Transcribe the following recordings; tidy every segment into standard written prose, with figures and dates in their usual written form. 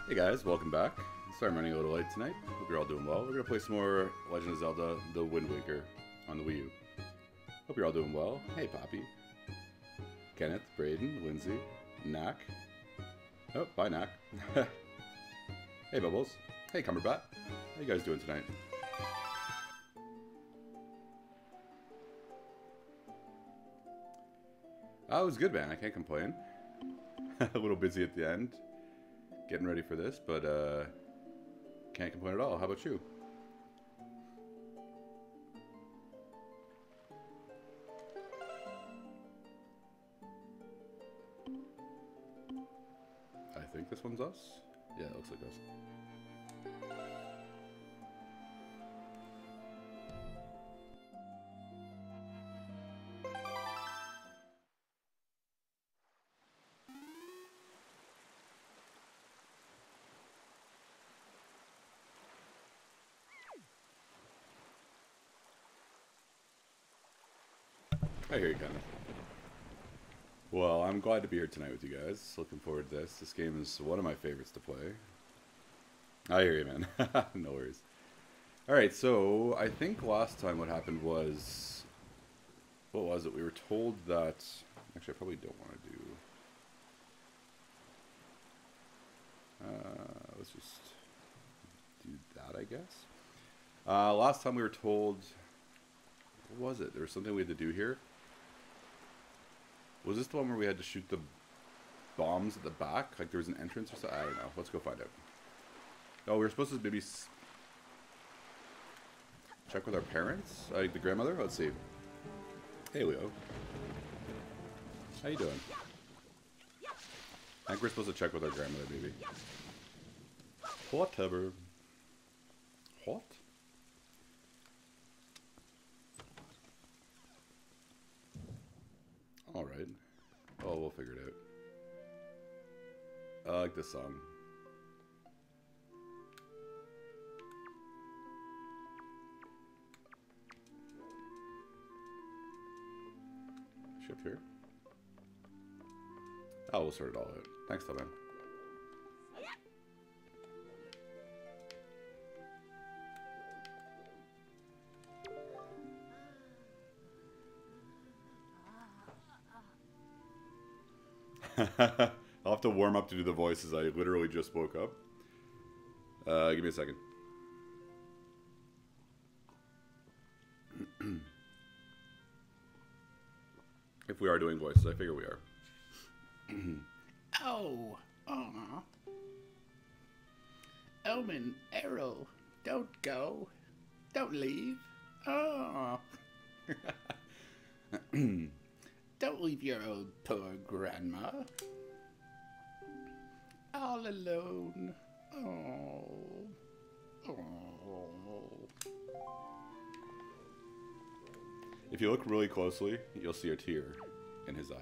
Hey guys, welcome back. Sorry I'm running a little late tonight. Hope you're all doing well. We're going to play some more Legend of Zelda, The Wind Waker on the Wii U. Hope you're all doing well. Hey Poppy. Kenneth, Braden, Lindsay, Knack. Oh, bye Knack. Hey Bubbles. Hey Cumberbat. How you guys doing tonight? Oh, it was good, man. I can't complain. A little busy at the end. Getting ready for this, but can't complain at all. How about you? I think this one's us. Yeah, it looks like us. I hear you, kind of. Well, I'm glad to be here tonight with you guys. Looking forward to this. This game is one of my favorites to play. I hear you, man. No worries. Alright, so I think last time what happened was... What was it? We were told that... Actually, I probably don't want to do... let's just do that, I guess. Last time we were told... What was it? There was something we had to do here. Was this the one where we had to shoot the bombs at the back? Like there was an entrance or something? I don't know. Let's go find out. Oh, we were supposed to maybe check with our parents? Like the grandmother? Let's see. Hey, Leo. How you doing? I think we're supposed to check with our grandmother, maybe. Whatever. What? Alright. Oh, we'll figure it out. I like this song. Shift here. Oh, we'll sort it all out. Thanks, though, man. I'll have to warm up to do the voices. I literally just woke up. Give me a second. If we are doing voices, I figure we are. Oh, aw. Omen, Arrow, don't go. Don't leave. Oh. Don't leave your old poor grandma. All alone. Oh. Oh. If you look really closely, you'll see a tear in his eye.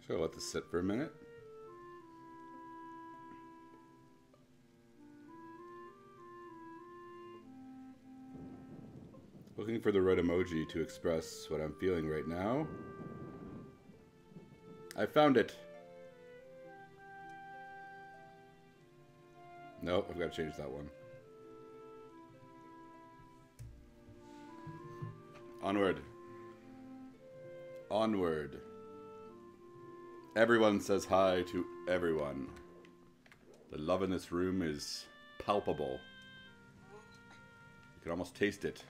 So I'll let this sit for a minute. Looking for the right emoji to express what I'm feeling right now. I found it. Nope, I've got to change that one. Onward. Onward. Everyone says hi to everyone. The love in this room is palpable. You can almost taste it.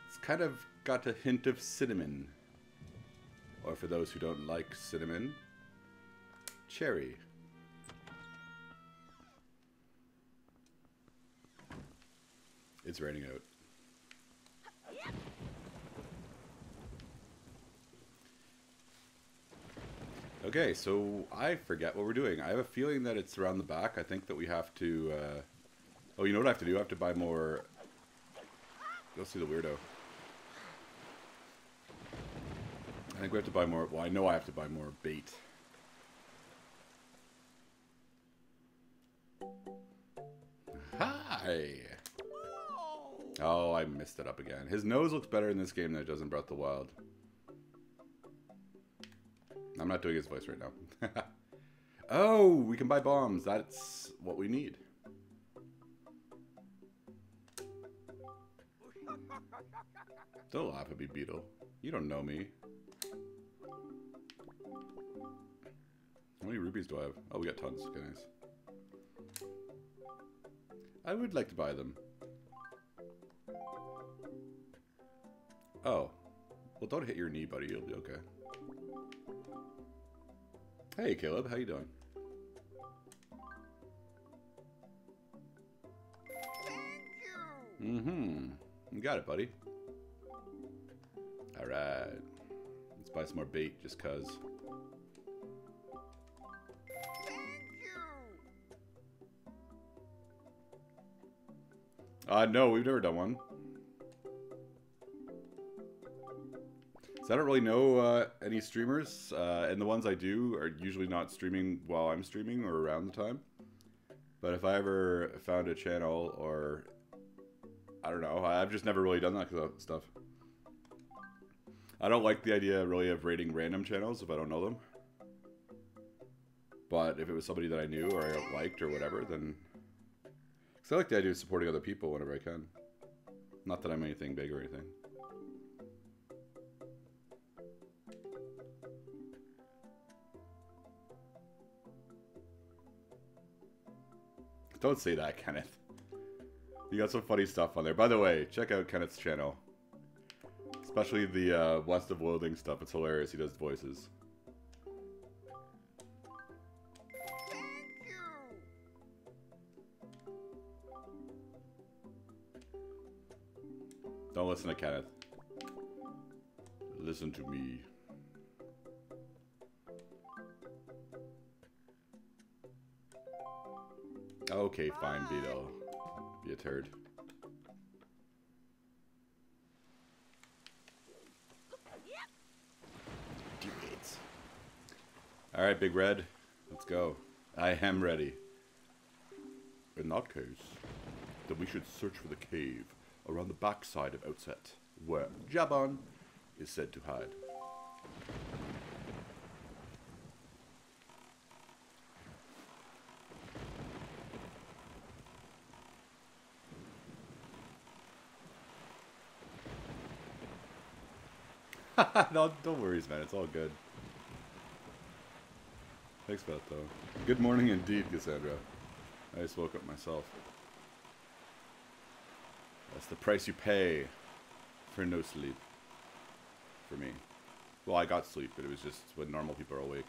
It's kind of got a hint of cinnamon. Or for those who don't like cinnamon, cherry. It's raining out. Okay, so I forget what we're doing. I have a feeling that it's around the back. I think that we have to... Oh, you know what I have to do? I have to buy more... Go see the weirdo. I think we have to buy more. Well, I know I have to buy more bait. Hi. Oh, I messed it up again. His nose looks better in this game than it does in Breath of the Wild. I'm not doing his voice right now. Oh, we can buy bombs. That's what we need. Don't laugh at me, Beetle. You don't know me. How many rupees do I have? Oh, we got tons. Okay, nice. I would like to buy them. Oh. Well, don't hit your knee, buddy. You'll be okay. Hey, Caleb. How you doing? Mm-hmm. You got it, buddy. Alright. Let's buy some more bait, just cuz. No, we've never done one. So I don't really know any streamers, and the ones I do are usually not streaming while I'm streaming or around the time. But if I ever found a channel, or I don't know, I've just never really done that kind of stuff. I don't like the idea really of rating random channels if I don't know them. But if it was somebody that I knew or I liked or whatever, then... Because I like the idea of supporting other people whenever I can. Not that I'm anything big or anything. Don't say that, Kenneth. You got some funny stuff on there. By the way, check out Kenneth's channel. Especially the West of Loathing stuff. It's hilarious. He does voices. Don't listen to Kenneth. Listen to me. Okay, fine, Beetle. Be a turd. Alright, Big Red. Let's go. I am ready. In that case, then we should search for the cave around the backside of Outset, where Jabon is said to hide. No, don't worry, man. It's all good. Thanks for that, though. Good morning indeed, Cassandra. I just woke up myself. That's the price you pay for no sleep. For me. Well, I got sleep, but it was just when normal people are awake.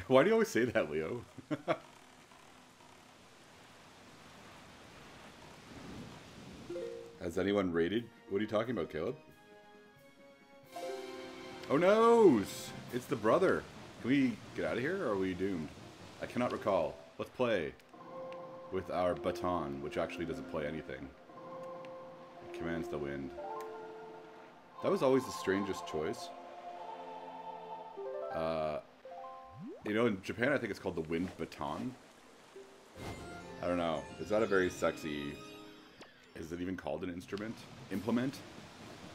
Why do you always say that, Leo? Has anyone raided? What are you talking about, Caleb? Oh no! It's the brother. Can we get out of here, or are we doomed? I cannot recall. Let's play with our baton, which actually doesn't play anything. It commands the wind. That was always the strangest choice. You know, in Japan, I think it's called the wind baton. I don't know. Is that a very sexy... Is it even called an instrument? Implement?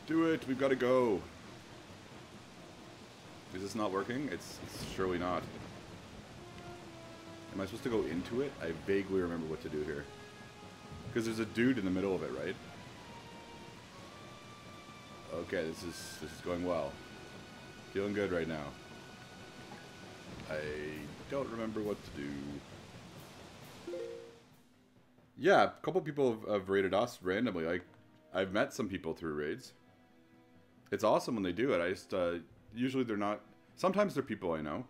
Do it! We've got to go! Is this not working? It's surely not. Am I supposed to go into it? I vaguely remember what to do here. Because there's a dude in the middle of it, right? Okay, this is going well. Feeling good right now. I don't remember what to do. Yeah, a couple people have raided us randomly. Like, I've met some people through raids. It's awesome when they do it. I just, usually they're not... Sometimes they're people I know.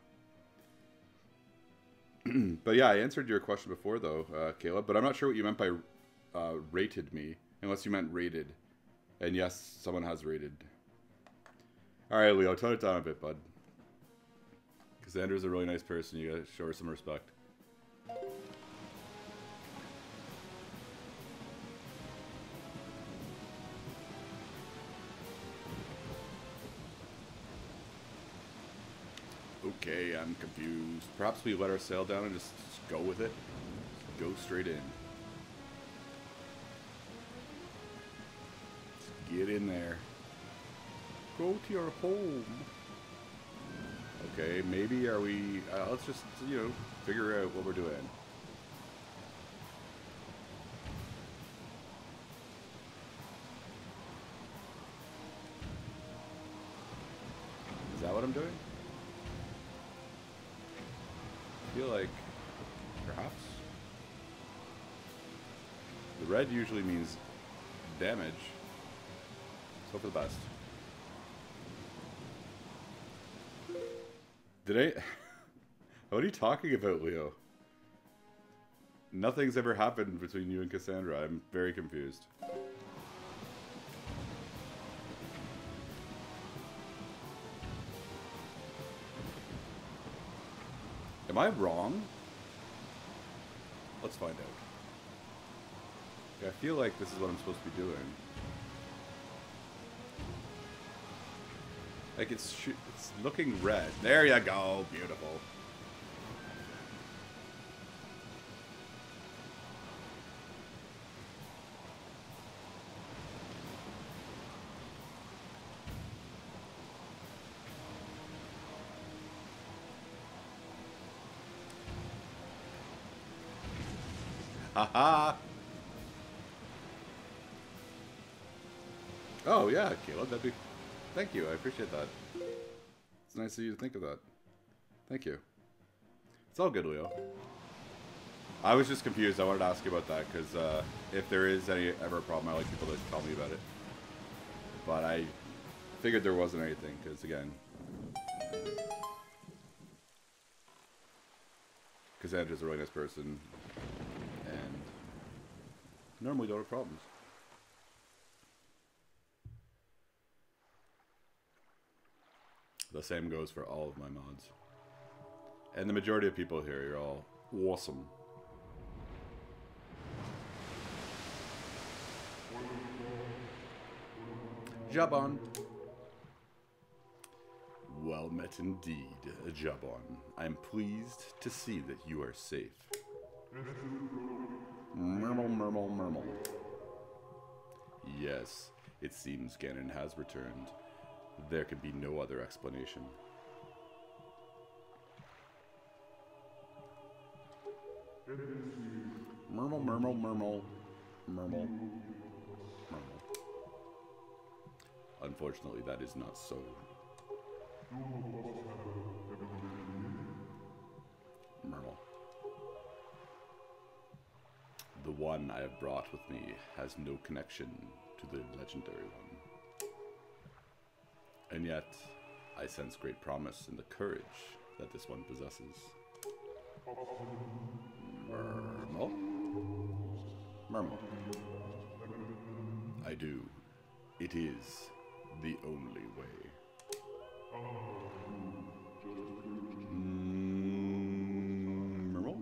But yeah, I answered your question before, though, Caleb. But I'm not sure what you meant by rated me. Unless you meant rated. And yes, someone has rated. Alright, Leo, tone it down a bit, bud. Cassandra's a really nice person. You gotta show her some respect. Okay, I'm confused. Perhaps we let our sail down and just go with it? Go straight in. Just get in there. Go to your home. Okay, maybe are we... let's just, you know, figure out what we're doing. Is that what I'm doing? I feel like... perhaps? The red usually means damage. Let's hope for the best. Did I... What are you talking about, Leo? Nothing's ever happened between you and Cassandra. I'm very confused. Am I wrong? Let's find out. I feel like this is what I'm supposed to be doing. Like it's looking red. There you go. Beautiful. Haha. Oh yeah, Caleb, that'd be... Thank you, I appreciate that. It's nice of you to think of that. Thank you. It's all good, Leo. I was just confused. I wanted to ask you about that, because if there is ever a problem, I like people to tell me about it. But I figured there wasn't anything, because again... Cassandra's a really nice person, and normally don't have problems. The same goes for all of my mods. And the majority of people here, you're all awesome. Jabon. Well met indeed, Jabon. I am pleased to see that you are safe. Murmle, murmle, murmle. Yes, it seems Ganon has returned. There can be no other explanation. Murmle, murmle, murmle, murmle, murmle. Unfortunately, that is not so. Murmle. The one I have brought with me has no connection to the legendary one. And yet, I sense great promise in the courage that this one possesses. Murmle? Murmle. I do. It is the only way. Murmle?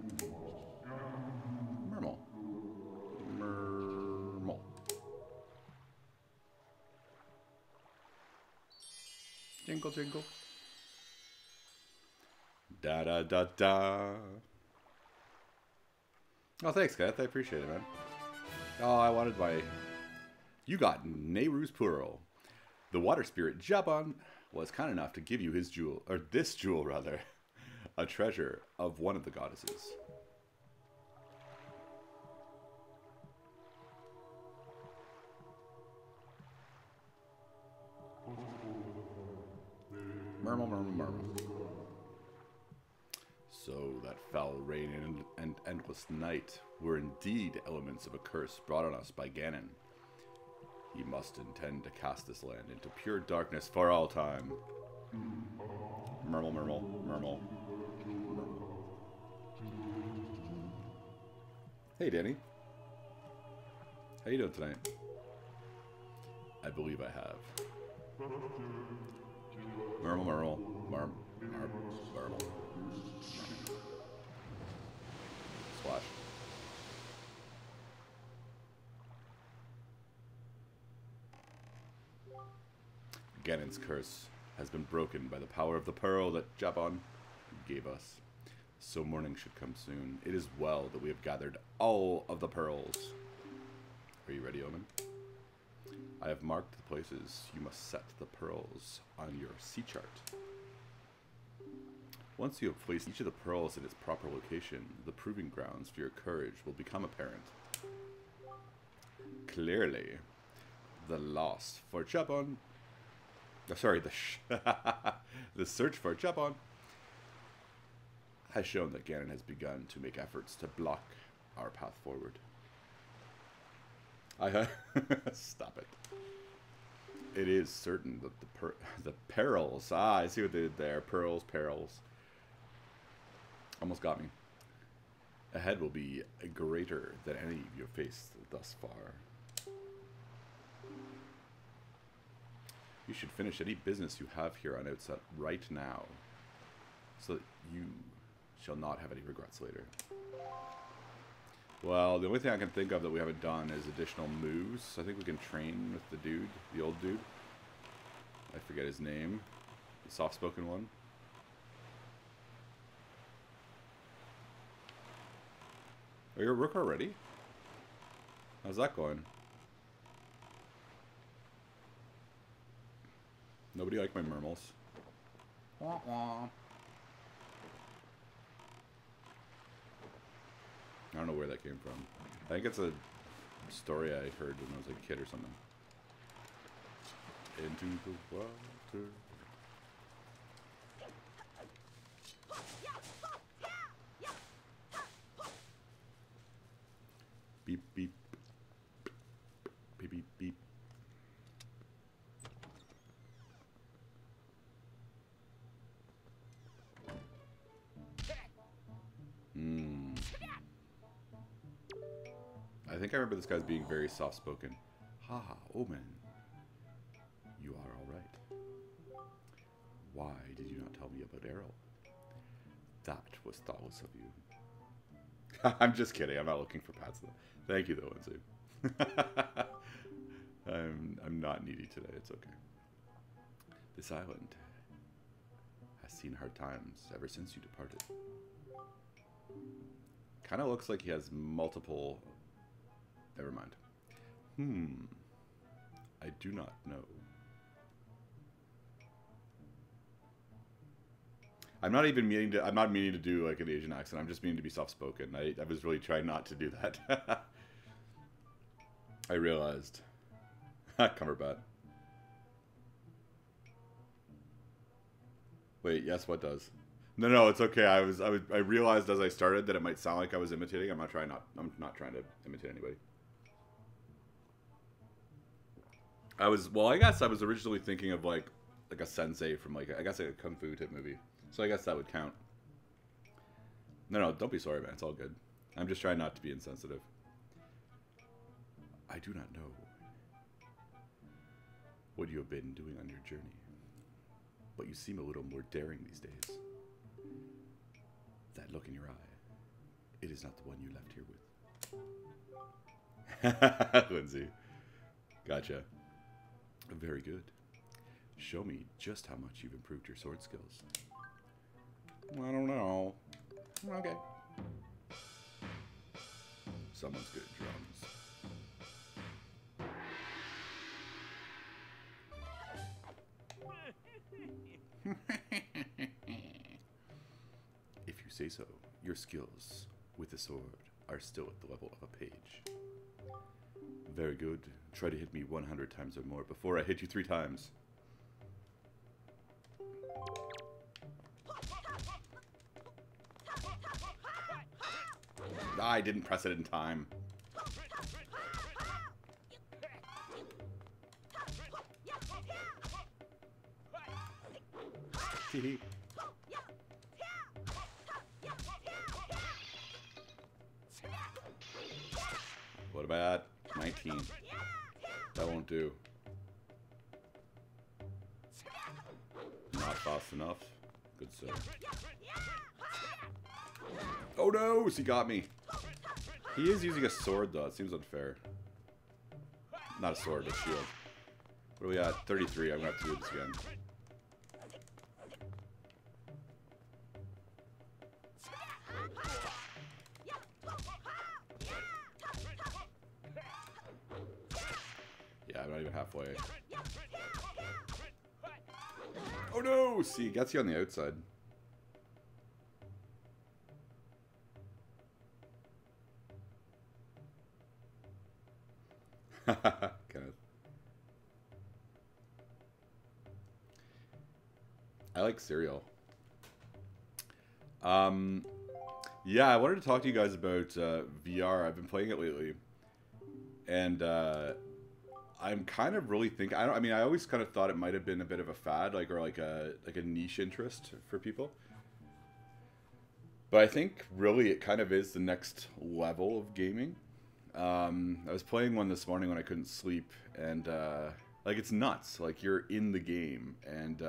Murmle. Murmle. Jingle, jingle. Da da da da. Oh, thanks, Kath. I appreciate it, man. Oh, I wanted my... You got Nehru's Pearl. The water spirit Jabon was kind enough to give you his jewel, or this jewel rather, a treasure of one of the goddesses. Murmle, murmle, murmle. So that foul rain and endless night were indeed elements of a curse brought on us by Ganon. He must intend to cast this land into pure darkness for all time. Murmle, murmle, murmle, murmle. Hey, Danny. How you doing tonight? I believe I have. Murmle, murmle, murmle, murmle. Splash. Ganon's curse has been broken by the power of the pearl that Jabon gave us. So morning should come soon. It is well that we have gathered all of the pearls. Are you ready, Omen? I have marked the places you must set the pearls on your sea chart. Once you have placed each of the pearls in its proper location, the proving grounds for your courage will become apparent. Clearly, the loss for Jabon... sorry, the search for Jabon has shown that Ganon has begun to make efforts to block our path forward. Stop it. It is certain that the perils... I see what they did there. Perils. Almost got me. Ahead will be greater than any you have faced thus far. You should finish any business you have here on outset right now, so that you shall not have any regrets later. Well, the only thing I can think of that we haven't done is additional moves. I think we can train with the dude, the old dude. I forget his name. The soft-spoken one. Are you a rook already? How's that going? Nobody like my murmels. Wah, wah. I don't know where that came from. I think it's a story I heard when I was a kid or something. Into the water. Beep, beep. Beep, beep, beep. I think I remember this guy's being very soft-spoken. Ha, Omen. You are all right. Why did you not tell me about Errol? That was thoughtless of you. I'm just kidding. I'm not looking for pats though. Thank you though, Lindsay. I'm not needy today. It's okay. This island has seen hard times ever since you departed. Kind of looks like he has multiple... Never mind. I do not know. I'm not meaning to do like an Asian accent. I'm just meaning to be soft-spoken. I was really trying not to do that. I realized. Cumberbat. Wait, yes, what does? No, it's okay. I realized as I started that it might sound like I was imitating. I'm not trying to imitate anybody. I guess I was originally thinking of like a sensei from like a kung fu type movie. So I guess that would count. No, don't be sorry, man. It's all good. I'm just trying not to be insensitive. I do not know what you have been doing on your journey, but you seem a little more daring these days. That look in your eye, it is not the one you left here with. Lindsay. Gotcha. Very good. Show me just how much you've improved your sword skills. I don't know. Okay. Someone's good at drums. If you say so, your skills with the sword are still at the level of a page. Very good. Try to hit me 100 times or more before I hit you 3 times. I didn't press it in time. What about 19? That won't do. Not fast enough. Good sir. Oh no! He got me. He is using a sword though. It seems unfair. Not a sword, but a shield. What are we at? 33. I'm gonna have to do this again. I'm not even halfway. Oh no! See, it gets you on the outside. Kind of. I like cereal. Yeah, I wanted to talk to you guys about VR. I've been playing it lately, and I'm kind of really thinking. I mean, I always kind of thought it might have been a bit of a fad, or like a niche interest for people. But I think really it kind of is the next level of gaming. I was playing one this morning when I couldn't sleep, and like it's nuts. Like you're in the game, and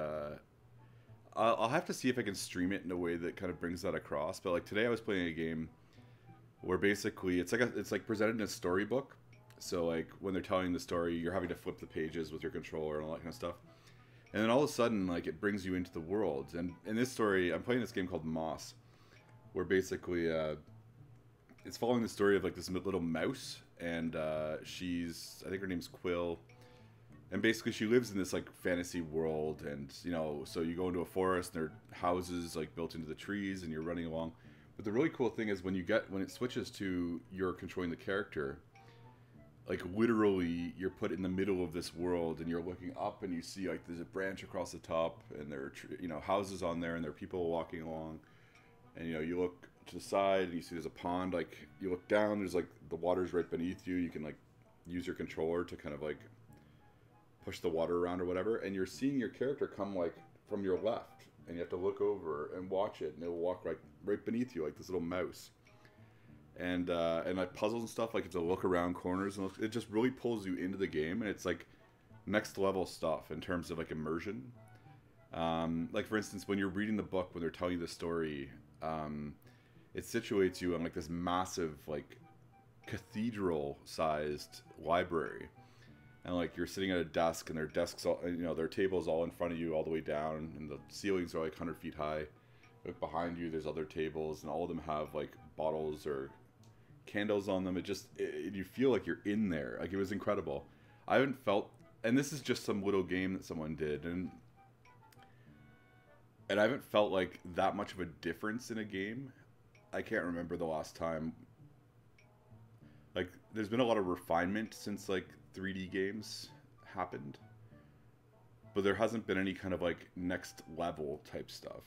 I'll have to see if I can stream it in a way that kind of brings that across. But like today, I was playing a game where basically it's like presented in a storybook. So like when they're telling the story, you're having to flip the pages with your controller and all that kind of stuff. And then all of a sudden, like it brings you into the world. And in this story, I'm playing this game called Moss, where basically it's following the story of like this little mouse, and I think her name's Quill. And basically she lives in this like fantasy world, and you know, so you go into a forest and there are houses like built into the trees and you're running along. But the really cool thing is when it switches to you're controlling the character, like literally you're put in the middle of this world and you're looking up and you see like there's a branch across the top and there are houses on there and there are people walking along, and you look to the side and you see there's a pond, like you look down, there's like the water's right beneath you, you can like use your controller to kind of like push the water around or whatever, and you're seeing your character come like from your left, and you have to look over and watch it, and it'll walk right beneath you like this little mouse, and like puzzles and stuff, like it's a look around corners, and it just really pulls you into the game, and it's like next level stuff in terms of like immersion. Like for instance, when you're reading the book, when they're telling you the story, it situates you in like this massive like cathedral sized library. And like you're sitting at a desk, and their desks, all, their tables all in front of you, all the way down, and the ceilings are like 100 feet high. Like behind you, there's other tables, and all of them have like bottles or candles on them. You feel like you're in there. Like it was incredible. I haven't felt, and this is just some little game that someone did, and I haven't felt like that much of a difference in a game. I can't remember the last time. Like there's been a lot of refinement since like 3D games happened, but there hasn't been any kind of like next level type stuff.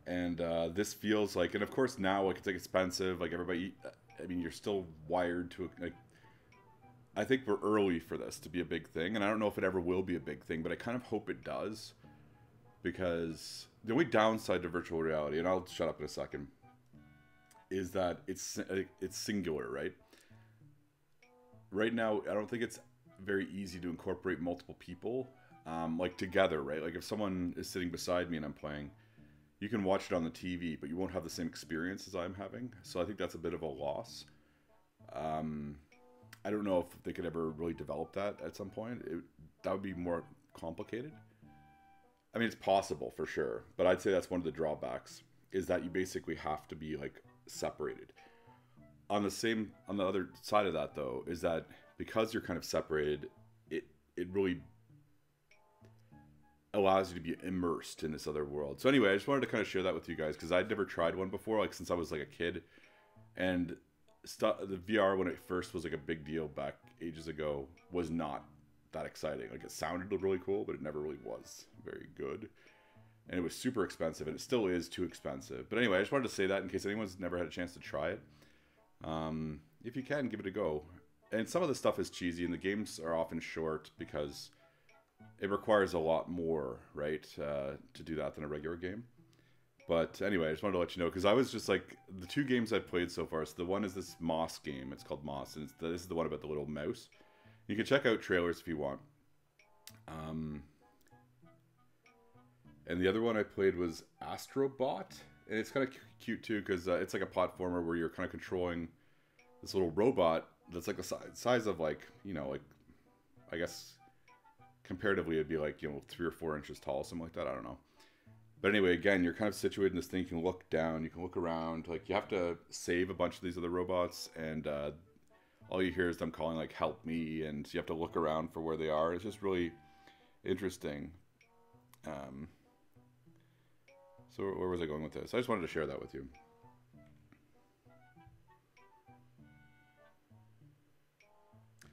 And this feels like, and of course now like it's like expensive, like everybody, I mean you're still wired to like, I think we're early for this to be a big thing, and I don't know if it ever will be a big thing, but I kind of hope it does, because the only downside to virtual reality, and I'll shut up in a second, is that it's singular, right? Right now, I don't think it's very easy to incorporate multiple people, like together, right? Like if someone is sitting beside me and I'm playing, you can watch it on the TV, but you won't have the same experience as I'm having. So I think that's a bit of a loss. I don't know if they could ever really develop that at some point. That would be more complicated. I mean, it's possible for sure, but I'd say that's one of the drawbacks, is that you basically have to be like separated. On the other side of that though, is that because you're kind of separated, it really allows you to be immersed in this other world. So anyway, I just wanted to kind of share that with you guys, because I'd never tried one before, like since I was like a kid, and the VR when it first was like a big deal back ages ago was not that exciting. Like it sounded really cool, but it never really was very good, and it was super expensive, and it still is too expensive. But anyway, I just wanted to say that in case anyone's never had a chance to try it. If you can, give it a go. And some of the stuff is cheesy, and the games are often short because it requires a lot more, right, to do that than a regular game. But anyway, I just wanted to let you know, because I was just like, the two games I've played so far, so the one is this Moss game, it's called Moss, and this is the one about the little mouse. You can check out trailers if you want. And the other one I played was Astrobot, and it's kind of cute too, because it's like a platformer where you're kind of controlling this little robot that's like the size of like, like, I guess comparatively it'd be like, 3 or 4 inches tall, something like that, I don't know. But anyway, again, you're kind of situated in this thing, you can look down, you can look around, like you have to save a bunch of these other robots, and all you hear is them calling like "help me," and you have to look around for where they are. It's just really interesting. So where was I going with this? I just wanted to share that with you.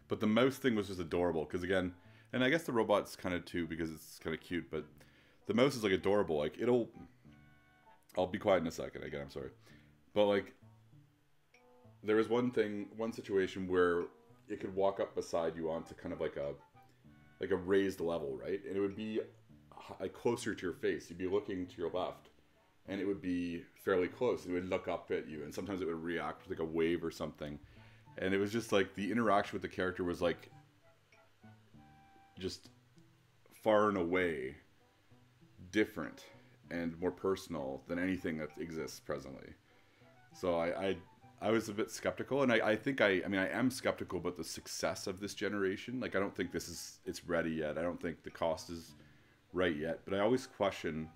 But the mouse thing was just adorable because again, and I guess the robot's kind of too because it's kind of cute. But the mouse is like adorable. Like I'll be quiet in a second. Again, I'm sorry. But like, there was one situation where it could walk up beside you onto kind of like a raised level, right? And it would be like closer to your face. You'd be looking to your left, and it would be fairly close. It would look up at you, and sometimes it would react with like a wave or something. And it was just like the interaction with the character was like just far and away different and more personal than anything that exists presently. So I was a bit skeptical, and I think I am skeptical about the success of this generation. Like I don't think it's ready yet. I don't think the cost is right yet. But I always question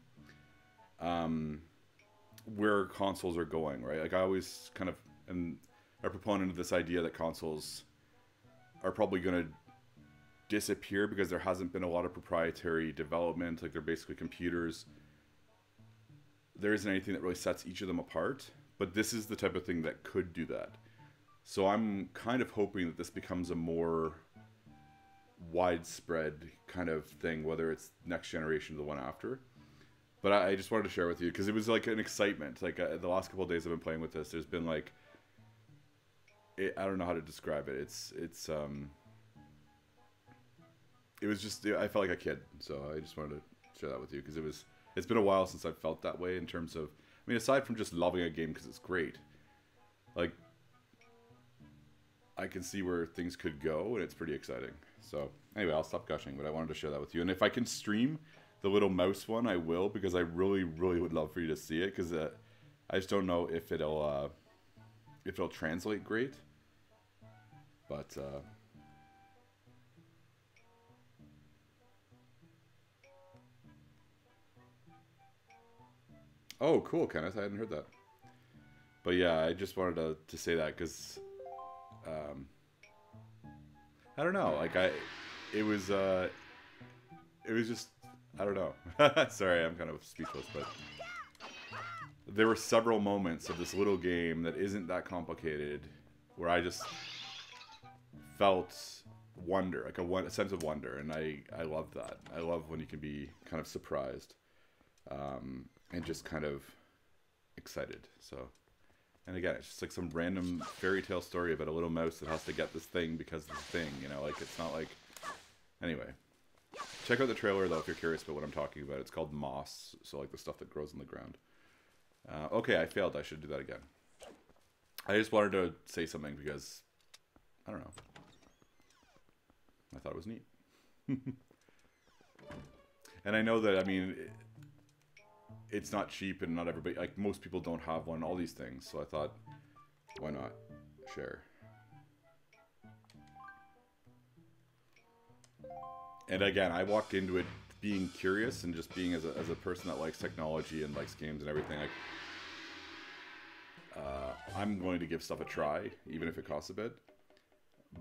where consoles are going, right? Like I always kind of am a proponent of this idea that consoles are probably going to disappear because there hasn't been a lot of proprietary development. Like they're basically computers. There isn't anything that really sets each of them apart, but this is the type of thing that could do that. So I'm kind of hoping that this becomes a more widespread kind of thing, whether it's next generation or the one after. But I just wanted to share with you because it was like an excitement. Like the last couple of days I've been playing with this, there's been like, I don't know how to describe it. It was just, I felt like a kid. So I just wanted to share that with you because it's been a while since I've felt that way in terms of, I mean, aside from just loving a game because it's great, like, I can see where things could go, and it's pretty exciting. So, anyway, I'll stop gushing, but I wanted to share that with you. And if I can stream the little mouse one, I will, because I really, really would love for you to see it, because I just don't know if it'll translate great. But, oh, cool, Kenneth. I hadn't heard that. But yeah, I just wanted to say that because I don't know. Like it was just, I don't know. Sorry, I'm kind of speechless, but there were several moments of this little game that isn't that complicated where I just felt wonder, like a sense of wonder, and I love that. I love when you can be kind of surprised and just kind of excited. So, and again, it's just like some random fairy tale story about a little mouse that has to get this thing because of the thing, you know, like it's not like, anyway. Check out the trailer though if you're curious about what I'm talking about. It's called moss, so like the stuff that grows in the ground. Okay, I failed. I should do that again. I just wanted to say something because, I don't know, I thought it was neat. And I know that, I mean, it's not cheap and not everybody, like most people don't have one, all these things. So I thought, why not share? And again, I walked into it being curious and just being as a person that likes technology and likes games and everything. Like, I'm going to give stuff a try, even if it costs a bit.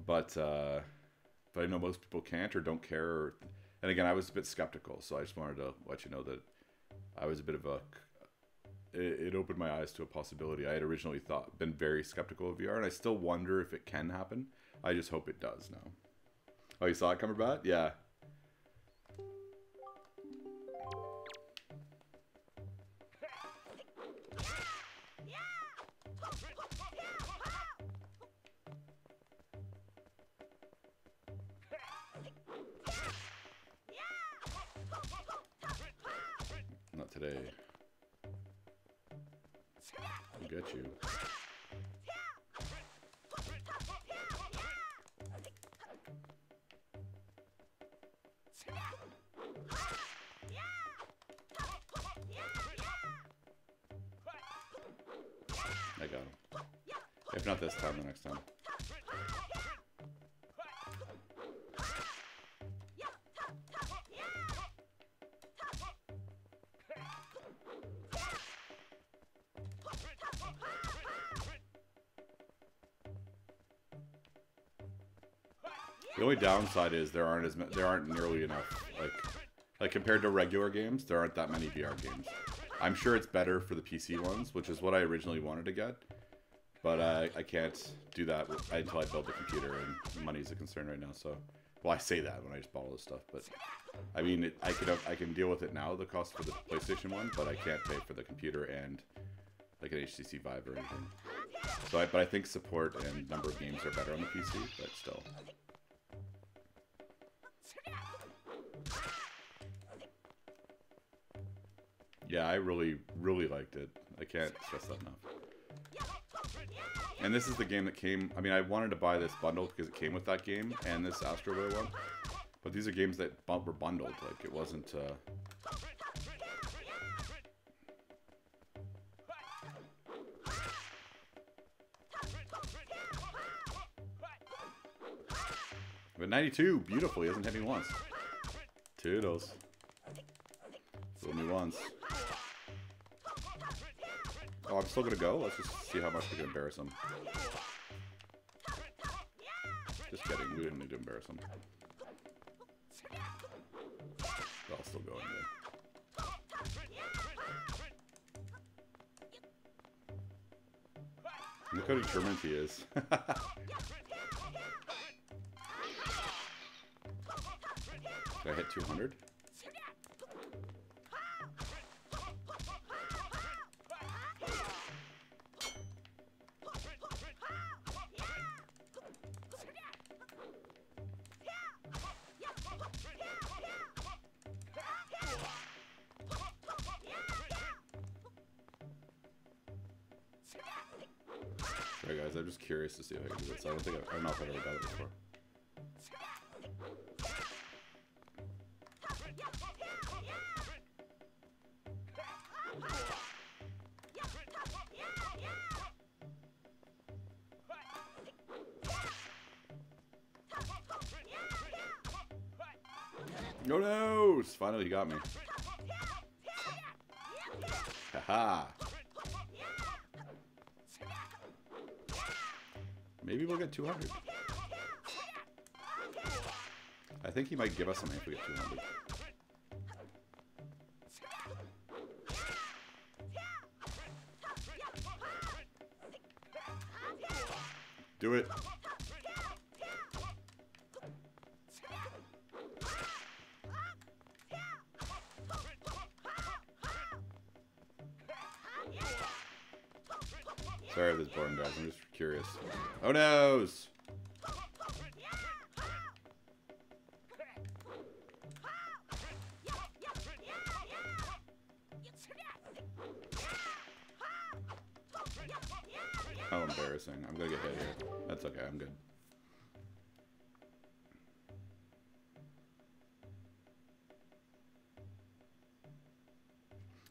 But I know most people can't or don't care. And again, I was a bit skeptical, so I just wanted to let you know that I was a bit of a... It opened my eyes to a possibility. I had originally been very skeptical of VR, and I still wonder if it can happen. I just hope it does now. Oh, you saw it, Cumberbat? Yeah. Not today. I'll get you. I got him. If not this time, the next time. The only downside is there aren't nearly enough, like compared to regular games, there aren't that many VR games. I'm sure it's better for the PC ones, which is what I originally wanted to get, but I can't do that until I build the computer, and money's a concern right now. So, well, I say that when I just bought all this stuff, but I mean, I can deal with it now, the cost for the PlayStation one, but I can't pay for the computer and like an HTC Vive or anything. So, but I think support and number of games are better on the PC, but still. Yeah, I really, really liked it. I can't stress that enough. And this is the game that came... I mean, I wanted to buy this bundle because it came with that game and this Astro Boy one. But these are games that were bundled. Like, it wasn't... But 92, beautiful. He hasn't hit me once. Toodles. Fool me once. Oh, I'm still gonna go? Let's just see how much we can embarrass him. Just kidding, we didn't need to embarrass him. But I'll still go anyway. Look how determined he is. Did I hit 200? Sorry guys, I'm just curious to see if I can do this. I don't know if I've ever done it before. No, no! Finally, he got me. Haha! Maybe we'll get 200. I think he might give us something if we get 200. Do it. Sorry if this is boring, guys. I'm just curious. Oh noes! How embarrassing. I'm gonna get hit here. That's okay, I'm good.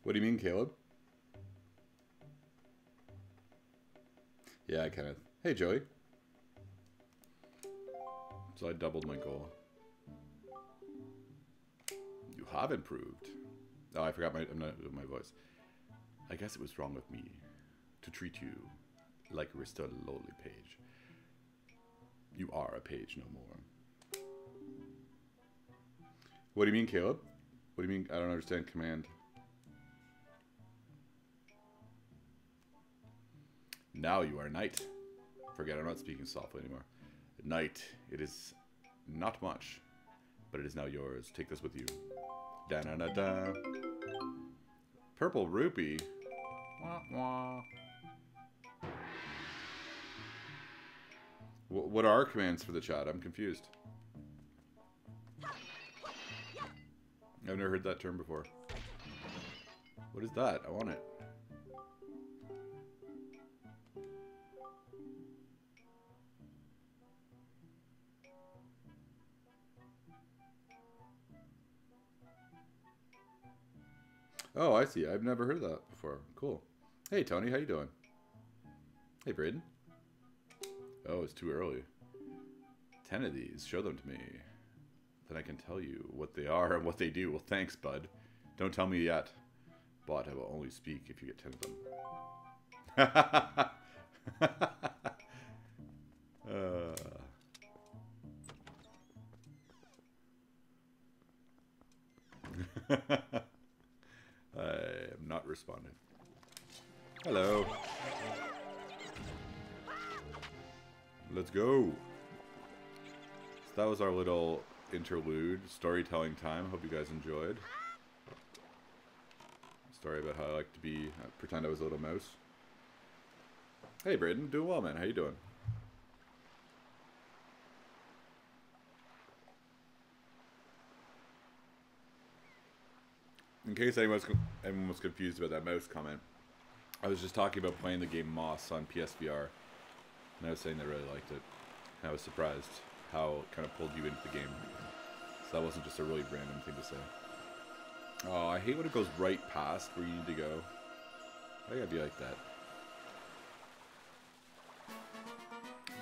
What do you mean, Caleb? Yeah, I kind of... Hey, Joey. So I doubled my goal. You have improved. Oh, I forgot my voice. I guess it was wrong with me to treat you like you were still a lowly page. You are a page no more. What do you mean, Caleb? What do you mean? I don't understand command. Now you are knight. Forget, I'm not speaking softly anymore. Knight, it is not much, but it is now yours. Take this with you. Da-da-da-da. Purple rupee. Wah, wah. What are our commands for the chat? I'm confused. I've never heard that term before. What is that? I want it. Oh, I see. I've never heard of that before. Cool. Hey, Tony. How you doing? Hey, Braden. Oh, it's too early. 10 of these. Show them to me. Then I can tell you what they are and what they do. Well, thanks, bud. Don't tell me yet. But I will only speak if you get 10 of them. I am not responding. Hello. Let's go. So that was our little interlude, storytelling time. Hope you guys enjoyed. Story about how I like to be, pretend I was a little mouse. Hey Braden, doing well, man. How you doing? In case anyone was confused about that mouse comment, I was just talking about playing the game Moss on PSVR, and I was saying I really liked it. And I was surprised how it kind of pulled you into the game. So that wasn't just a really random thing to say. Oh, I hate when it goes right past where you need to go. Why gotta be like that?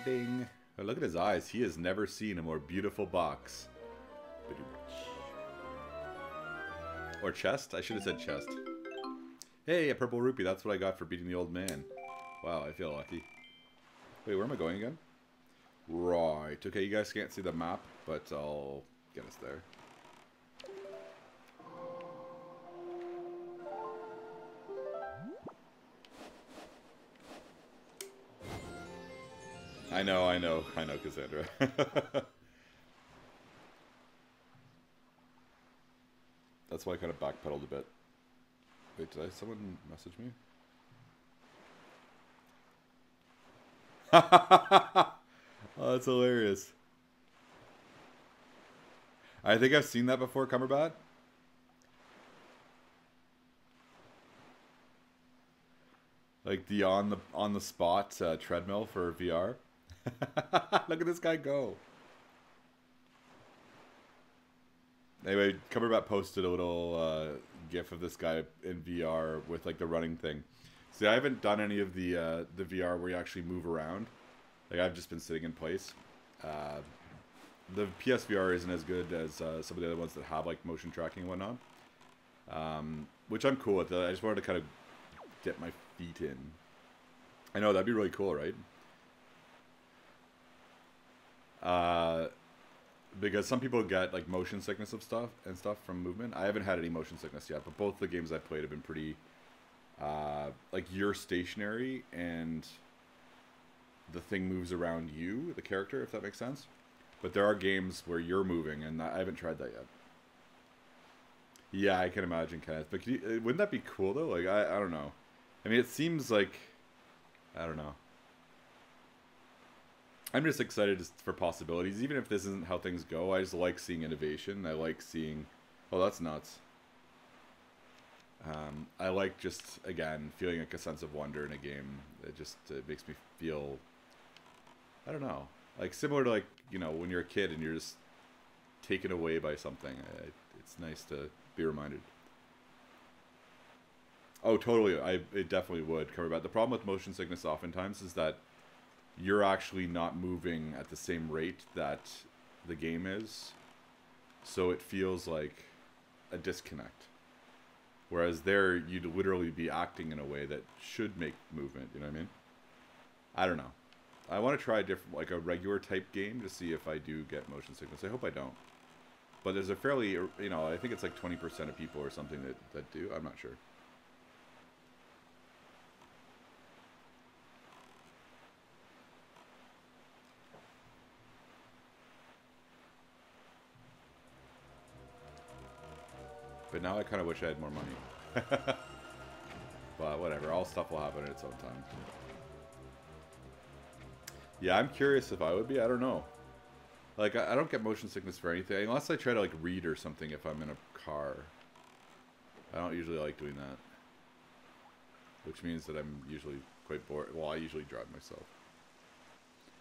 Ding. Oh, look at his eyes. He has never seen a more beautiful box. Or chest? I should have said chest. Hey, a purple rupee. That's what I got for beating the old man. Wow, I feel lucky. Wait, where am I going again? Right. Okay, you guys can't see the map, but I'll get us there. I know, Cassandra. That's why I kind of backpedaled a bit. Wait, did someone message me? Oh, that's hilarious. I think I've seen that before, Cumberbat. Like the on the spot treadmill for VR. Look at this guy go. Anyway, Cumberbat posted a little GIF of this guy in VR with like the running thing. See, I haven't done any of the VR where you actually move around. Like I've just been sitting in place. The PSVR isn't as good as some of the other ones that have like motion tracking and whatnot. Which I'm cool with. I just wanted to kind of get my feet in. I know, that'd be really cool, right? Because some people get like motion sickness of stuff from movement. I haven't had any motion sickness yet, but both the games I've played have been pretty like you're stationary and the thing moves around you, the character, if that makes sense. But there are games where you're moving, and I haven't tried that yet. Yeah, I can imagine, Kenneth. But wouldn't that be cool though? Like I don't know. I mean, it seems like I don't know. I'm just excited for possibilities, even if this isn't how things go. I just like seeing innovation. I like seeing, oh, that's nuts. I like just, again, feeling like a sense of wonder in a game. It makes me feel, I don't know, like similar to like, you know, when you're a kid and you're just taken away by something. It's nice to be reminded. Oh, totally. It definitely would cover that. The problem with motion sickness oftentimes is that you're actually not moving at the same rate that the game is. So it feels like a disconnect. Whereas there, you'd literally be acting in a way that should make movement, you know what I mean? I don't know. I want to try a different, like a regular type game to see if I do get motion sickness. I hope I don't. But there's a fairly, you know, I think it's like 20% of people or something that do. I'm not sure. But now I kind of wish I had more money. But whatever, all stuff will happen at its own time. Yeah, I'm curious if I would be. I don't know. Like, I don't get motion sickness for anything. Unless I try to, like, read or something if I'm in a car. I don't usually like doing that. Which means that I'm usually quite bored. Well, I usually drive myself.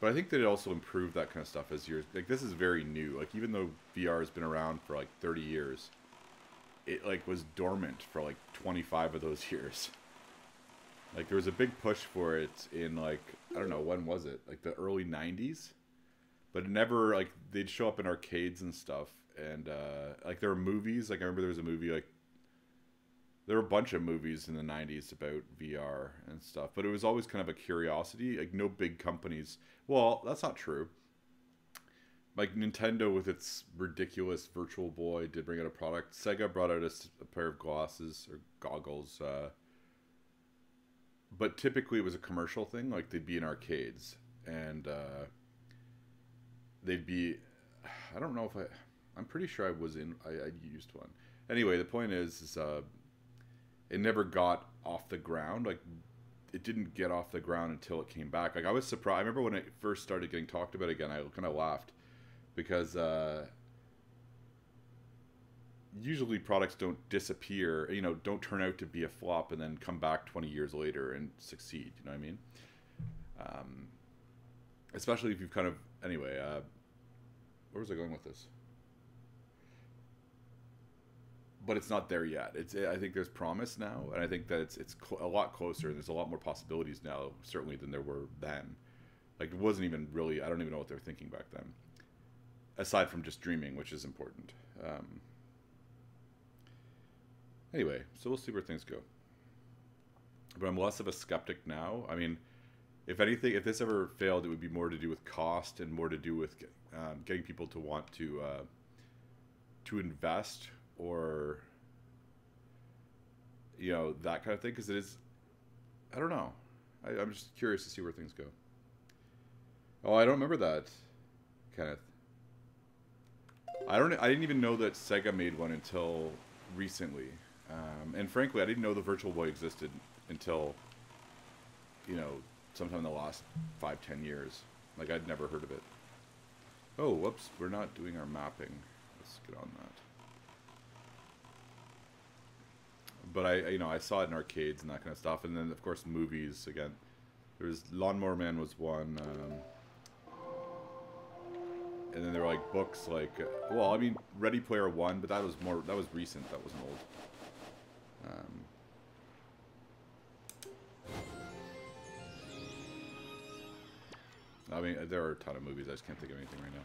But I think that it also improved that kind of stuff as years. Like, this is very new. Like, even though VR has been around for, like, 30 years... it like was dormant for like 25 of those years. Like there was a big push for it in like, I don't know, when was it? Like the early 90s? But it never, like they'd show up in arcades and stuff. And like there were movies, like I remember there was a movie like, there were a bunch of movies in the 90s about VR and stuff. But it was always kind of a curiosity. Like no big companies, well, that's not true. like Nintendo with its ridiculous Virtual Boy did bring out a product. Sega brought out a pair of glasses or goggles, but typically it was a commercial thing. Like they'd be in arcades, and they'd be. I don't know if I'm pretty sure I was in. I used one. Anyway, the point is it never got off the ground. Like it didn't get off the ground until it came back. Like I was surprised. I remember when it first started getting talked about again. I kind of laughed because usually products don't disappear. You know, don't turn out to be a flop and then come back 20 years later and succeed. You know what I mean? Especially if you've kind of anyway. Where was I going with this? But it's not there yet. I think there's promise now, and I think that it's a lot closer. And there's a lot more possibilities now, certainly than there were then. Like it wasn't even really. I don't even know what they were thinking back then, aside from just dreaming, which is important. Anyway, so we'll see where things go. But I'm less of a skeptic now. I mean, if anything, if this ever failed, it would be more to do with cost and more to do with getting people to want to invest, or you know, that kind of thing, because it is, I don't know, I'm just curious to see where things go. Oh, I don't remember that, Kenneth. I didn't even know that Sega made one until recently, and frankly I didn't know the Virtual Boy existed until, you know, sometime in the last 5-10 years. Like I'd never heard of it. Oh, whoops, we're not doing our mapping. Let's get on that. But I saw it in arcades and that kind of stuff, and then of course movies again. There was Lawnmower Man was one, and then there were like books like, well, I mean Ready Player One, but that was recent. That wasn't old. I mean, there are a ton of movies. I just can't think of anything right now.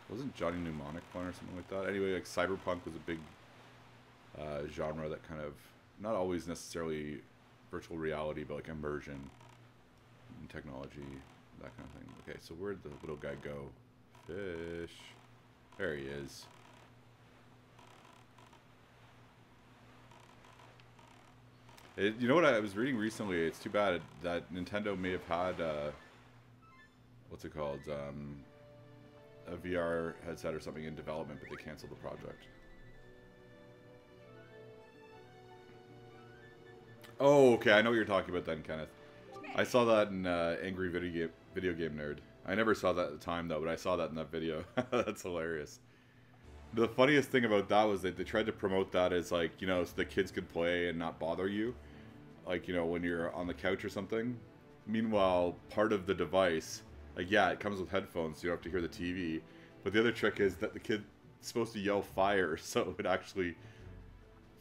Wasn't Johnny Mnemonic one or something like that? Anyway, like cyberpunk was a big genre that kind of, not always necessarily virtual reality, but like immersion and technology, that kind of thing. Okay, so where'd the little guy go? Fish. There he is. You know what I was reading recently? It's too bad that Nintendo may have had what's it called? A VR headset or something in development, but they canceled the project. Oh, okay. I know what you're talking about then, Kenneth. I saw that in Angry Video Game Nerd. I never saw that at the time though, but I saw that in that video. That's hilarious. The funniest thing about that was that they tried to promote that as like, you know, so the kids could play and not bother you. Like, you know, when you're on the couch or something. Meanwhile, part of the device, like, yeah, it comes with headphones, so you don't have to hear the TV. But the other trick is that the kid's supposed to yell fire, so it would actually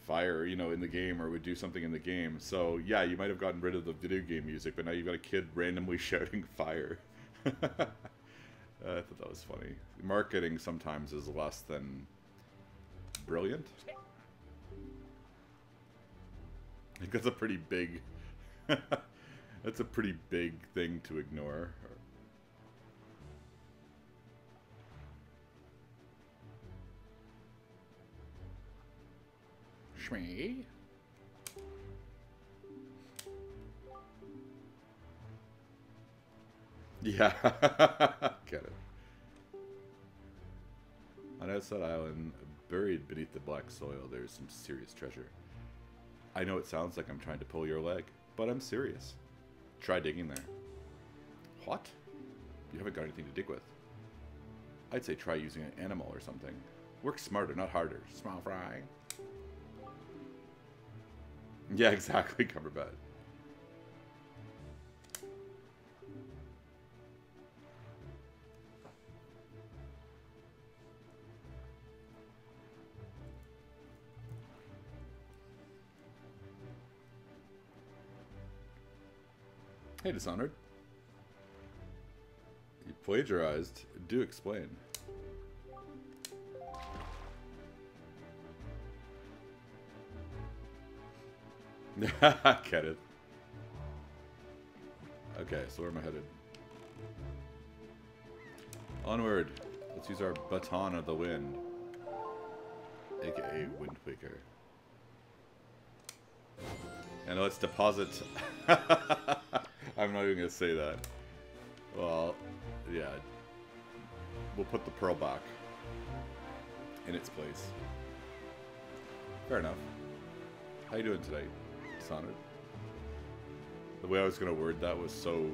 fire, you know, in the game, or would do something in the game. So, yeah, you might have gotten rid of the video game music, but now you've got a kid randomly shouting fire. I thought that was funny. Marketing sometimes is less than brilliant. I think that's a pretty big that's a pretty big thing to ignore. Shmee. Yeah. Get it. On Outside Island, buried beneath the black soil, there's some serious treasure. I know it sounds like I'm trying to pull your leg, but I'm serious. Try digging there. What? You haven't got anything to dig with. I'd say try using an animal or something. Work smarter, not harder. Small fry. Yeah, exactly, Cumberbatch. Hey, Dishonored. You plagiarized. Do explain. Get it. Okay, so where am I headed? Onward. Let's use our baton of the wind. AKA Wind Waker. And let's deposit... I'm not even going to say that. Well, yeah. We'll put the pearl back in its place. Fair enough. How you doing today, Dishonored? The way I was going to word that was so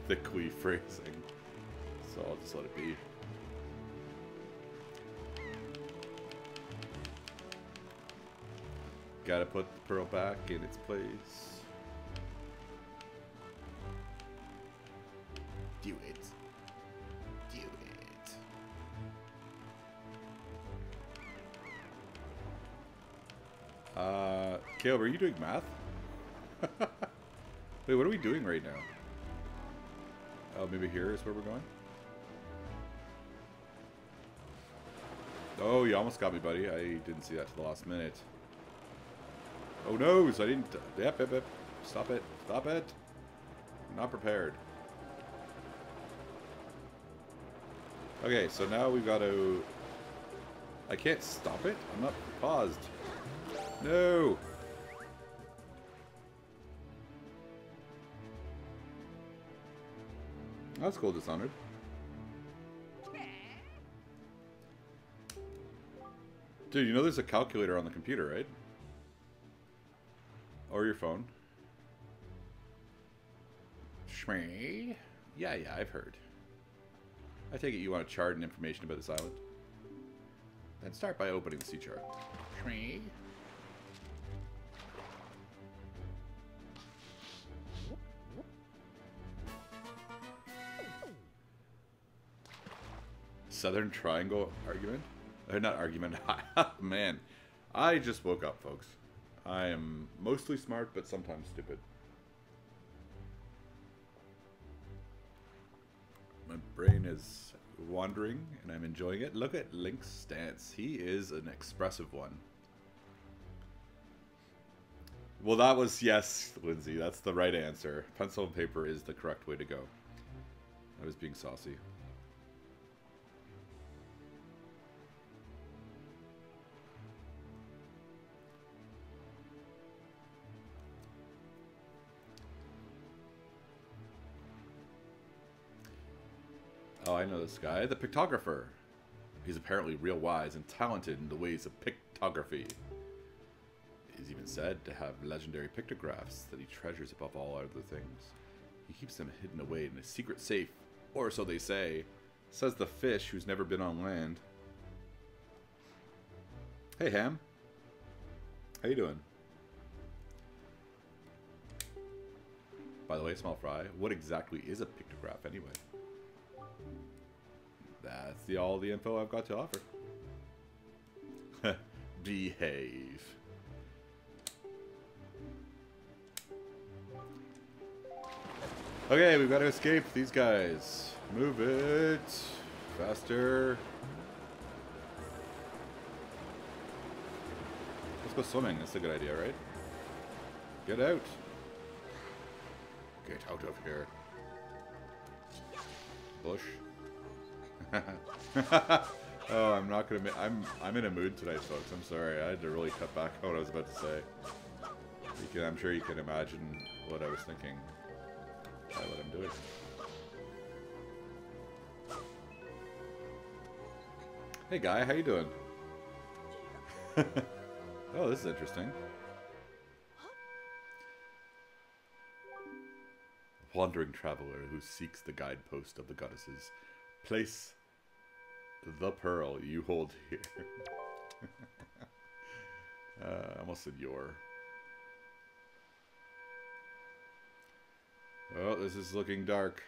thickly phrasing. So I'll just let it be. Gotta put the pearl back in its place. Do it. Do it. Caleb, are you doing math? Wait, what are we doing right now? Oh, maybe here is where we're going? Oh, you almost got me, buddy. I didn't see that to the last minute. Oh no, so I didn't... Yep. Stop it. Stop it. I'm not prepared. Okay, so now we've got to... I can't stop it? I'm not paused. No! That's cool, Dishonored. Dude, you know there's a calculator on the computer, right? Or your phone. Shmee? Yeah, I've heard. I take it you want a chart and information about this island. Then start by opening the sea chart. Shmee? Southern Triangle argument? Not argument. Man, I just woke up, folks. I am mostly smart, but sometimes stupid. My brain is wandering, and I'm enjoying it. Look at Link's stance. He is an expressive one. Well, that was, yes, Lindsay. That's the right answer. Pencil and paper is the correct way to go. I was being saucy. Oh, I know this guy. The pictographer. He's apparently real wise and talented in the ways of pictography. He's even said to have legendary pictographs that he treasures above all other things. He keeps them hidden away in a secret safe, or so they say, says the fish who's never been on land. Hey, Ham. How you doing? By the way, Small Fry, what exactly is a pictograph anyway? That's all the info I've got to offer. Behave. Okay, we've got to escape these guys. Move it. Faster. Let's go swimming. That's a good idea, right? Get out. Get out of here. Bush. Oh, I'm not gonna. I'm in a mood tonight, folks. I'm sorry. I had to really cut back on what I was about to say. I'm sure you can imagine what I was thinking by what I'm doing. Hey, guy, how you doing? Oh, this is interesting. Wandering traveler who seeks the guidepost of the goddesses. Place the pearl you hold here. I almost said your. Oh, this is looking dark.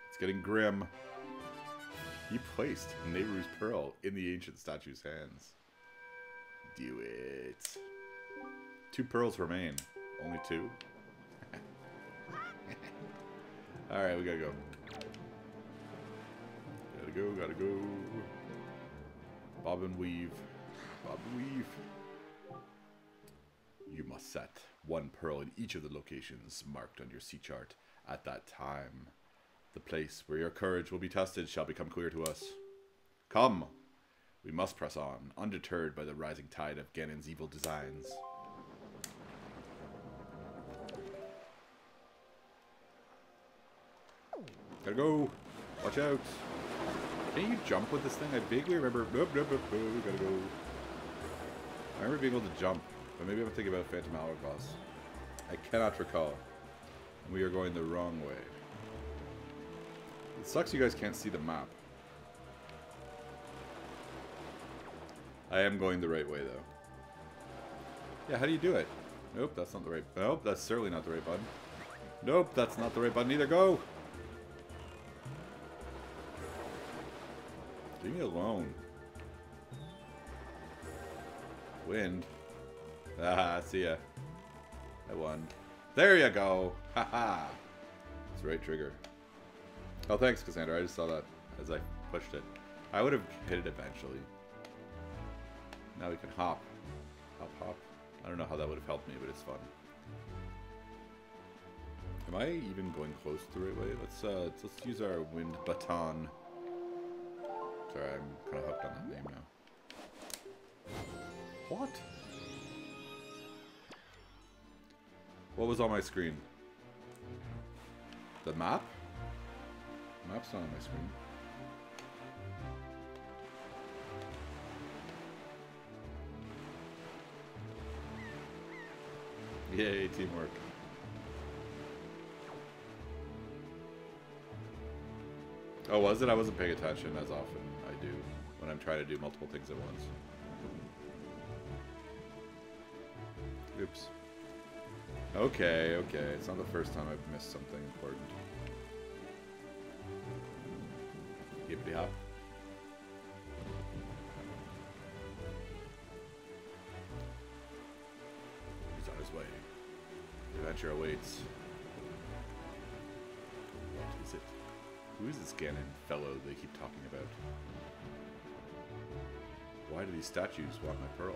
It's getting grim. He placed Nehru's pearl in the ancient statue's hands. Do it. 2 pearls remain. Only 2? Alright, we gotta go. Gotta go. Bob and weave. Bob and weave. You must set 1 pearl in each of the locations marked on your sea chart at that time. The place where your courage will be tested shall become clear to us. Come! We must press on, undeterred by the rising tide of Ganon's evil designs. Gotta go! Watch out! Can you jump with this thing? I vaguely remember... Nope, nope, nope, nope, gotta go. I remember being able to jump, but maybe I'm thinking about Phantom Hourglass. I cannot recall. We are going the wrong way. It sucks you guys can't see the map. I am going the right way, though. Yeah, how do you do it? Nope, that's not the right... Nope, that's certainly not the right button. Nope, that's not the right button either. Go! Leave me alone. Wind. Ah, see ya. I won. There you go! Haha! That's the right trigger. Oh, thanks, Cassandra. I just saw that as I pushed it. I would have hit it eventually. Now we can hop. Hop, hop. I don't know how that would have helped me, but it's fun. Am I even going close to the right way? Let's use our wind baton. Sorry, I'm kind of hooked on that name now. What? What was on my screen? The map? The map's not on my screen. Yay, teamwork. Oh, was it? I wasn't paying attention as often I do when I'm trying to do multiple things at once. Oops. Okay, okay. It's not the first time I've missed something important. Yippity hop. He's on his way. The adventure awaits. What is it? Who is this Ganon fellow they keep talking about? Why do these statues want my pearl?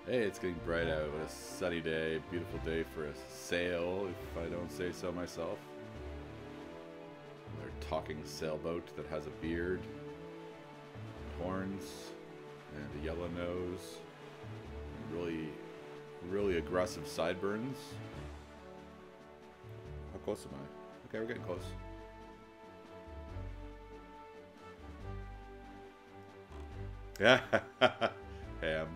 Hey, it's getting bright out. What a sunny day. Beautiful day for a sail, if I don't say so myself. Another talking sailboat that has a beard, horns, and a yellow nose, and really aggressive sideburns. How close am I? Okay, we're getting close. Yeah, Ham.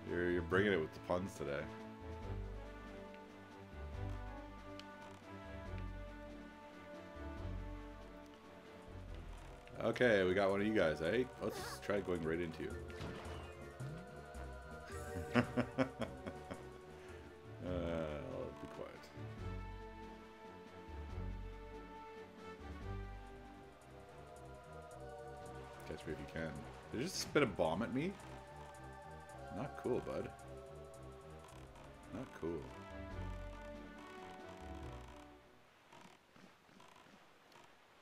You're bringing it with the puns today. Okay, we got one of you guys, eh? Let's try going right into you. I'll be quiet. Catch me if you can. Did you just spit a bomb at me? Not cool, bud. Not cool.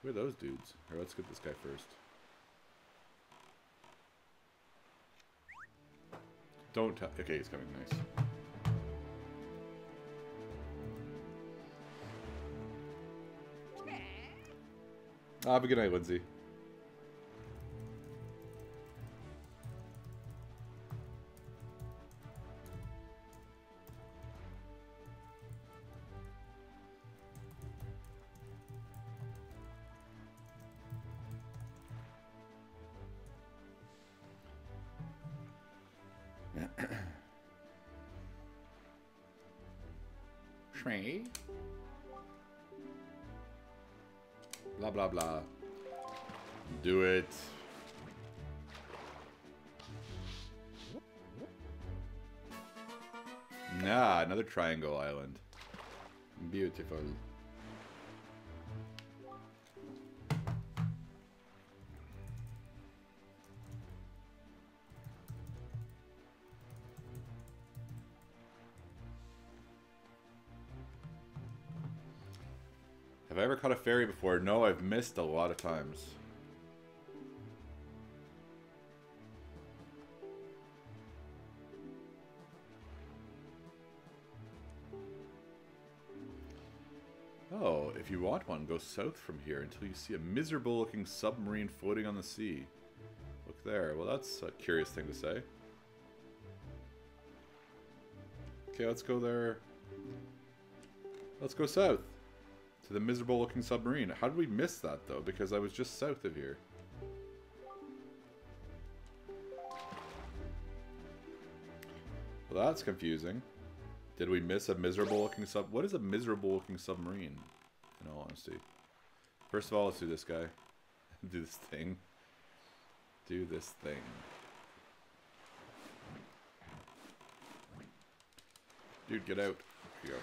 Who are those dudes? Or let's get this guy first. Don't tell. Okay, he's coming. Nice. Have a good night, Lindsay. Trey? Blah, blah, blah. Do it. Nah, another triangle island. Beautiful. Have I ever caught a fairy before? No, I've missed a lot of times. Oh, if you want one, go south from here until you see a miserable-looking submarine floating on the sea. Look there. Well, that's a curious thing to say. Okay, let's go there. Let's go south. To the miserable-looking submarine. How did we miss that, though? Because I was just south of here. Well, that's confusing. Did we miss a miserable-looking sub... What is a miserable-looking submarine? In all honesty. First of all, let's do this guy. Do this thing. Do this thing. Dude, get out. Here you go.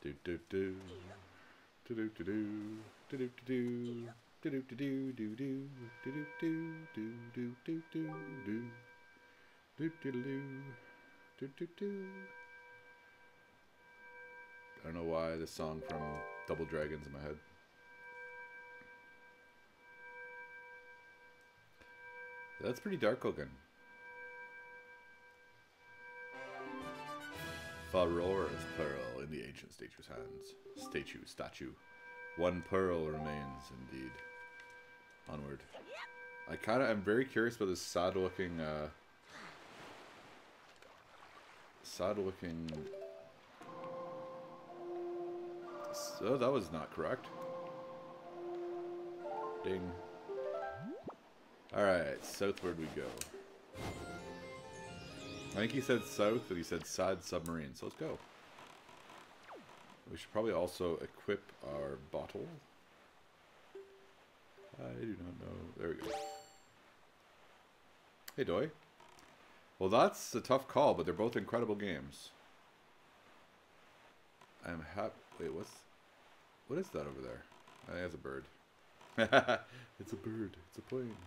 Do do do. Do do do do. Do do do. Do do do do do. Do do do do do do do do. Do do do. Do do do. I don't know why this song from Double Dragon's in my head. That's pretty dark looking. Farora's pearl in the ancient statue's hands. Statue. One pearl remains indeed. Onward. I'm very curious about this sad looking oh, that was not correct. Ding. Alright, southward we go. I think he said south, and he said sad submarine, so let's go. We should probably also equip our bottle. I do not know. There we go. Hey, Doi. Well, that's a tough call, but they're both incredible games. I'm happy. Wait, what is that over there? I think that's a bird. It's a bird. It's a plane.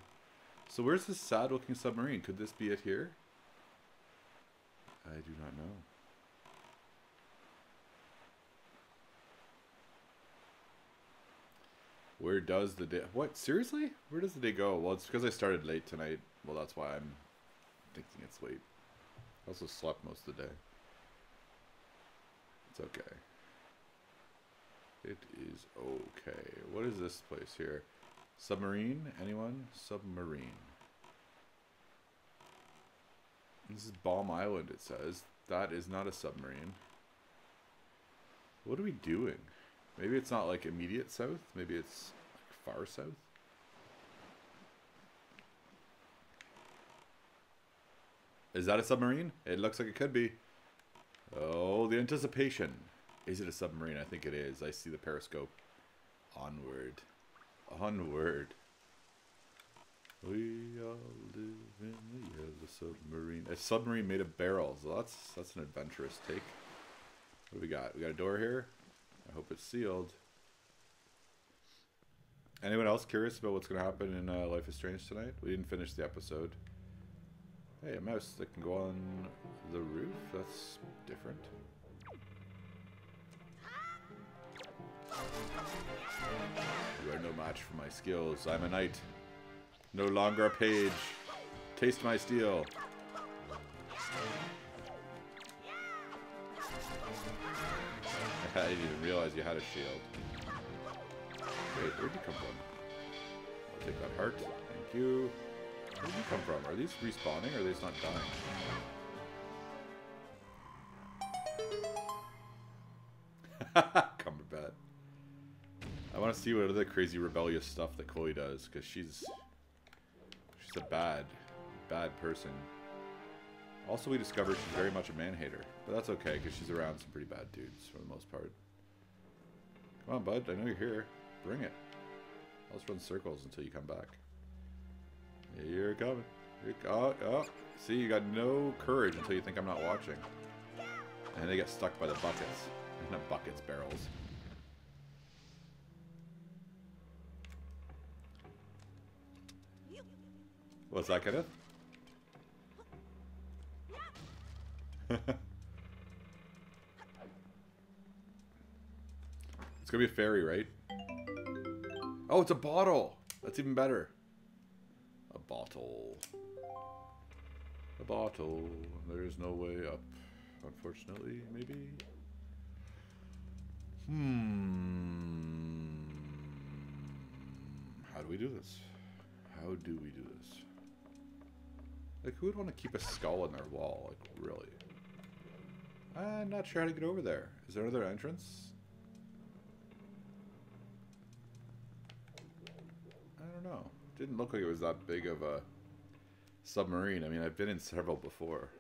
So where's this sad-looking submarine? Could this be it here? I do not know. Where does the day... What? Seriously? Where does the day go? Well, it's because I started late tonight. Well, that's why I'm thinking it's late. I also slept most of the day. It's okay. It is okay. What is this place here? Submarine? Anyone? Submarine. This is Bomb Island, it says. That is not a submarine. What are we doing? Maybe it's not like immediate south. Maybe it's like far south. Is that a submarine? It looks like it could be. Oh, the anticipation. Is it a submarine? I think it is. I see the periscope. Onward. Onward. We all live in the yellow submarine. A submarine made of barrels. Well, that's an adventurous take. What do we got? We got a door here. I hope it's sealed. Anyone else curious about what's going to happen in Life is Strange tonight? We didn't finish the episode. Hey, a mouse that can go on the roof? That's different. You are no match for my skills. I'm a knight. No longer a page. Taste my steel. I didn't even realize you had a shield. Wait, where'd you come from? I'll take that heart. Thank you. Where'd you come from? Are these respawning or are they just not dying? Cumberbat. I want to see what other crazy rebellious stuff that Chloe does, because she's a bad person. Also, we discovered she's very much a man-hater, but that's okay, because she's around some pretty bad dudes for the most part. Come on, bud. I know you're here. Bring it. I'll just run circles until you come back. You're coming. Oh. See, you got no courage until you think I'm not watching. And they get stuck by the buckets. Not buckets, barrels. What's that, Kenneth? gonna be a fairy, right? Oh, it's a bottle! That's even better. A bottle. A bottle. There's no way up. Unfortunately, maybe. How do we do this? How do we do this? Like, who would want to keep a skull in their wall? Like, really? I'm not sure how to get over there. Is there another entrance? I don't know. Didn't look like it was that big of a submarine. I mean, I've been in several before.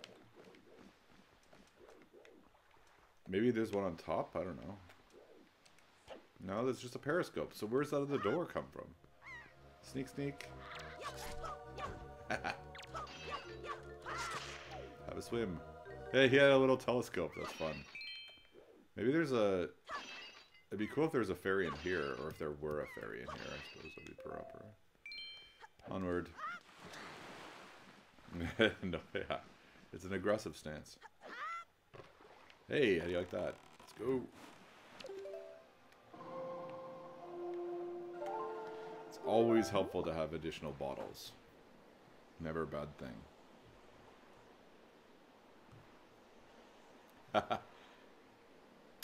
Maybe there's one on top? I don't know. No, there's just a periscope. So where's that other door come from? Sneak, sneak. Have a swim. Hey, he had a little telescope. That's fun. Maybe there's a... It'd be cool if there was a fairy in here, or if there were a fairy in here. I suppose that'd be proper. Onward. No, yeah. It's an aggressive stance. Hey, how do you like that? Let's go. It's always helpful to have additional bottles. Never a bad thing.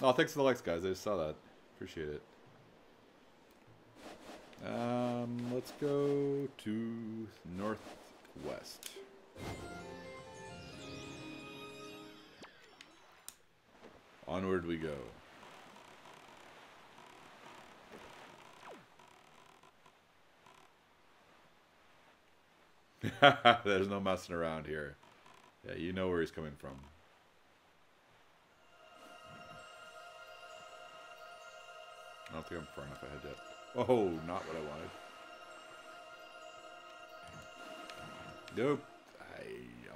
Oh, thanks for the likes, guys. I just saw that. Appreciate it. Let's go to northwest. Onward we go. There's no messing around here. Yeah, you know where he's coming from. I don't think I'm far enough ahead yet. Oh, not what I wanted. Nope. I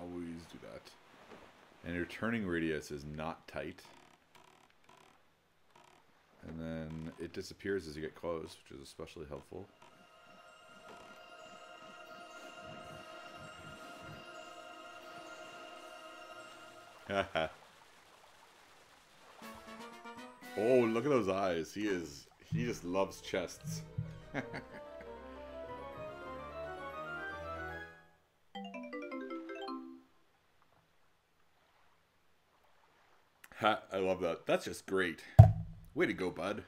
always do that. And your turning radius is not tight. And then it disappears as you get close, which is especially helpful. Oh, look at those eyes. He just loves chests. Ha, I love that. That's just great. Way to go, bud.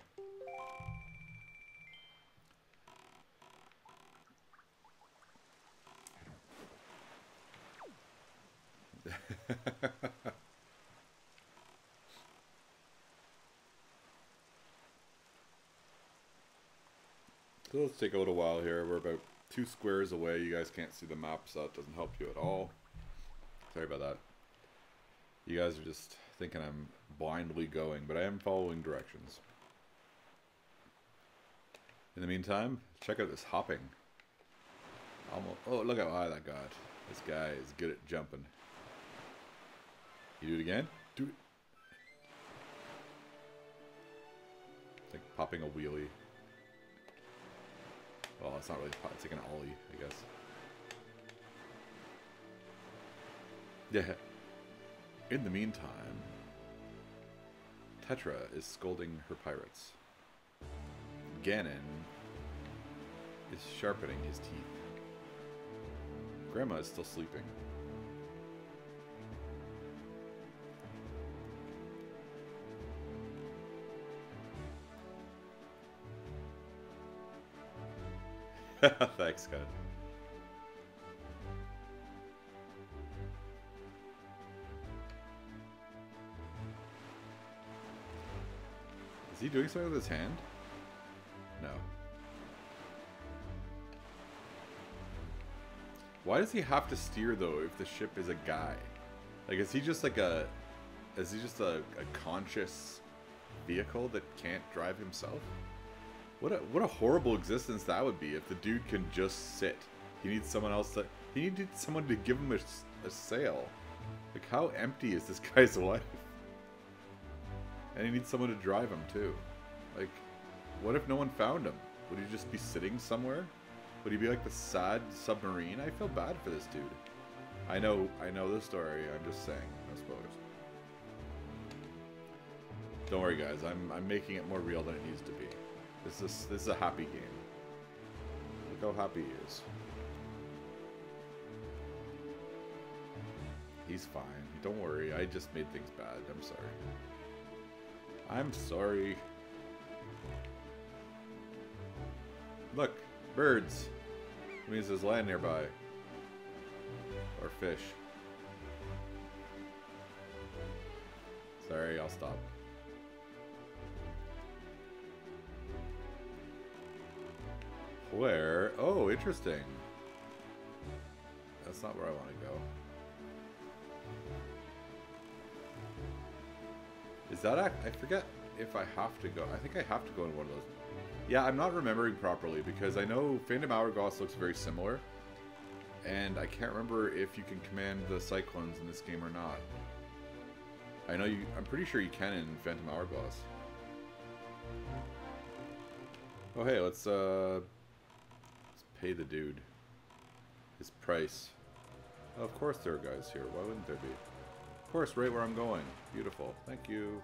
So let's take a little while here. We're about 2 squares away. You guys can't see the map, so that doesn't help you at all. Sorry about that. You guys are just thinking I'm blindly going, but I am following directions. In the meantime, check out this hopping. Almost, oh, look how high that got. This guy is good at jumping. You do it again? Do it. It's like popping a wheelie. Well, it's not really pop, it's like an ollie, I guess. Yeah. In the meantime, Tetra is scolding her pirates. Ganon is sharpening his teeth. Grandma is still sleeping. Thanks, Scott. Is he doing something with his hand? No. Why does he have to steer though if the ship is a guy? Like, is he just like a conscious vehicle that can't drive himself? What a horrible existence that would be if the dude can just sit. He needs someone else to... He needed someone to give him a sail. Like, how empty is this guy's life? And he needs someone to drive him, too. Like, what if no one found him? Would he just be sitting somewhere? Would he be like the sad submarine? I feel bad for this dude. I know the story. I'm just saying, I suppose. Don't worry, guys. I'm making it more real than it needs to be. This is a happy game. Look how happy he is. He's fine. Don't worry. I just made things bad. I'm sorry. I'm sorry. Look, birds. It means there's land nearby. Or fish. Sorry, I'll stop. Where? Oh, interesting. That's not where I want to go. Is that I forget if I have to go. I think I have to go in one of those. Yeah, I'm not remembering properly because I know Phantom Hourglass looks very similar. And I can't remember if you can command the cyclones in this game or not. I know you. I'm pretty sure you can in Phantom Hourglass. Oh hey, let's pay the dude his price. Oh, of course there are guys here. Why wouldn't there be? Of course, right where I'm going. Beautiful. Thank you.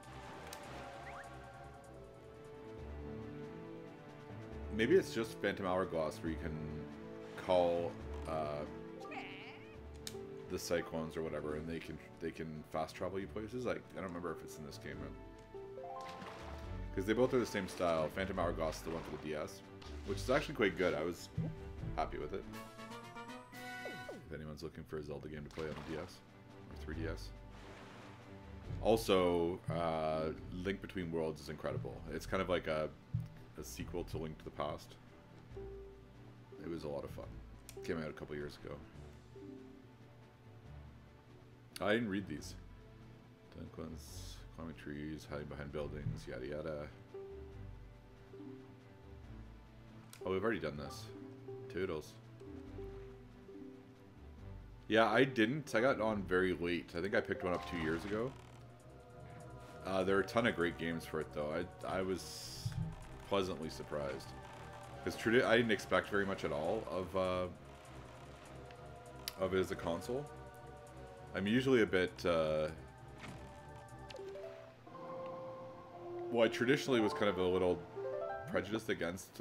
Maybe it's just Phantom Hourglass where you can call the cyclones or whatever, and they can fast travel you places. Like, I don't remember if it's in this game, because they both are the same style. Phantom Hourglass is the one for the DS, which is actually quite good. I was happy with it. If anyone's looking for a Zelda game to play on the DS or 3DS. Also, Link Between Worlds is incredible. It's kind of like a sequel to Link to the Past. It was a lot of fun. Came out a couple years ago. I didn't read these. Delinquents, climbing trees, hiding behind buildings, yada yada. Oh, we've already done this. Toodles. Yeah, I didn't. I got on very late. I think I picked one up 2 years ago. There are a ton of great games for it, though. I was pleasantly surprised. Because I didn't expect very much at all of it as a console. I'm usually a bit... well, I traditionally was kind of a little prejudiced against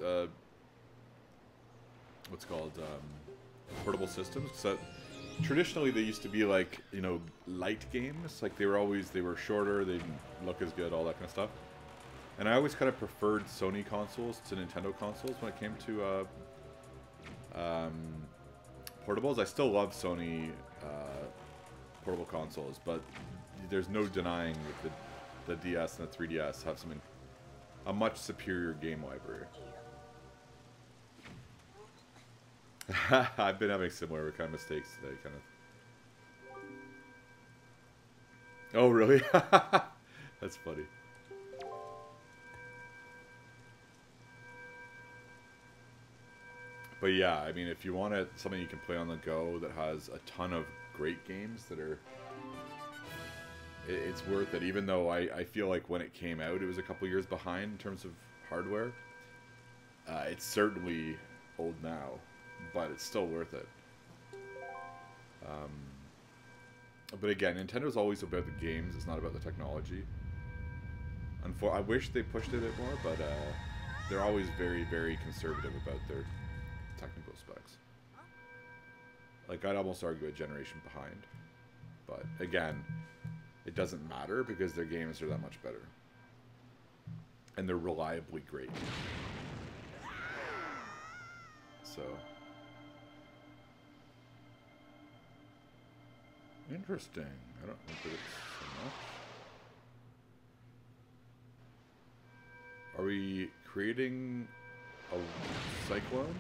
what's called portable systems. So traditionally they used to be like, you know, light games. Like they were shorter, they didn't look as good, all that kind of stuff. And I always kind of preferred Sony consoles to Nintendo consoles when it came to portables. I still love Sony portable consoles, but there's no denying that the DS and the 3DS have a much superior game library. I've been having similar kind of mistakes today, kind of. Oh, really? That's funny. But yeah, I mean, if you want something you can play on the go that has a ton of great games that are... It's worth it, even though I feel like when it came out, it was a couple years behind in terms of hardware. It's certainly old now, but it's still worth it. But again, Nintendo's always about the games, it's not about the technology. I wish they pushed it a bit more, but they're always very, very conservative about their technical specs. Like, I'd almost argue a generation behind. But again, it doesn't matter because their games are that much better. And they're reliably great. So... interesting. I don't think that it's so much. Are we creating a cyclone?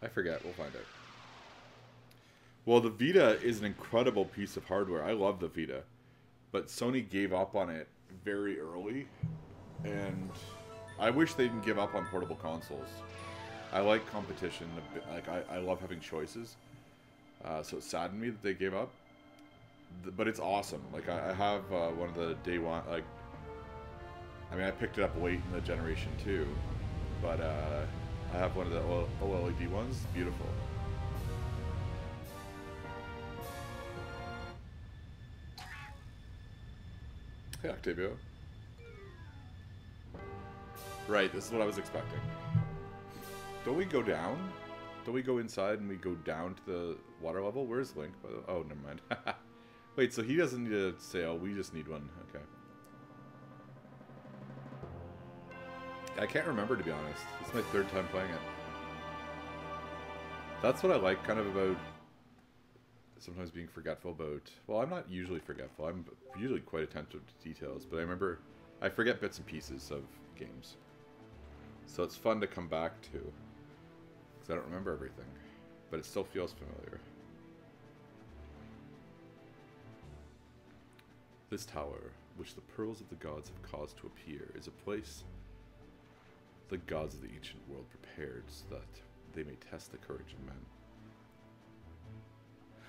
I forget. We'll find out. Well, the Vita is an incredible piece of hardware. I love the Vita. But Sony gave up on it very early. And I wish they didn't give up on portable consoles. I like competition. Like I love having choices. So it saddened me that they gave up. But it's awesome. Like I have one of the day one. Like, I mean, I picked it up late in the generation too. But I have one of the OLED ones. It's beautiful. Hey, Octavio. Right, this is what I was expecting. Don't we go down? Don't we go inside and we go down to the water level? Where's Link? Oh, never mind. Wait, so he doesn't need a sail. We just need one. Okay. I can't remember, to be honest. It's my third time playing it. That's what I like kind of about sometimes being forgetful about... Well, I'm not usually forgetful. I'm usually quite attentive to details, but I remember... I forget bits and pieces of games. So it's fun to come back to. Because I don't remember everything. But it still feels familiar. This tower, which the pearls of the gods have caused to appear, is a place the gods of the ancient world prepared so that they may test the courage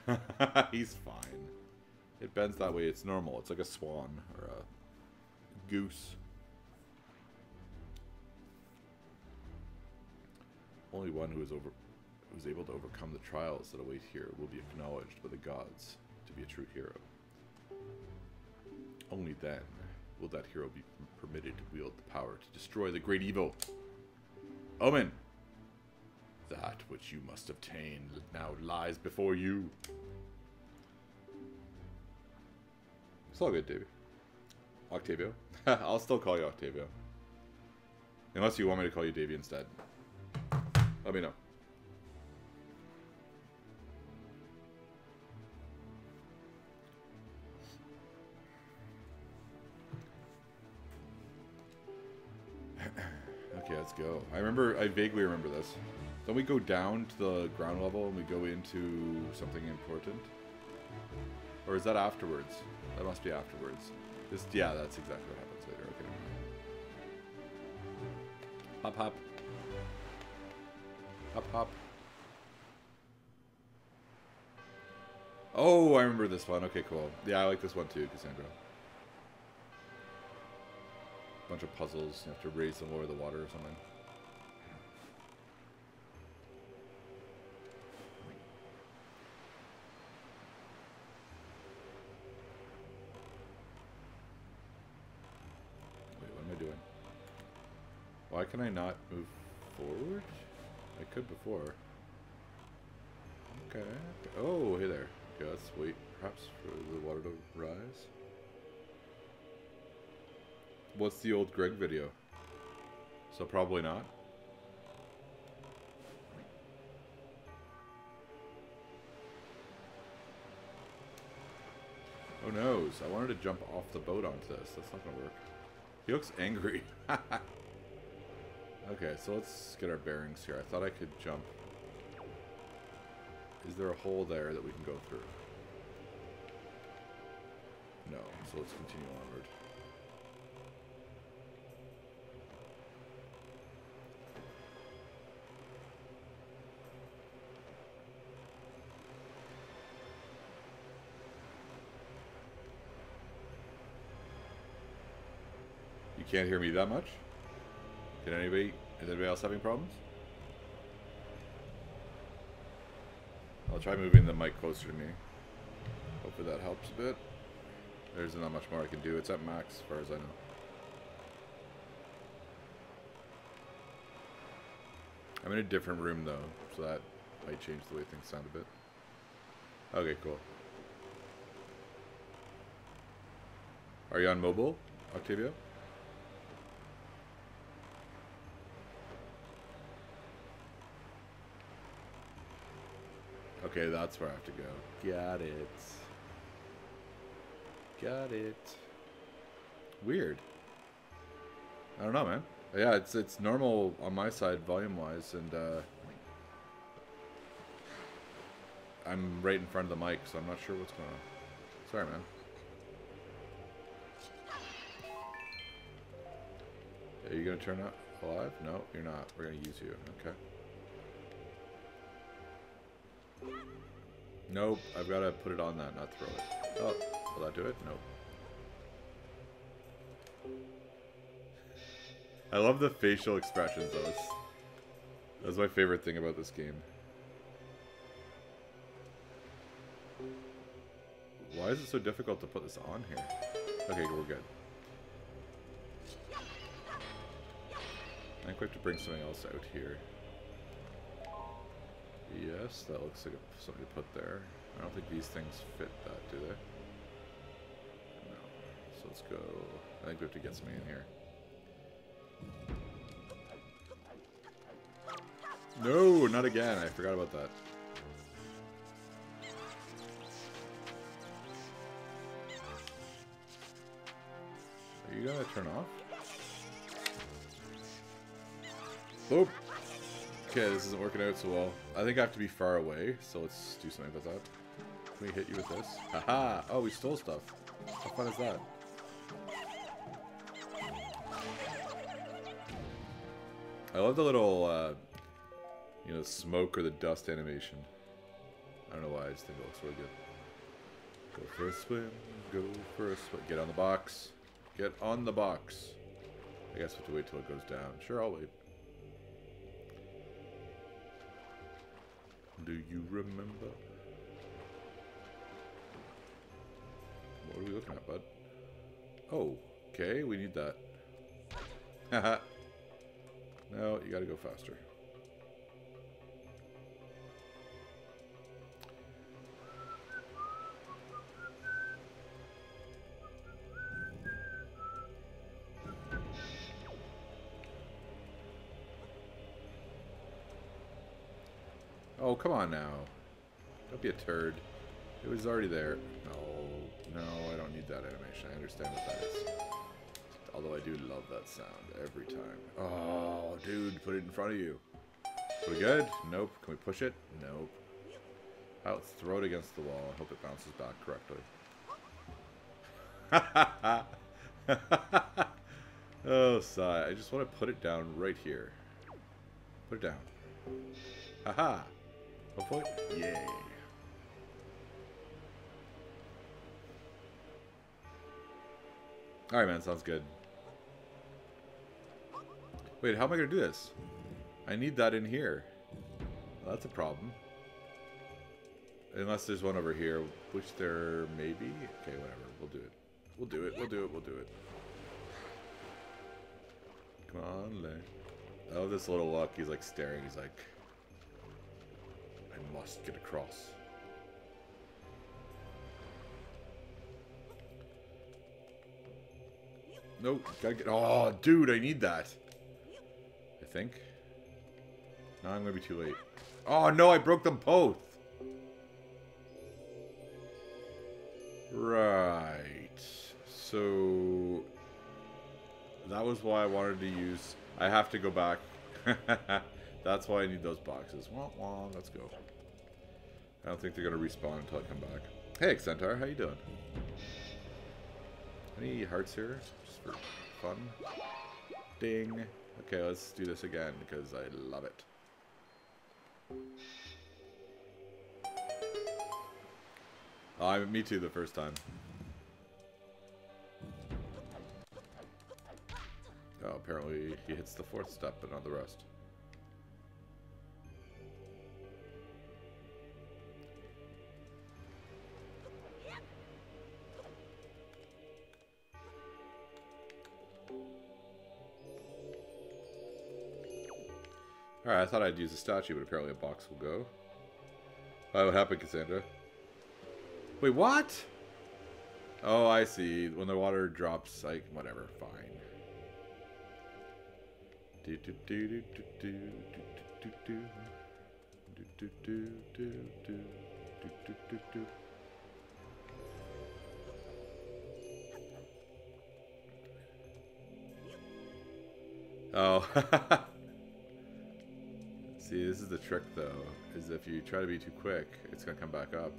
of men. He's fine. It bends that way, it's normal. It's like a swan or a goose. Only one who is able to overcome the trials that await here will be acknowledged by the gods to be a true hero. Only then will that hero be permitted to wield the power to destroy the great evil. Omen! That which you must obtain now lies before you. It's all good, Davey. Octavio? I'll still call you Octavio. Unless you want me to call you Davey instead. Let me know. Okay, let's go. I vaguely remember this. Don't we go down to the ground level and we go into something important? Or is that afterwards? That must be afterwards. Yeah, that's exactly what happens later. Okay. Hop, hop. Hop, hop. Oh, I remember this one. Okay, cool. Yeah, I like this one too, Cassandra. Bunch of puzzles. You have to raise them over the water or something. Wait, what am I doing? Why can I not move forward? I could before. Okay. Oh, hey there. Okay, let's wait perhaps for the water to rise. What's the old Greg video? So probably not. Oh no, I wanted to jump off the boat onto this. That's not gonna work. He looks angry. Okay, so let's get our bearings here. I thought I could jump. Is there a hole there that we can go through? No, so let's continue onward. You can't hear me that much? Is anybody else having problems? I'll try moving the mic closer to me. Hopefully that helps a bit. There's not much more I can do. It's at max as far as I know. I'm in a different room though, so that might change the way things sound a bit. Okay, cool. Are you on mobile, Octavio? Okay, that's where I have to go. Got it. Got it. Weird. I don't know, man. Yeah, it's normal on my side volume-wise, and I'm right in front of the mic, so I'm not sure what's going on. Sorry, man. Are you gonna turn up live? No, you're not. We're gonna use you. Okay. Nope, I've got to put it on that, not throw it. Oh, will that do it? Nope. I love the facial expressions, though. That's my favorite thing about this game. Why is it so difficult to put this on here? Okay, we're good. think we have to bring something else out here. Yes, that looks like something to put there. I don't think these things fit that, do they? No. So let's go. I think we have to get something in here. No, not again. I forgot about that. Are you gonna turn off? Boop. Okay, this isn't working out so well. I think I have to be far away, so let's do something about that. Can we hit you with this? Haha! Oh, we stole stuff. How fun is that? I love the little, you know, smoke or the dust animation. I don't know why, I just think it looks really good. Go for a swim, go for a swim. Get on the box. Get on the box. I guess we have to wait till it goes down. Sure, I'll wait. Do you remember? What are we looking at, bud? Oh, okay, we need that. Haha. No, you gotta go faster. Oh, come on now. Don't be a turd. It was already there. No, I don't need that animation. I understand what that is. Although I do love that sound every time. Oh, dude, put it in front of you. Are we good? Nope. Can we push it? Nope. Oh, let's throw it against the wall. I hope it bounces back correctly. Oh, sigh. I just want to put it down right here. Put it down. Haha. Hopefully. Yay. Alright, man. Sounds good. Wait, how am I going to do this? I need that in here. Well, that's a problem. Unless there's one over here, which there may be. Okay, whatever. We'll do it. We'll do it. We'll do it. We'll do it. Come on, Lane. Oh, this little look. He's like staring. He's like, I must get across. Nope. Gotta get. Oh, dude, I need that. I think. No, I'm gonna be too late. Oh no, I broke them both. Right. So that was why I wanted to use. I have to go back. That's why I need those boxes. Wah, wah, let's go. I don't think they're gonna respawn until I come back. Hey, Centaur, how you doing? Any hearts here? Just for fun. Ding. Okay, let's do this again because I love it. Oh, me too the first time. Oh, apparently he hits the fourth step, but not the rest. Alright, I thought I'd use a statue, but apparently a box will go. Oh, what happened, Cassandra? Wait, what? Oh, I see. When the water drops, like, whatever, fine. Do do do do do do do do do do do do do do do. Oh. See, this is the trick, though, is if you try to be too quick, it's going to come back up.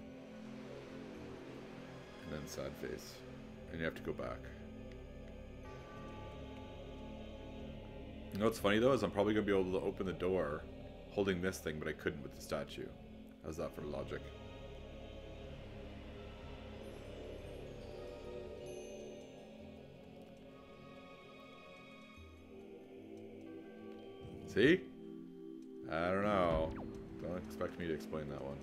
And then sad face. And you have to go back. You know what's funny, though, is I'm probably going to be able to open the door holding this thing, but I couldn't with the statue. How's that for logic? See? I don't know. Don't expect me to explain that one.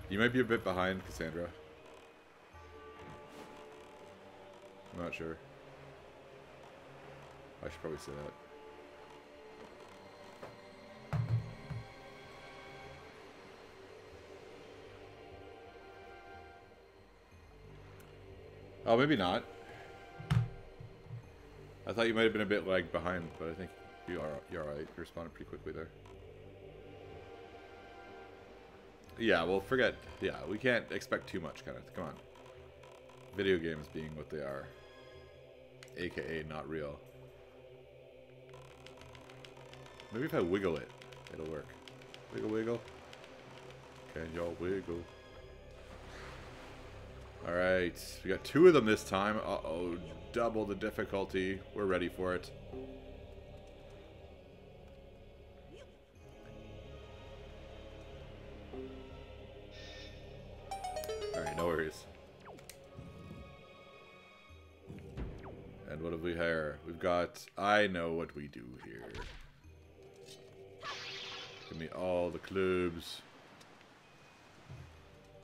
You might be a bit behind, Cassandra. I'm not sure. I should probably say that. Oh, maybe not. I thought you might have been a bit lagged behind, but I think you're alright. You responded pretty quickly there. Yeah, well, forget. Yeah, we can't expect too much, kind of. Come on. Video games being what they are. AKA not real. Maybe if I wiggle it, it'll work. Wiggle, wiggle. Can y'all wiggle? Alright, we got 2 of them this time. Uh-oh, double the difficulty. We're ready for it. Alright, no worries. And what have we here? We've got... I know what we do here. Give me all the clubs.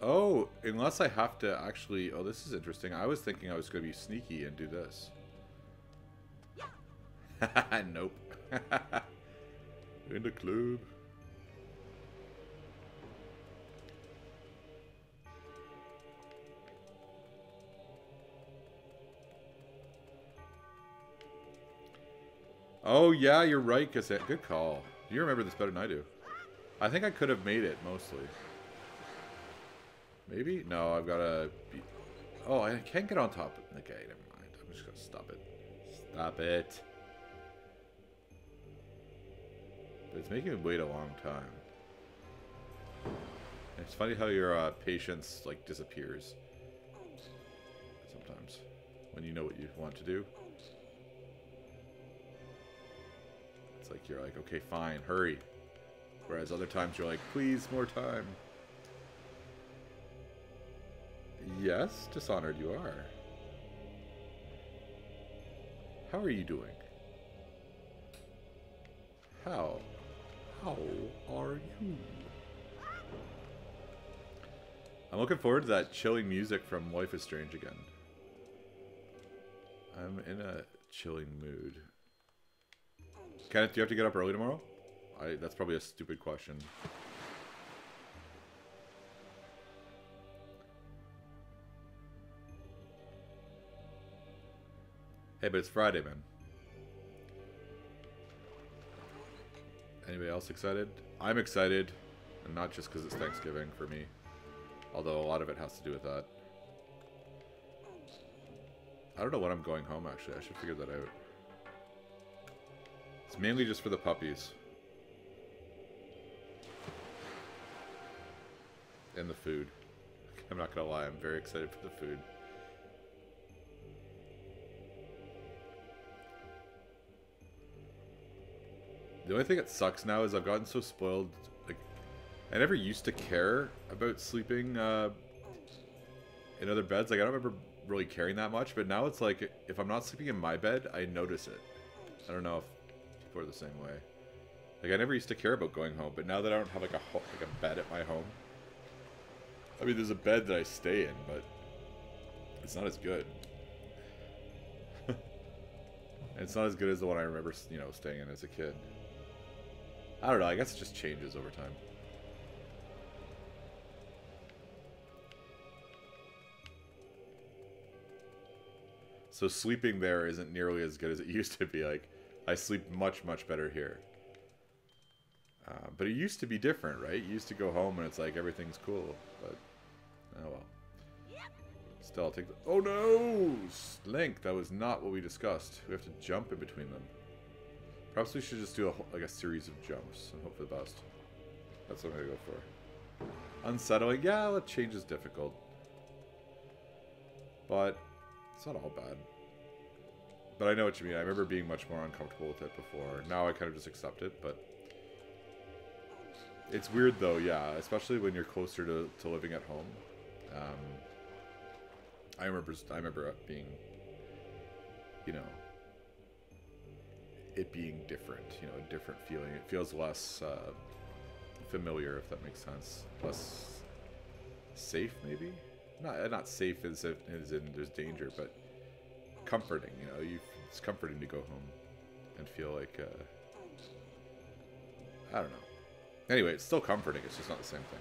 Oh, unless I have to actually... Oh, this is interesting. I was thinking I was going to be sneaky and do this. Nope. In the club. Oh, yeah, you're right, Cassette. Good call. You remember this better than I do. I think I could have made it, mostly. Maybe? No, I've got to be... Oh, I can't get on top. Okay, never mind. I'm just going to stop it. Stop it. But it's making me wait a long time. It's funny how your patience, like, disappears. Sometimes. When you know what you want to do. It's like, you're like, okay, fine, hurry. Whereas other times you're like, please, more time. Yes, Dishonored, you are. How are you doing? How are you? I'm looking forward to that chilling music from Life is Strange again. I'm in a chilling mood. Kenneth, do you have to get up early tomorrow? That's probably a stupid question. Hey, but it's Friday, man. Anybody else excited? I'm excited, and not just because it's Thanksgiving for me. Although a lot of it has to do with that. I don't know when I'm going home, actually. I should figure that out. It's mainly just for the puppies. And the food. I'm not gonna lie, I'm very excited for the food. The only thing that sucks now is I've gotten so spoiled. Like, I never used to care about sleeping in other beds. Like, I don't remember really caring that much, but now it's like, if I'm not sleeping in my bed, I notice it. I don't know if people are the same way. Like, I never used to care about going home, but now that I don't have like a bed at my home. I mean, there's a bed that I stay in, but it's not as good. It's not as good as the one I remember, you know, staying in as a kid. I don't know, I guess it just changes over time. So sleeping there isn't nearly as good as it used to be. Like, I sleep much, much better here. But it used to be different, right? You used to go home and it's like everything's cool. But, oh well. Still, I'll take the... Oh no! Link, that was not what we discussed. We have to jump in between them. Perhaps we should just do like a series of jumps and hope for the best. That's what I'm gonna go for. Unsettling, yeah, that change is difficult. But it's not all bad. But I know what you mean. I remember being much more uncomfortable with it before. Now I kind of just accept it, but... It's weird though, yeah, especially when you're closer to living at home. I remember it being, you know, it being different, you know, a different feeling. It feels less familiar, if that makes sense. Less safe, maybe? Not safe as in there's danger, but comforting, you know? It's comforting to go home and feel like, I don't know. Anyway, it's still comforting, it's just not the same thing.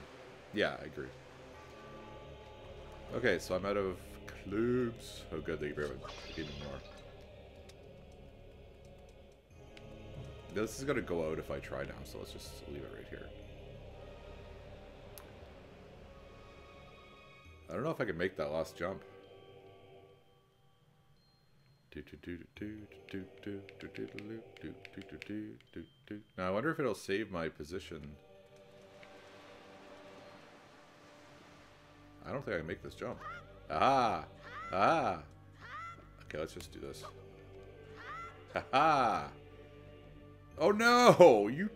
Yeah, I agree. Okay, so I'm out of clubs. Oh good, they gave me more. This is gonna go out if I try now, so let's just leave it right here. I don't know if I can make that last jump. Now I wonder if it'll save my position. I don't think I can make this jump. Ah! Ah! Okay, let's just do this. Haha! Oh no! You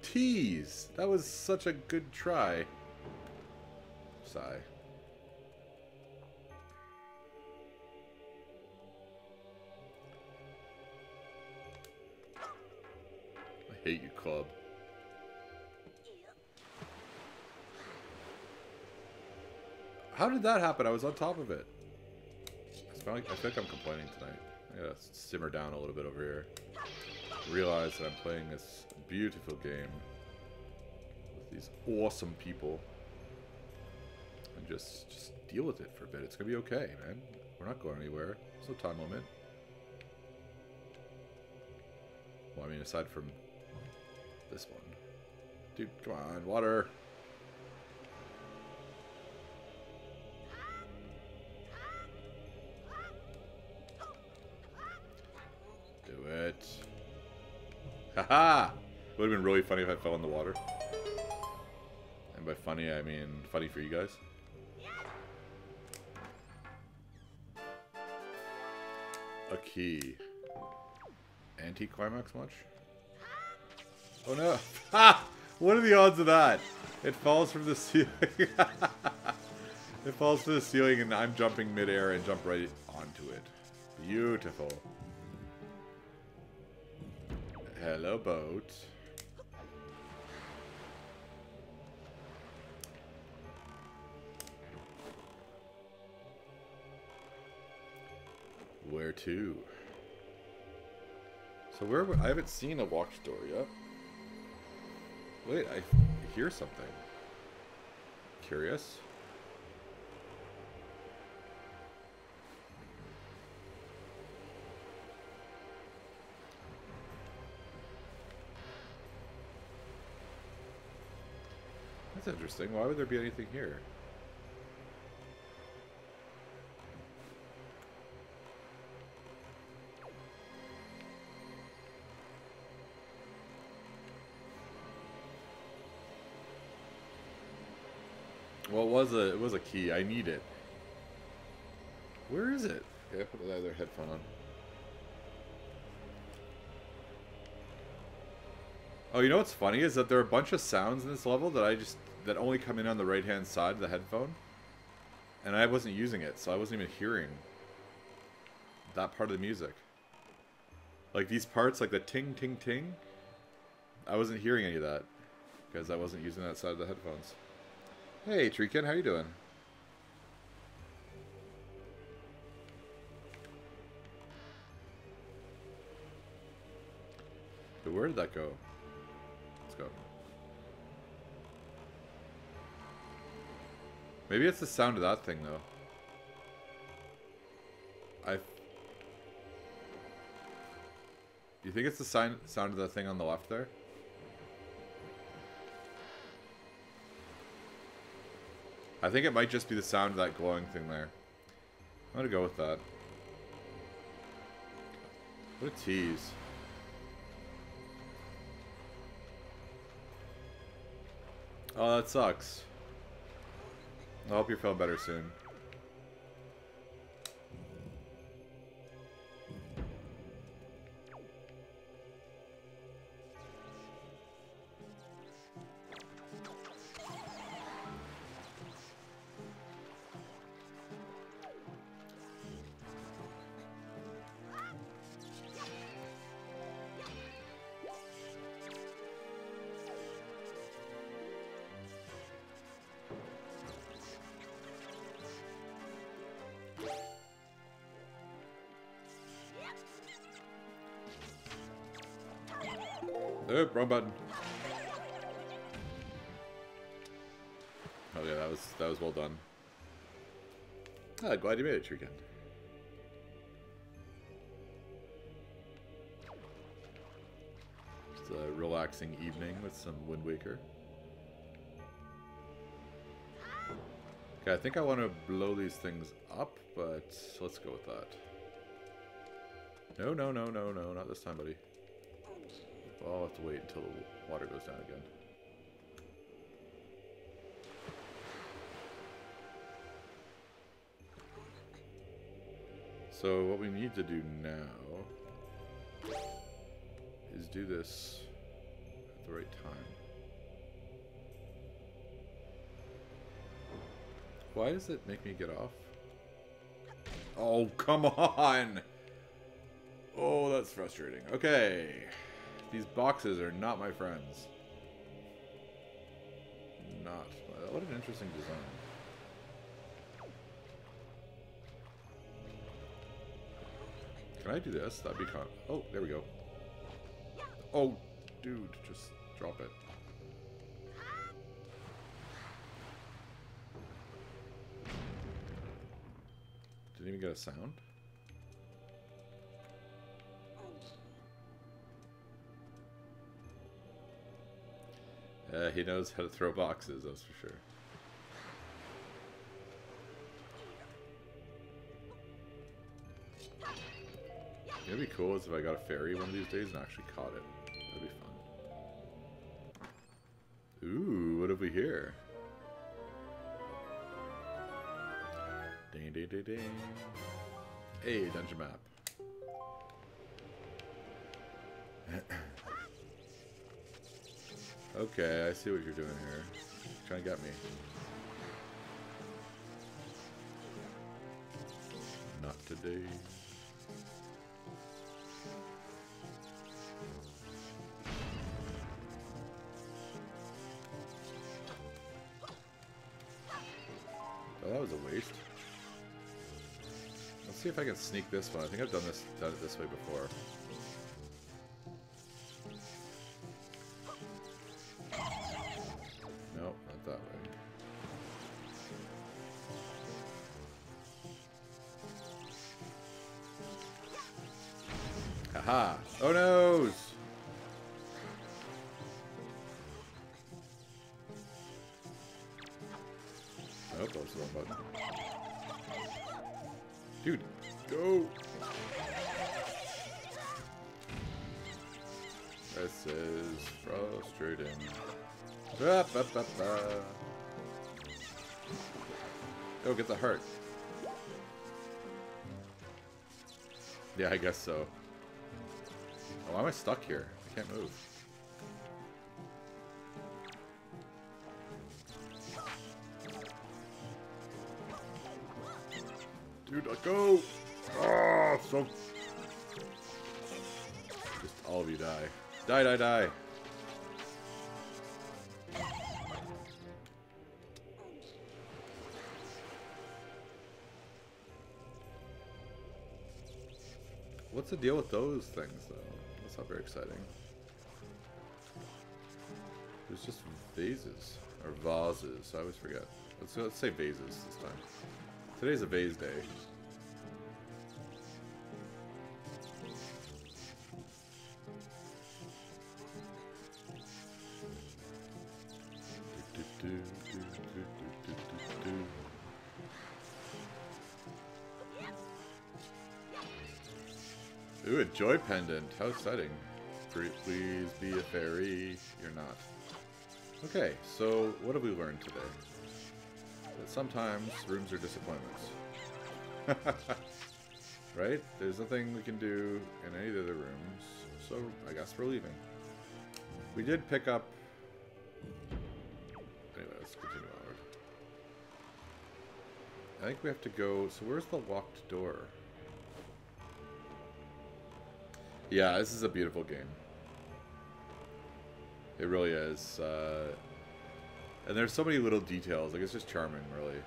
tease! That was such a good try. Sigh. I hate you, club. How did that happen? I was on top of it. I feel like I'm complaining tonight. I gotta simmer down a little bit over here. Realize that I'm playing this beautiful game with these awesome people. And just deal with it for a bit. It's gonna be okay, man. We're not going anywhere. There's no time limit. Well, I mean, aside from this one. Dude, come on, water. Do it. Haha! Would have been really funny if I fell in the water. And by funny, I mean funny for you guys. A key. Anti-climax much? Oh no! Ha! What are the odds of that? It falls from the ceiling. It falls to the ceiling and I'm jumping midair and jump right onto it. Beautiful. Hello, boat. Where to? So I haven't seen a watch door yet. Wait, I hear something. Curious. That's interesting. Why would there be anything here? Well, it was a key. I need it. Where is it? Okay, I put the other headphone on. Oh, you know what's funny is that there are a bunch of sounds in this level that only come in on the right-hand side of the headphone. And I wasn't using it, so I wasn't even hearing that part of the music. Like these parts, like the ting, ting, ting. I wasn't hearing any of that because I wasn't using that side of the headphones. Hey, Treekin, how you doing? But where did that go? Let's go. Maybe it's the sound of that thing, though. Do you think it's the sound of the thing on the left there? I think it might just be the sound of that glowing thing there. I'm gonna go with that. What a tease. Oh, that sucks. I hope you're feeling better soon. Oh, wrong button. Oh yeah, that was well done. Ah, glad you made it, Trican. Just a relaxing evening with some Wind Waker. Okay, I think I want to blow these things up, but let's go with that. No, no, no, no, no, not this time, buddy. Well, I'll have to wait until the water goes down again. So what we need to do now is do this at the right time. Why does it make me get off? Oh, come on! Oh, that's frustrating. Okay. These boxes are not my friends. Not. What an interesting design. Can I do this? That'd be con. Oh, there we go. Oh, dude, just drop it. Didn't even get a sound. He knows how to throw boxes, that's for sure. It'd be cool is if I got a fairy one of these days and actually caught it. That'd be fun. Ooh, what have we here? Ding, ding, ding, ding. Hey, dungeon map. Okay, I see what you're doing here. You're trying to get me. Not today. Oh, that was a waste. Let's see if I can sneak this one. I think I've done it this way before. Nope, not that way. Haha! Oh no! Nope, that was the wrong button. Dude, go! This is frustrating. Ba, ba, ba, ba. Go get the heart. Yeah, I guess so. Oh, why am I stuck here? I can't move. Dude, let go! Oh, so... Just all of you die. Die, die, die! What's the deal with those things, though? That's not very exciting. There's just vases. Or vases. I always forget. Let's say vases this time. Today's a vase day. Ooh, a joy pendant. How exciting. Please be a fairy. You're not. Okay, so what have we learned today? That sometimes rooms are disappointments. Right? There's nothing we can do in any of the other rooms, so I guess we're leaving. We did pick up... Anyway, let's continue onward. I think we have to go... So where's the locked door? Yeah, this is a beautiful game. It really is. And there's so many little details. Like, it's just charming, really.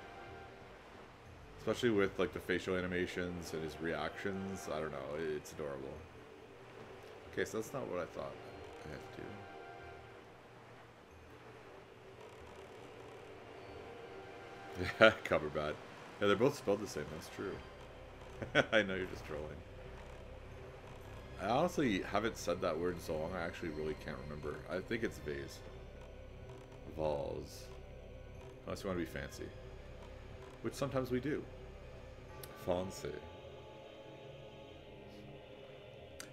Especially with, like, the facial animations and his reactions. I don't know. It's adorable. Okay, so that's not what I thought. I have to. Yeah, cover bad. Yeah, they're both spelled the same. That's true. I know you're just trolling. I honestly haven't said that word in so long. I actually really can't remember. I think it's vase. Vals. Unless you want to be fancy, which sometimes we do. Fancy.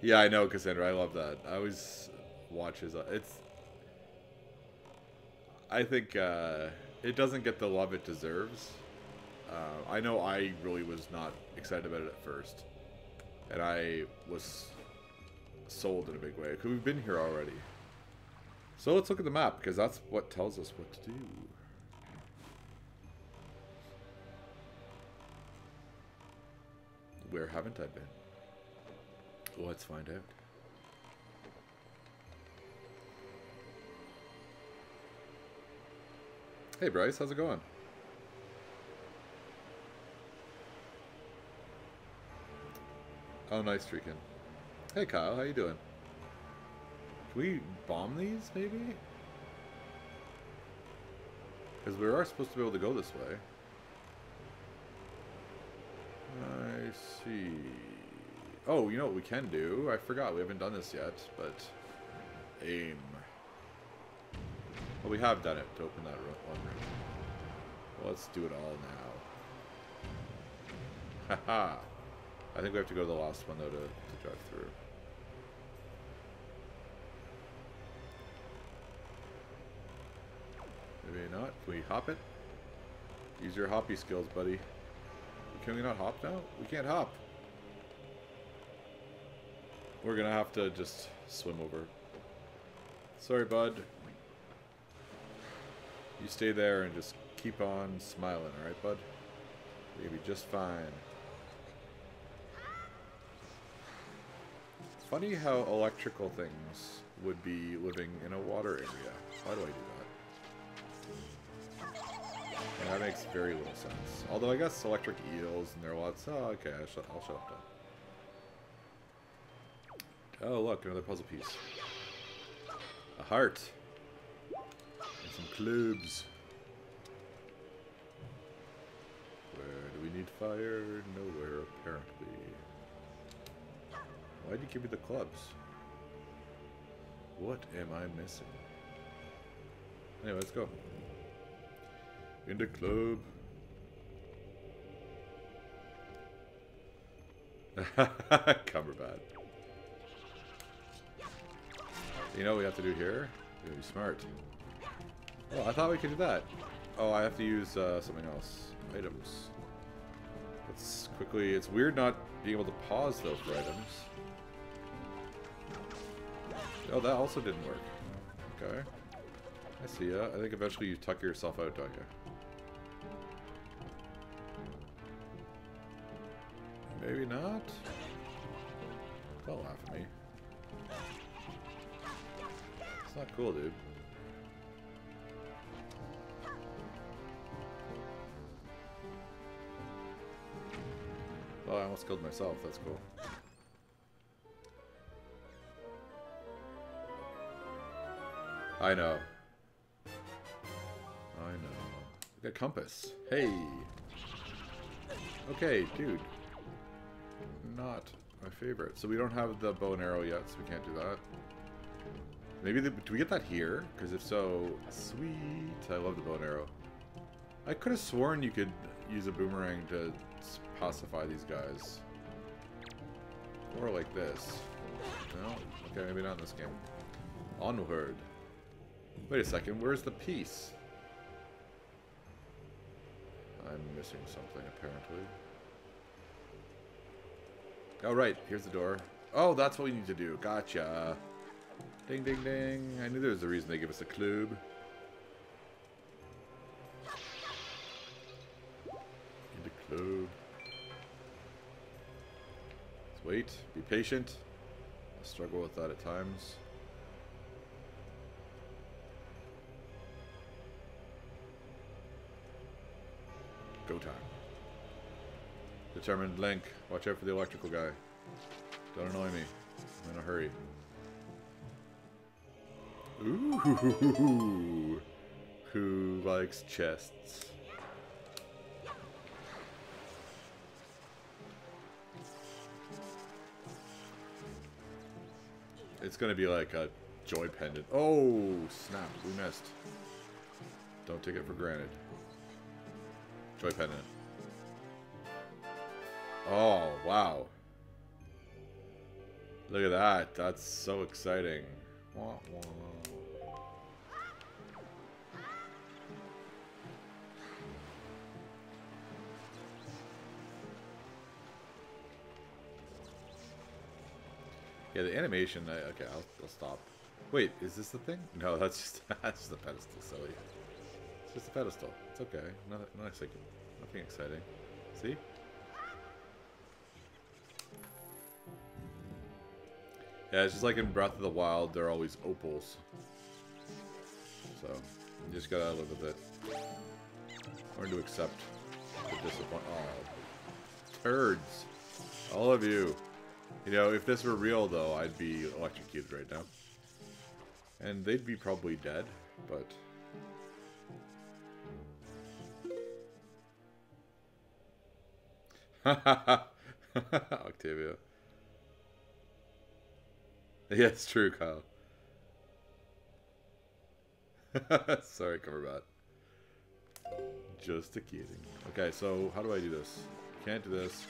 Yeah, I know, Cassandra. I love that. I always watch his. I think it doesn't get the love it deserves. I know I really was not excited about it at first, and I was sold in a big way because we've been here already. So let's look at the map because that's what tells us what to do. Where haven't I been? Let's find out. Hey Bryce, how's it going? Oh, nice, Treekin. Hey Kyle, how you doing? Can we bomb these, maybe? Because we are supposed to be able to go this way. I see. Oh, you know what we can do? I forgot, we haven't done this yet, but... Aim. Well, we have done it to open that one room. Well, let's do it all now. Haha! I think we have to go to the last one, though, to drive through. Maybe not. Can we hop it? Use your hoppy skills, buddy. Can we not hop now? We can't hop. We're gonna have to just swim over. Sorry, bud. You stay there and just keep on smiling, alright, bud? You're gonna be just fine. It's funny how electrical things would be living in a water area. Why do I do that? Yeah, that makes very little sense. Although I guess electric eels and there are lots... Oh, okay, I'll shut up then. Oh, look, another puzzle piece. A heart. And some clubs. Where do we need fire? Nowhere, apparently. Why'd you give me the clubs? What am I missing? Anyway, let's go. In the club. Cumberbatch. You know what we have to do here? We gotta be smart. Oh, I thought we could do that. Oh, I have to use something else. Items. Let's quickly... It's weird not being able to pause, though, for items. Oh, that also didn't work. Okay. I see ya. I think eventually you tuck yourself out, don't you? Maybe not? Don't laugh at me. It's not cool, dude. Oh, I almost killed myself. That's cool. I know. I know. Look at compass. Hey! Okay, dude. Not my favorite. So we don't have the bow and arrow yet, so we can't do that. Maybe do we get that here? Because if so, sweet. I love the bow and arrow. I could have sworn you could use a boomerang to pacify these guys. Or like this. No? Okay, maybe not in this game. Onward. Wait a second, where's the piece? I'm missing something, apparently. Oh, right, here's the door. Oh, that's what we need to do. Gotcha. Ding, ding, ding. I knew there was a reason they give us a club. In the club. Let's wait. Be patient. I'll struggle with that at times. Go time. Determined Link. Watch out for the electrical guy. Don't annoy me. I'm in a hurry. Ooh. Who likes chests? It's gonna be like a joy pendant. Oh, snap. We missed. Don't take it for granted. Joy pendant. Oh, wow. Look at that. That's so exciting. Wah, wah. Yeah, the animation. Okay, I'll stop. Wait, is this the thing? No, that's just that's just the pedestal. Silly. It's just a pedestal. It's okay. Nothing exciting. See? Yeah, it's just like in Breath of the Wild. They're always opals. So you just gotta live with it. Learn to accept the disappointment. Oh, turds! All of you. You know, if this were real, though, I'd be electrocuted right now. And they'd be probably dead, but... Octavia. Yeah, it's true, Kyle. Sorry, Coverbot. Just a kidding. Okay, so how do I do this? Can't do this.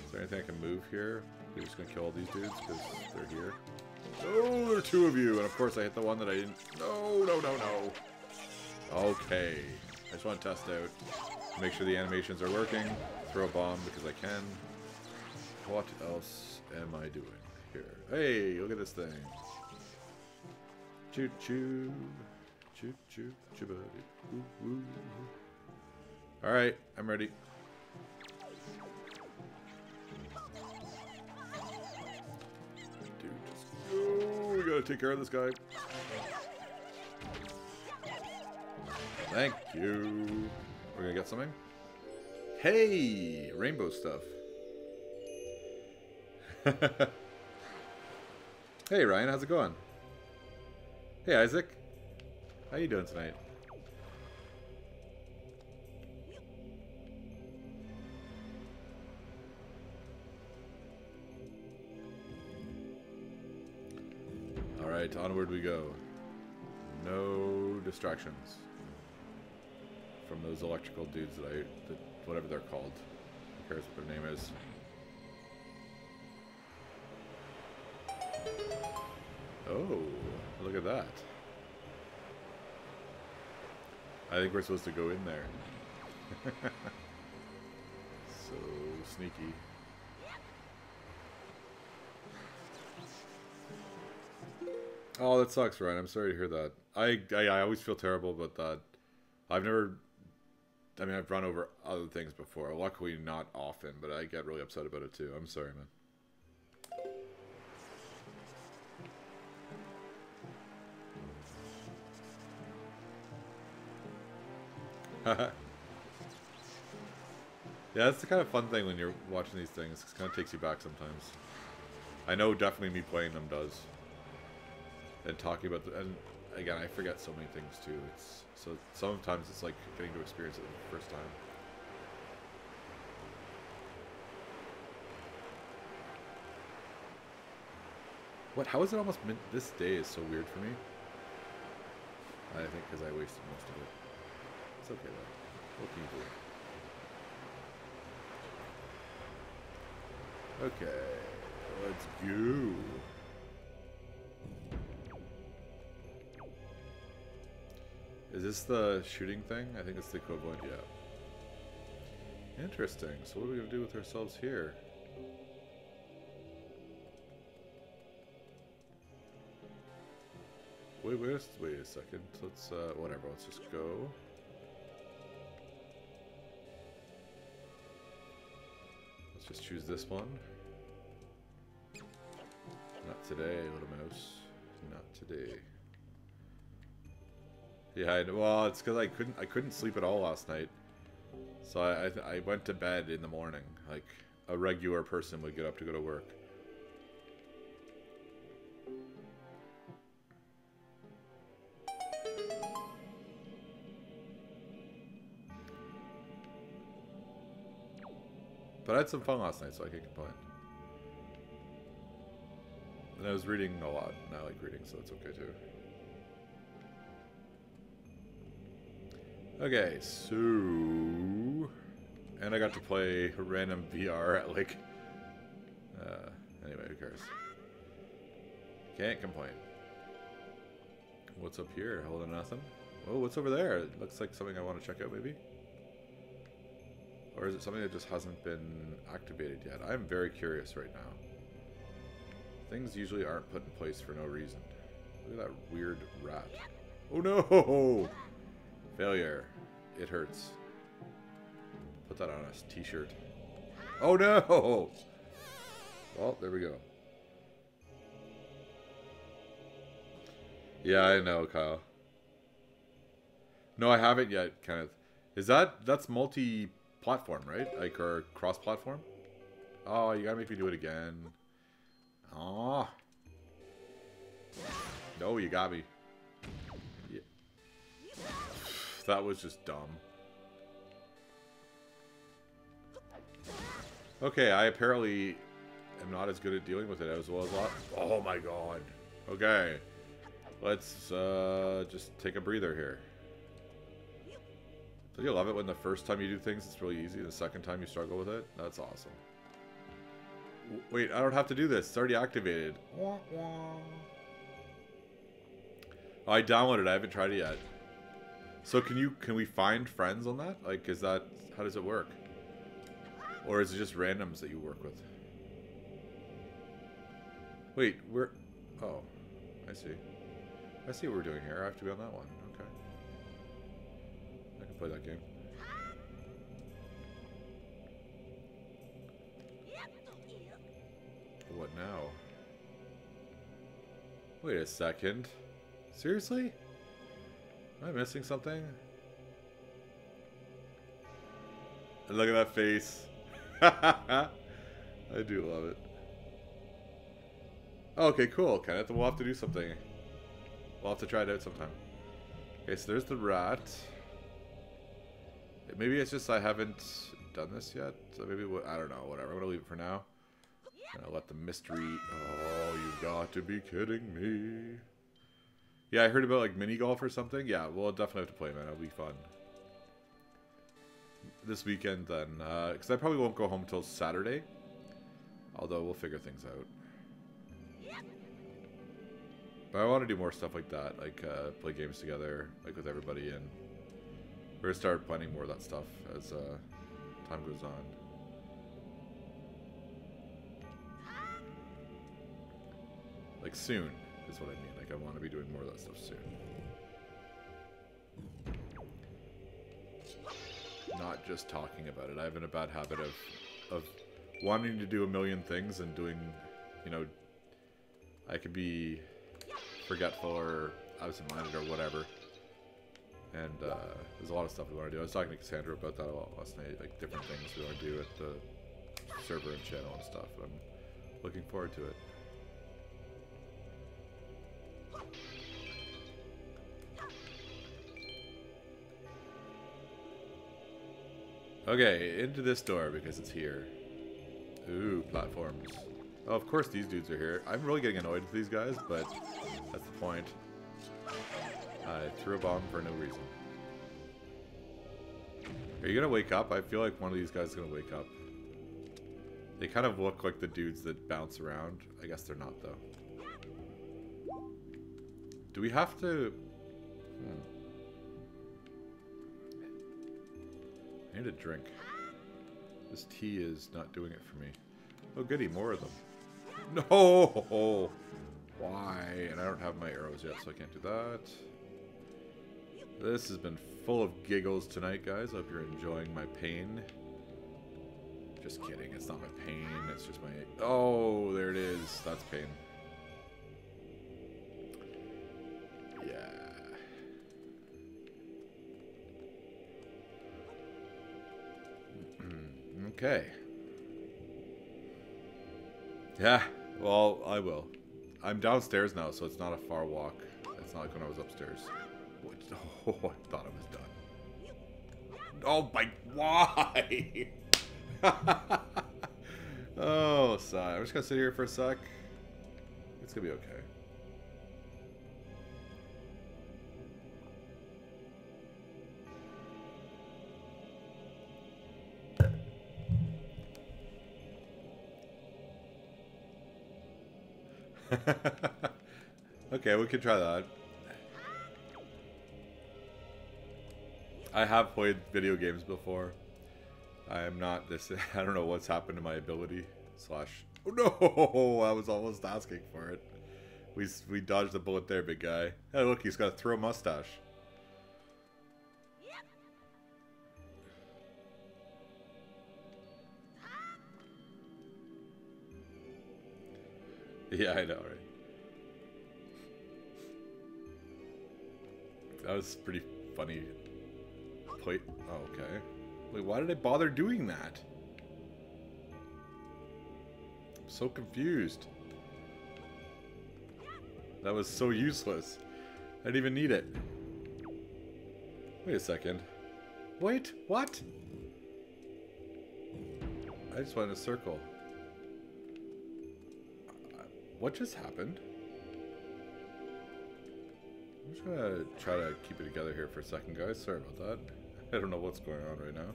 Is there anything I can move here? We're just gonna kill all these dudes because they're here. Oh, there are two of you, and of course I hit the one that I didn't. No, no, no, no. Okay, I just want to test out, make sure the animations are working. Throw a bomb because I can. What else am I doing here? Hey, look at this thing. Choo choo, choo choo, choo buddy. Ooh, ooh. All right, I'm ready. We gotta take care of this guy. Thank you. We're gonna get something. Hey, rainbow stuff. Hey Ryan, how's it going? Hey Isaac, how you doing tonight? Alright, onward we go. No distractions from those electrical dudes that whatever they're called. Who cares what their name is? Oh, look at that. I think we're supposed to go in there. So sneaky. Oh, that sucks, Ryan. I'm sorry to hear that. I always feel terrible about that. I've run over other things before. Luckily, not often, but I get really upset about it too. I'm sorry, man. Yeah, that's the kind of fun thing when you're watching these things. It kind of takes you back sometimes. I know definitely me playing them does. And talking about and again, I forget so many things too. So sometimes it's like getting to experience it for the first time. What? How is it almost this day is so weird for me? I think because I wasted most of it. It's okay though. What can you do? Okay, let's go. Is this the shooting thing? I think it's the equivalent, yeah. Interesting. So what are we going to do with ourselves here? Wait a second. Let's, whatever, let's just go. Let's just choose this one. Not today, little mouse. Not today. Yeah, well, it's because I couldn't sleep at all last night, so I went to bed in the morning, like a regular person would get up to go to work. But I had some fun last night, so I can't complain. And I was reading a lot, and I like reading, so it's okay too. Okay, so... And I got to play random VR at like... anyway, who cares? Can't complain. What's up here? Holding nothing? Oh, what's over there? It looks like something I want to check out, maybe? Or is it something that just hasn't been activated yet? I'm very curious right now. Things usually aren't put in place for no reason. Look at that weird rat. Oh no! Failure. It hurts. Put that on a t-shirt. Oh no! Well, there we go. Yeah, I know, Kyle. No, I haven't yet, Kenneth. Is that's multi-platform, right? Like, or cross-platform? Oh, you gotta make me do it again. Aw. No, you got me. Yeah. That was just dumb. Okay, I apparently am not as good at dealing with it as well as a lot. Oh my god. Okay. Let's just take a breather here. Don't you love it when the first time you do things it's really easy, the second time you struggle with it? That's awesome. Wait, I don't have to do this. It's already activated. Wah, wah. Oh, I downloaded it. I haven't tried it yet. So can we find friends on that? Like, is that, how does it work? Or is it just randoms that you work with? Wait, oh, I see. I see what we're doing here. I have to be on that one. Okay. I can play that game. What now? Wait a second. Seriously? Am I missing something? And look at that face. I do love it. Okay, cool, Kenneth. We'll have to do something. We'll have to try it out sometime. Okay, so there's the rat. Maybe it's just I haven't done this yet. So maybe, I don't know, whatever. I'm going to leave it for now. I'm gonna let the mystery... Oh, you got to be kidding me. Yeah, I heard about like mini golf or something. Yeah, we'll definitely have to play, man. It'll be fun. This weekend then. Because I probably won't go home until Saturday. Although we'll figure things out. But I want to do more stuff like that. Like play games together, like with everybody. And we're going to start planning more of that stuff as time goes on. Like soon is what I mean. Like I want to be doing more of that stuff soon. Not just talking about it. I have a bad habit of wanting to do a million things and doing, you know, I could be forgetful or absent-minded or whatever. And there's a lot of stuff we want to do. I was talking to Cassandra about that a lot last night, like different things we want to do at the server and channel and stuff. I'm looking forward to it. Okay, into this door because it's here. Ooh, platforms. Oh, of course these dudes are here. I'm really getting annoyed with these guys, but that's the point. I threw a bomb for no reason. Are you gonna wake up? I feel like one of these guys is gonna wake up. They kind of look like the dudes that bounce around. I guess they're not, though. Do we have to... I need a drink. This tea is not doing it for me. Oh goody, more of them. No! Why? And I don't have my arrows yet, so I can't do that. This has been full of giggles tonight, guys. I hope you're enjoying my pain. Just kidding, it's not my pain, it's just my... Oh, there it is. That's pain. Yeah. Okay. Yeah, well, I will. I'm downstairs now, so it's not a far walk. It's not like when I was upstairs. Oh, I thought I was done. Oh my... Why? Oh, sigh. I'm just gonna sit here for a sec. It's gonna be okay. Okay, we can try that. I have played video games before. I am not this. I don't know what's happened to my ability. Slash. Oh no! I was almost asking for it. We dodged the bullet there, big guy. Hey, look, he's got a throw mustache. Yeah, I know, right? That was pretty funny. Oh, okay. Wait, why did I bother doing that? I'm so confused. That was so useless. I didn't even need it. Wait a second. Wait, what? I just went in a circle. What just happened? I'm just gonna try to keep it together here for a second, guys. Sorry about that. I don't know what's going on right now.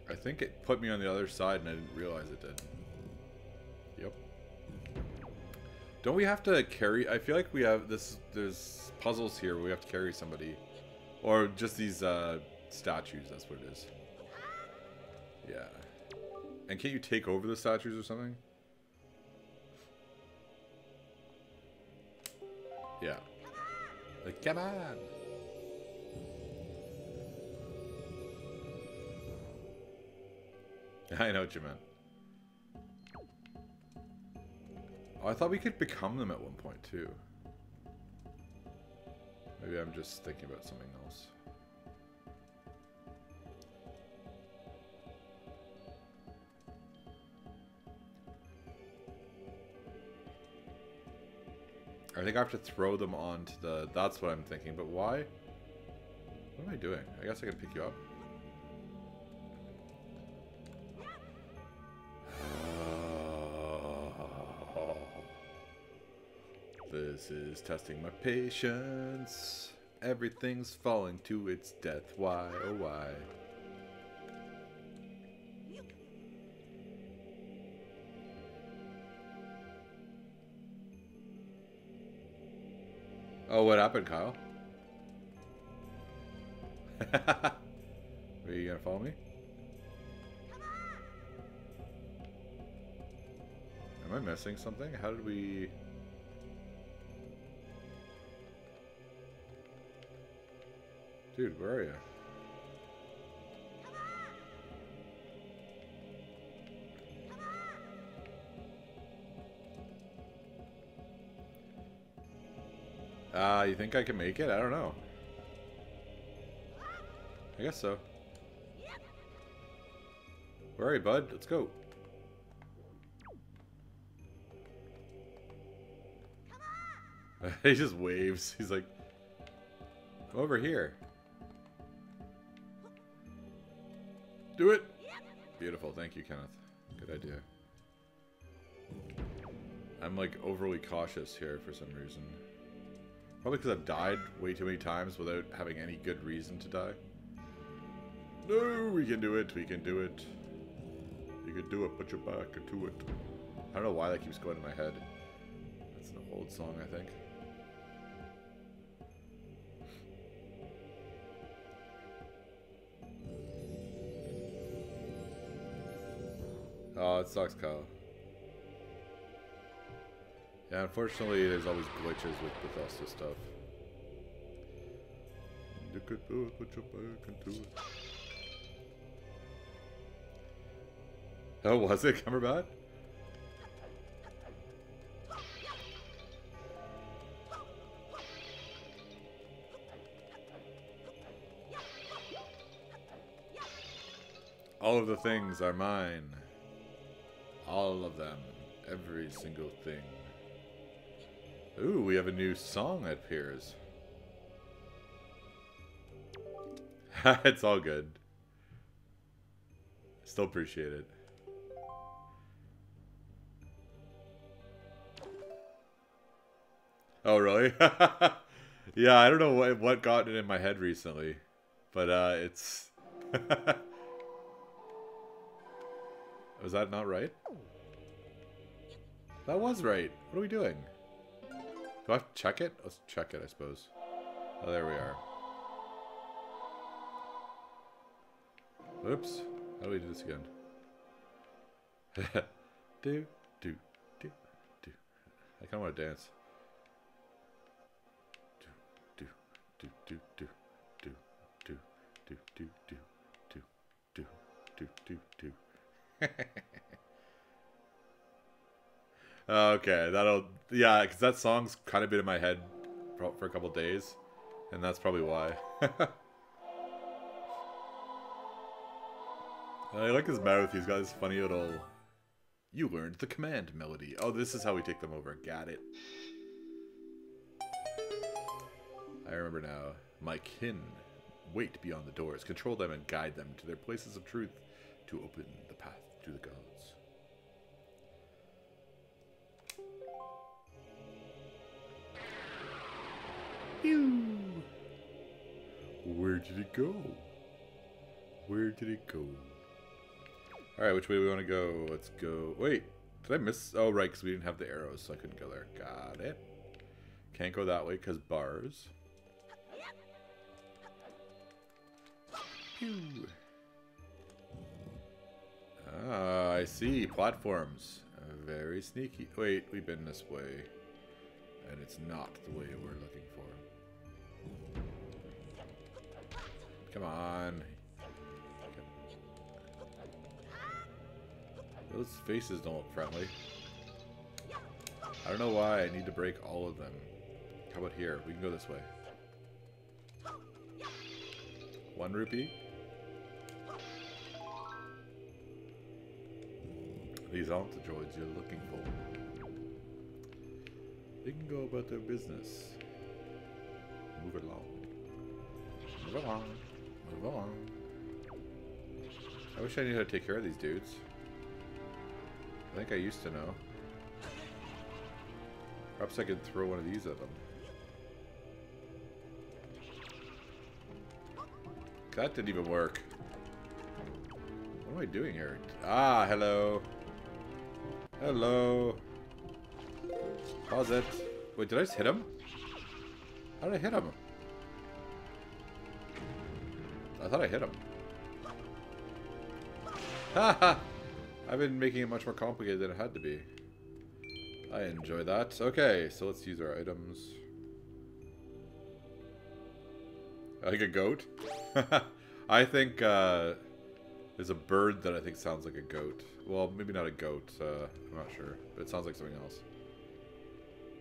I think it put me on the other side and I didn't realize it did. Yep. Don't we have to carry... I feel like we have this... There's puzzles here where we have to carry somebody. Or just these statues, that's what it is. Yeah. And can't you take over the statues or something? Yeah. Like, come on! I know what you meant. Oh, I thought we could become them at one point, too. Maybe I'm just thinking about something else. I think I have to throw them onto the... That's what I'm thinking, but why? What am I doing? I guess I can pick you up. This is testing my patience. Everything's falling to its death. Why, oh why? Oh, what happened, Kyle? Are you gonna follow me? Am I missing something? How did we... Dude, where are you? You think I can make it? I don't know. I guess so. Where are you, bud? Let's go. He just waves. He's like, I'm over here. Do it! Beautiful. Thank you, Kenneth. Good idea. I'm like overly cautious here for some reason. Probably because I've died way too many times without having any good reason to die. No, we can do it. We can do it. You can do it. Put your back into it. I don't know why that keeps going in my head. That's an old song, I think. Oh, it sucks, Kyle. Yeah, unfortunately, there's always glitches with Bethesda stuff. You could do it, put your back into it. Oh, was it Cumberbatch? All of the things are mine. All of them. Every single thing. Ooh, we have a new song that appears. It's all good. Still appreciate it. Oh, really? Yeah, I don't know what got it in my head recently. But, it's... Was that not right? That was right. What are we doing? Do I have to check it? Let's check it, I suppose. Oh, there we are. Oops. How do we do this again? do, do, do, do. I kind of want to dance. Do, do, do, do, do, do, do, do, do, do, do, do, do, do. Okay, that'll... Yeah, because that song's kind of been in my head for a couple days. And that's probably why. I like his mouth. He's got this funny little... You learned the command melody. Oh, this is how we take them over. Got it. I remember now. My kin. Wait beyond the doors. Control them and guide them to their places of truth to open the path to the gods. Pew! Where did it go? Where did it go? Alright, which way do we want to go? Let's go... Wait, did I miss... Oh, right, because we didn't have the arrows, so I couldn't go there. Got it. Can't go that way, because bars. Pew! Ah, I see. Platforms. Very sneaky. Wait, we've been this way. And it's not the way we're looking for. Come on. Those faces don't look friendly. I don't know why I need to break all of them. How about here? We can go this way. 1 rupee. These aren't the droids you're looking for. They can go about their business. Move along. Move along. Move along. I wish I knew how to take care of these dudes. I think I used to know. Perhaps I could throw one of these at them. That didn't even work. What am I doing here? Ah, hello. Hello. Pause it. Wait, did I just hit him? How did I hit him? I thought I hit him. Haha! I've been making it much more complicated than it had to be. I enjoy that. Okay, so let's use our items. Like a goat? I think there's a bird that I think sounds like a goat. Well, maybe not a goat. I'm not sure. But it sounds like something else.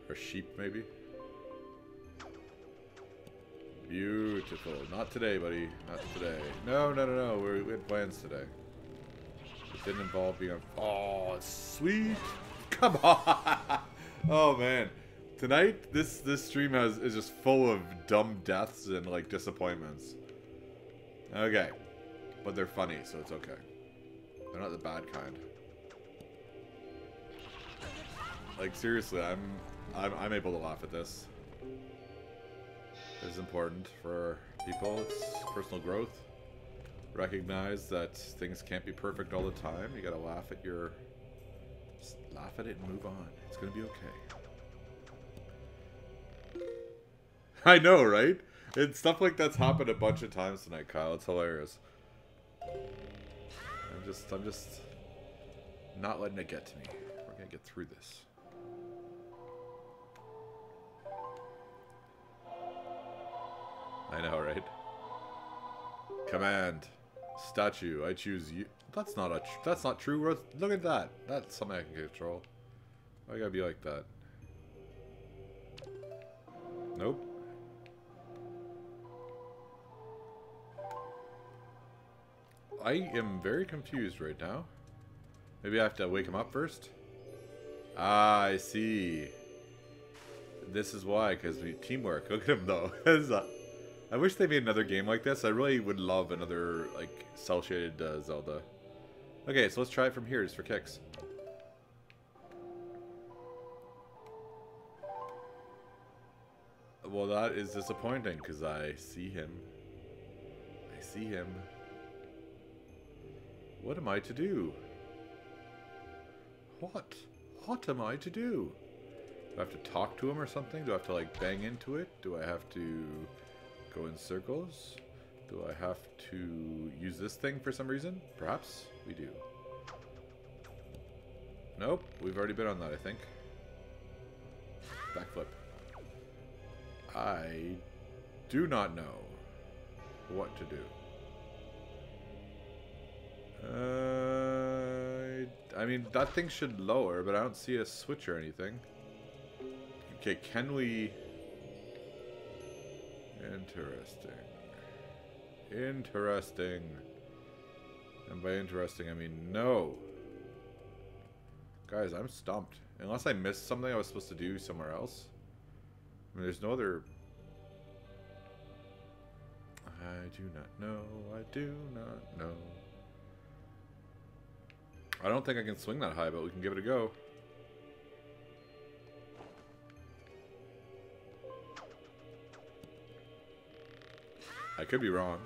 Or sheep, maybe? Beautiful. Not today, buddy. Not today. No, no, no, no. We had plans today. It didn't involve being on... Oh, sweet. Come on. Oh, man. Tonight, this stream is just full of dumb deaths and, like, disappointments. Okay. But they're funny, so it's okay. They're not the bad kind. Like, seriously, I'm able to laugh at this. It's important for people. It's personal growth. Recognize that things can't be perfect all the time. You gotta laugh at your... Just laugh at it and move on. It's gonna be okay. I know, right? And stuff like that's happened a bunch of times tonight, Kyle. It's hilarious. I'm just not letting it get to me. We're gonna get through this. I know, right? Command. Statue. I choose you. That's not true. Look at that. That's something I can control. Why gotta be like that? Nope. I am very confused right now. Maybe I have to wake him up first? Ah, I see. This is why, because we teamwork. Look at him, though. I wish they made another game like this. I really would love another, like, cel-shaded Zelda. Okay, so let's try it from here, just for kicks. Well, that is disappointing, because I see him. I see him. What am I to do? What? What am I to do? Do I have to talk to him or something? Do I have to, like, bang into it? Do I have to go in circles? Do I have to use this thing for some reason? Perhaps we do. Nope, we've already been on that, I think. Backflip. I do not know what to do. I mean, that thing should lower, but I don't see a switch or anything. Okay, can we... Interesting. Interesting. And by interesting, I mean no. Guys, I'm stumped. Unless I missed something I was supposed to do somewhere else. I mean, there's no other... I do not know. I do not know. I don't think I can swing that high, but we can give it a go. I could be wrong.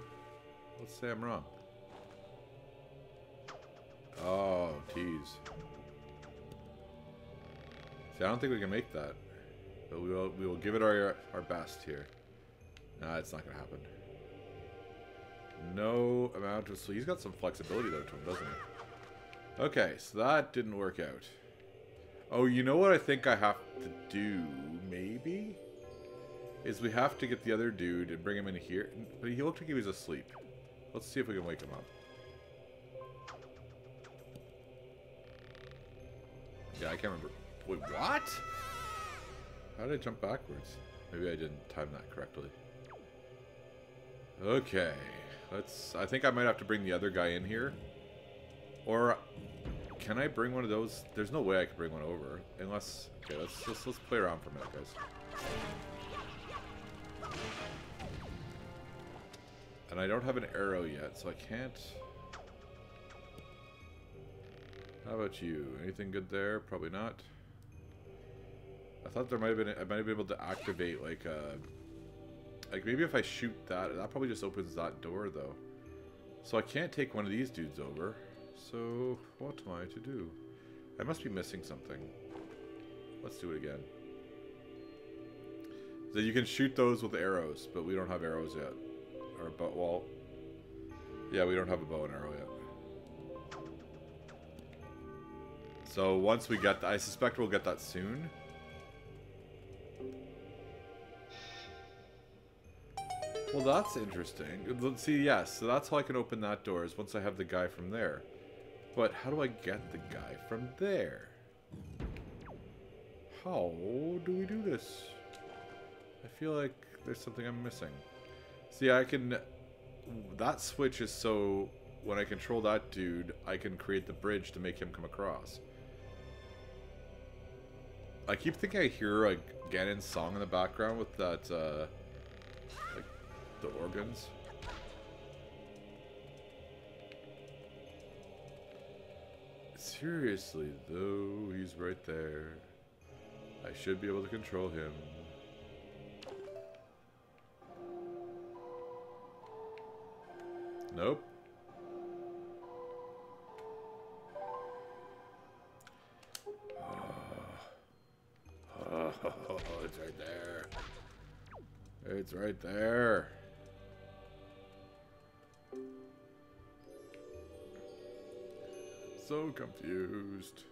Let's say I'm wrong. Oh, tease. See, I don't think we can make that. But we will give it our best here. Nah, it's not going to happen. No amount of... So he's got some flexibility though to him, doesn't he? Okay, so that didn't work out. Oh, you know what I think I have to do, maybe? Is we have to get the other dude and bring him in here. But he looked like he was asleep. Let's see if we can wake him up. Yeah, I can't remember. Wait, what? How did I jump backwards? Maybe I didn't time that correctly. Okay. Let's... I think I might have to bring the other guy in here. Or... Can I bring one of those? There's no way I could bring one over. Unless... Okay, let's play around for a minute, guys. And I don't have an arrow yet, so I can't... How about you? Anything good there? Probably not. I thought there might have been... I might have been able to activate, like, like, maybe if I shoot that... That probably just opens that door, though. So I can't take one of these dudes over. So, what am I to do? I must be missing something. Let's do it again. So you can shoot those with arrows, but we don't have arrows yet. Or but well, yeah, we don't have a bow and arrow yet. So once we get that, I suspect we'll get that soon. Well, that's interesting. Let's see, yes, so that's how I can open that door, is once I have the guy from there. But how do I get the guy from there? How do we do this? I feel like there's something I'm missing. See, I can... That switch is so... When I control that dude, I can create the bridge to make him come across. I keep thinking I hear, like, Ganon's song in the background with that, like, the organs. Seriously, though, he's right there. I should be able to control him. Nope. Oh, it's right there. It's right there. So confused.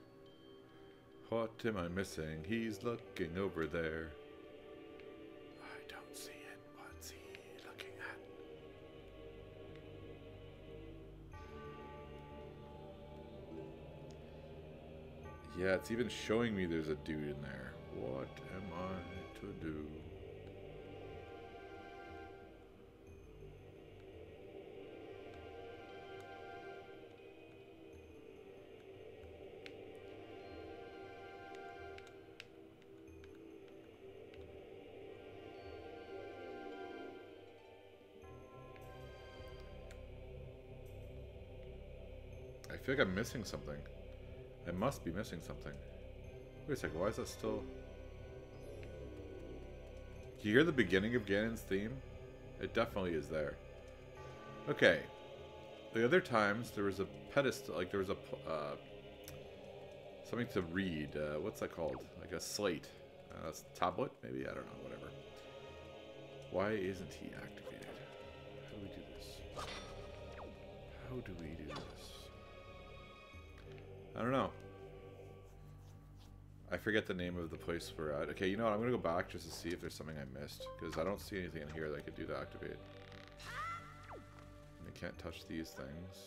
What am I missing? He's looking over there. I don't see it. What's he looking at? Yeah, it's even showing me there's a dude in there. What am I to do? I feel like I'm missing something. I must be missing something. Wait a second, why is that still... Do you hear the beginning of Ganon's theme? It definitely is there. Okay. The other times, there was a pedestal, like there was a... something to read. What's that called? Like a slate. That's a tablet, maybe? I don't know, whatever. Why isn't he activated? How do we do this? How do we do this? I don't know. I forget the name of the place we're at. Okay, you know what? I'm going to go back just to see if there's something I missed. Because I don't see anything in here that I could do to activate. I can't touch these things.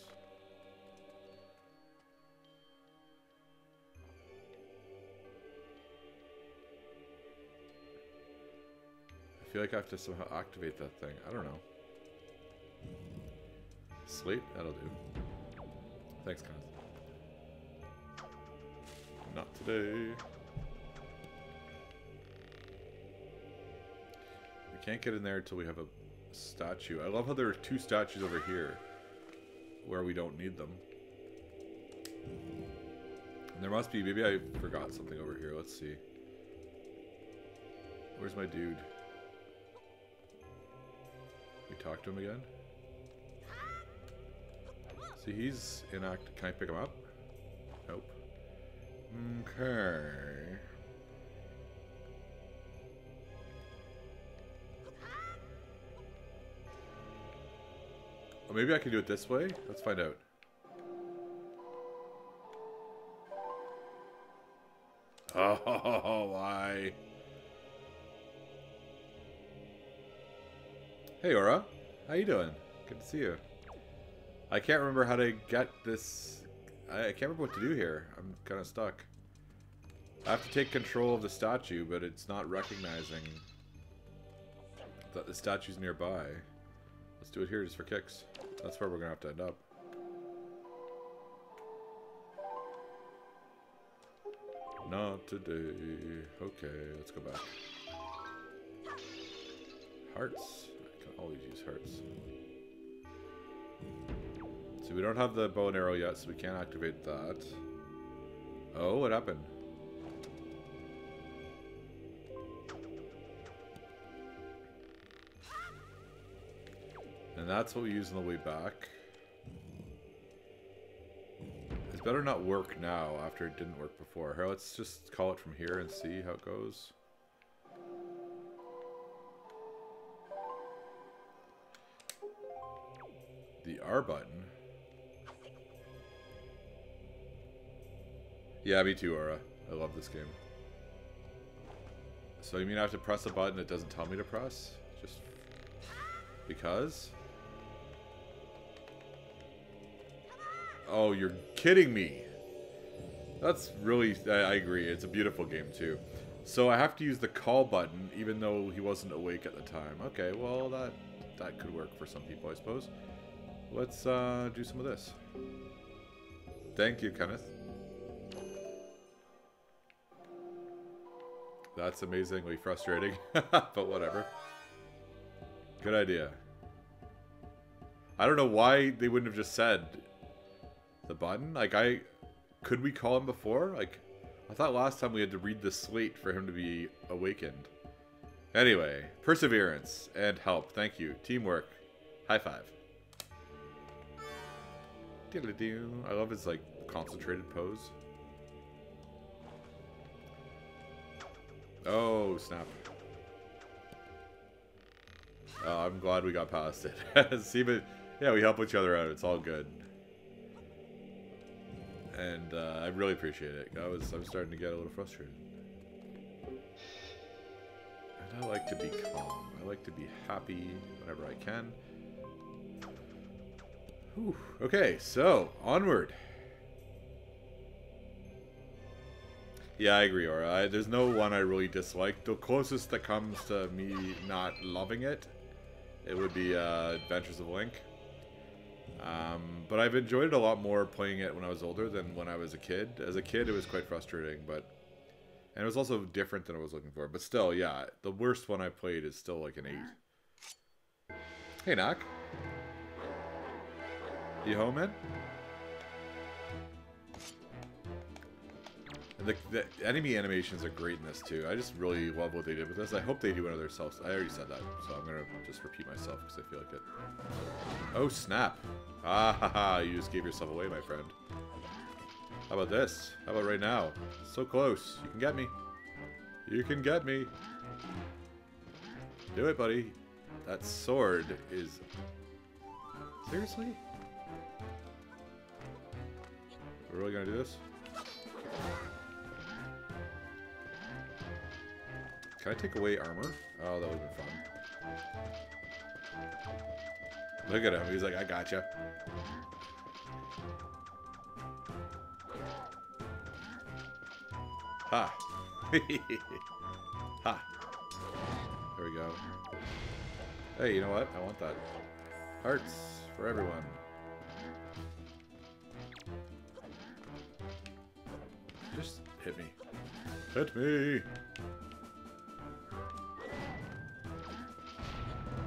I feel like I have to somehow activate that thing. I don't know. Slate? That'll do. Thanks, Kenneth. Not today. We can't get in there until we have a statue. I love how there are two statues over here where we don't need them. And there must be, maybe I forgot something over here. Let's see. Where's my dude? We talk to him again? See, he's inactive. Can I pick him up? Nope. Okay. Oh, maybe I can do it this way? Let's find out. Oh, why? Hey, Aura. How you doing? Good to see you. I can't remember how to get this... I can't remember what to do here. I'm kind of stuck. I have to take control of the statue, but it's not recognizing that the statue's nearby. Let's do it here just for kicks. That's where we're going to have to end up. Not today. Okay, let's go back. Hearts. I can always use hearts. So we don't have the bow and arrow yet, so we can't activate that. Oh, what happened? And that's what we use on the way back. It's better not work now after it didn't work before. Here, let's just call it from here and see how it goes. The R button. Yeah, me too, Aura. I love this game. So you mean I have to press a button it doesn't tell me to press? Just because? Oh, you're kidding me. That's really... I agree. It's a beautiful game, too. So I have to use the call button, even though he wasn't awake at the time. Okay, well, that could work for some people, I suppose. Let's do some of this. Thank you, Kenneth. That's amazingly frustrating, but whatever. Good idea. I don't know why they wouldn't have just said the button. Like, could we call him before? Like, I thought last time we had to read the slate for him to be awakened. Anyway, perseverance and help. Thank you. Teamwork. High five. Diddle-doo. I love his, like, concentrated pose. Oh, snap. I'm glad we got past it. See, but yeah, we help each other out. It's all good. And I really appreciate it. I'm starting to get a little frustrated. And I like to be calm. I like to be happy whenever I can. Whew. Okay, so onward. Yeah, I agree, Aura. There's no one I really dislike. The closest that comes to me not loving it, it would be Adventures of Link. But I've enjoyed it a lot more playing it when I was older than when I was a kid. As a kid, it was quite frustrating, and it was also different than I was looking for. But still, yeah, the worst one I played is still like an 8. Hey, Knock. You home, man? The enemy animations are great in this too. I just really love what they did with this. I hope they do another self. I already said that, so I'm gonna just repeat myself because I feel like it. Oh snap! Ah ha ha! You just gave yourself away, my friend. How about this? How about right now? So close. You can get me. You can get me. Do it, buddy. That sword is... Seriously? We're really gonna do this? Can I take away armor? Oh, that would've been fun. Look at him. He's like, I gotcha. Ha. Ha. There we go. Hey, you know what? I want that. Hearts for everyone. Just hit me. Hit me!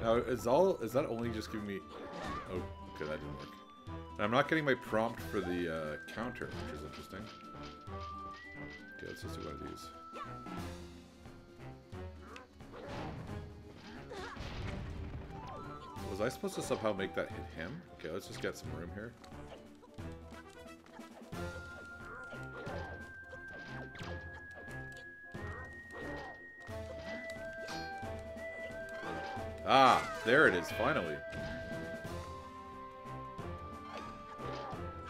Now, is that only just giving me... Oh, okay, that didn't work. And I'm not getting my prompt for the counter, which is interesting. Okay, let's just do one of these. Was I supposed to somehow make that hit him? Okay, let's just get some room here. Ah, there it is, finally.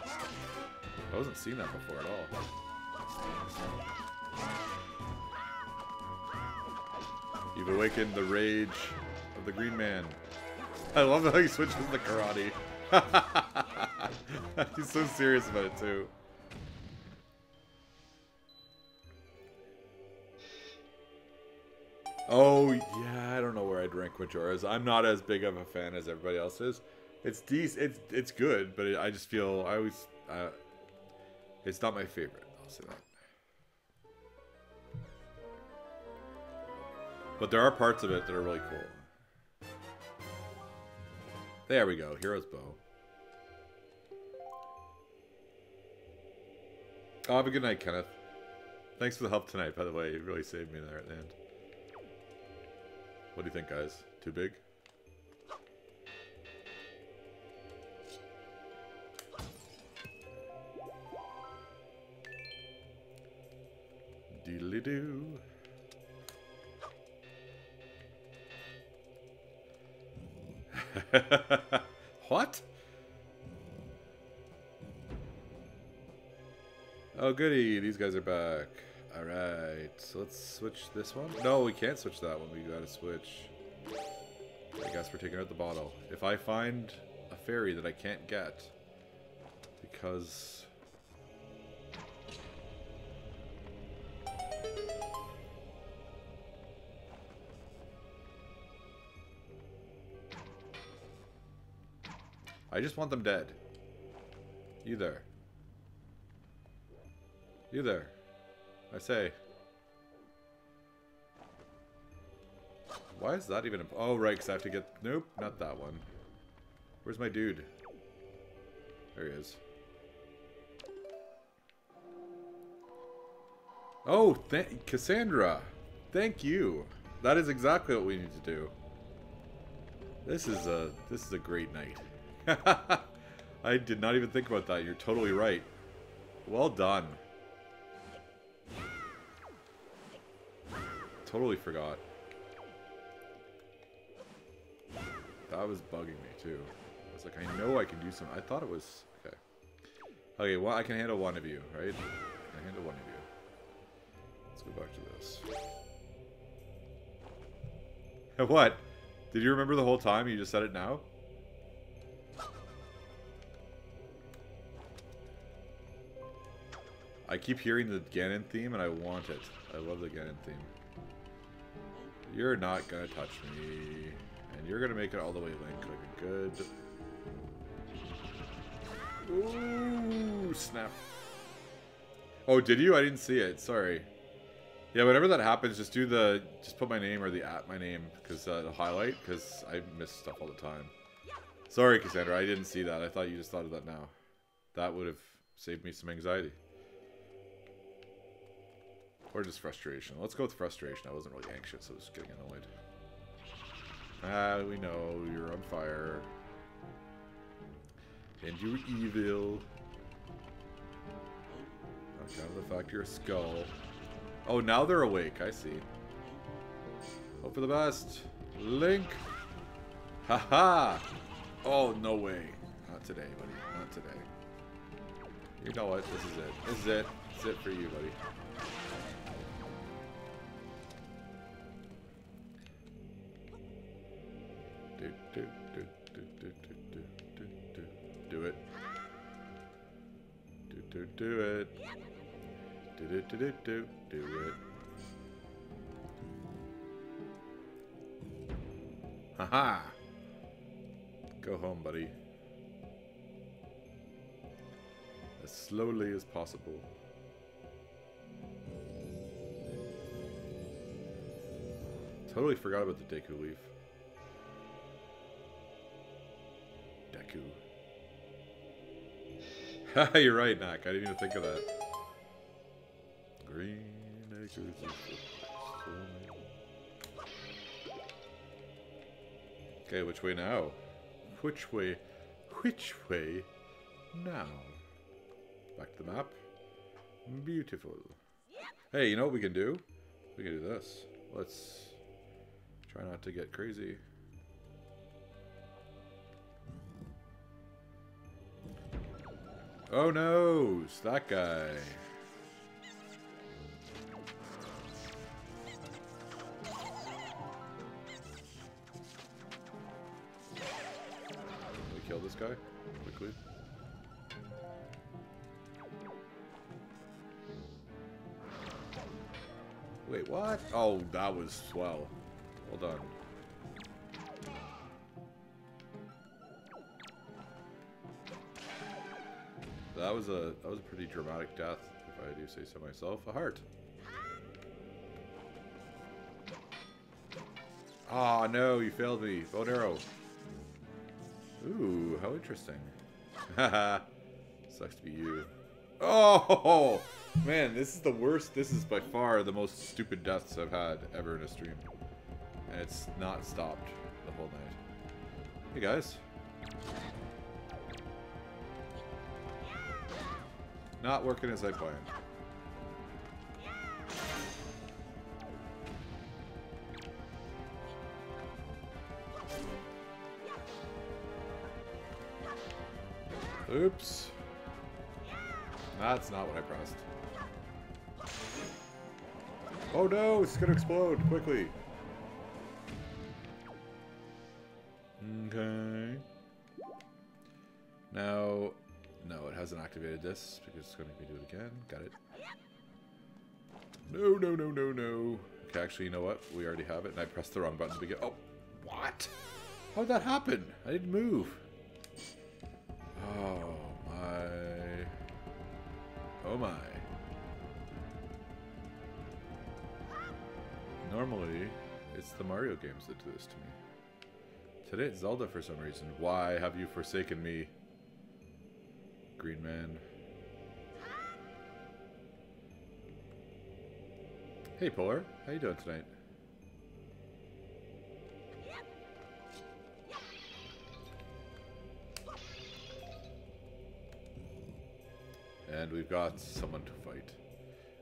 I wasn't seeing that before at all. You've awakened the rage of the Green Man. I love how he switches to karate. He's so serious about it too. Oh, yeah, I don't know where I'd rank Majora's. I'm not as big of a fan as everybody else is. It's decent, it's good, but I just feel, it's not my favorite, I'll say that. But there are parts of it that are really cool. There we go, Hero's Bow. Oh, have a good night, Kenneth. Thanks for the help tonight, by the way. You really saved me there at the end. What do you think, guys? Too big? Doodly-doo. What? Oh, goody. These guys are back. Alright, so let's switch this one. No, we can't switch that one. We gotta switch. I guess we're taking out the bottle. If I find a fairy that I can't get, because... I just want them dead. You there. You there. I say. Why is that even... Oh, right, because I have to get... Nope, not that one. Where's my dude? There he is. Oh, Cassandra. Thank you. That is exactly what we need to do. This is a great night. I did not even think about that. You're totally right. Well done. Totally forgot. That was bugging me too. I was like, I know I can do something. I thought it was... Okay. Okay, well, I can handle one of you, right? I can handle one of you. Let's go back to this. What? Did you remember the whole time? You just said it now? I keep hearing the Ganon theme and I want it. I love the Ganon theme. You're not gonna touch me. And you're gonna make it all the way Link. Like a good... Ooh, snap. Oh, did you? I didn't see it. Sorry. Yeah, whenever that happens, just do the... Just put my name or the @ my name. Because it'll highlight. Because I miss stuff all the time. Sorry, Cassandra. I didn't see that. I thought you just thought of that now. That would have saved me some anxiety. Or just frustration. Let's go with frustration. I wasn't really anxious. I was getting annoyed. Ah, we know. You're on fire. And you're evil. On account of the fact you're a skull. Oh, now they're awake. I see. Hope for the best. Link! Haha! Oh, no way. Not today, buddy. Not today. You know what? This is it. This is it. This is it for you, buddy. Do it. Do it. Do it. Haha! Go home, buddy. As slowly as possible. Totally forgot about the Deku leaf. Deku. Haha, you're right, Nak. I didn't even think of that. Green acres of okay, which way now? Which way? Which way now? Back to the map. Beautiful. Hey, you know what we can do? We can do this. Let's try not to get crazy. Oh no! It's that guy. Can we kill this guy quickly? Wait, what? Oh, that was swell. Well done. That was a pretty dramatic death, if I do say so myself. A heart. Ah, oh, no, you failed me. Bow and arrow. Ooh, how interesting. Haha. Sucks to be you. Oh, man, this is the worst. This is by far the most stupid deaths I've had ever in a stream. And it's not stopped the whole night. Hey, guys. Not working as I planned. Oops. That's not what I pressed. Oh no, it's gonna explode quickly. Okay. Now, no, it hasn't activated this because it's going to make me do it again. Got it. No, no, no, no, no. Okay, actually, you know what? We already have it, and I pressed the wrong button to begin. Oh, what? How'd that happen? I didn't move. Oh, my. Oh, my. Normally, it's the Mario games that do this to me. Today it's Zelda for some reason. Why have you forsaken me? Green man. Hey Polar, how you doing tonight? And we've got someone to fight.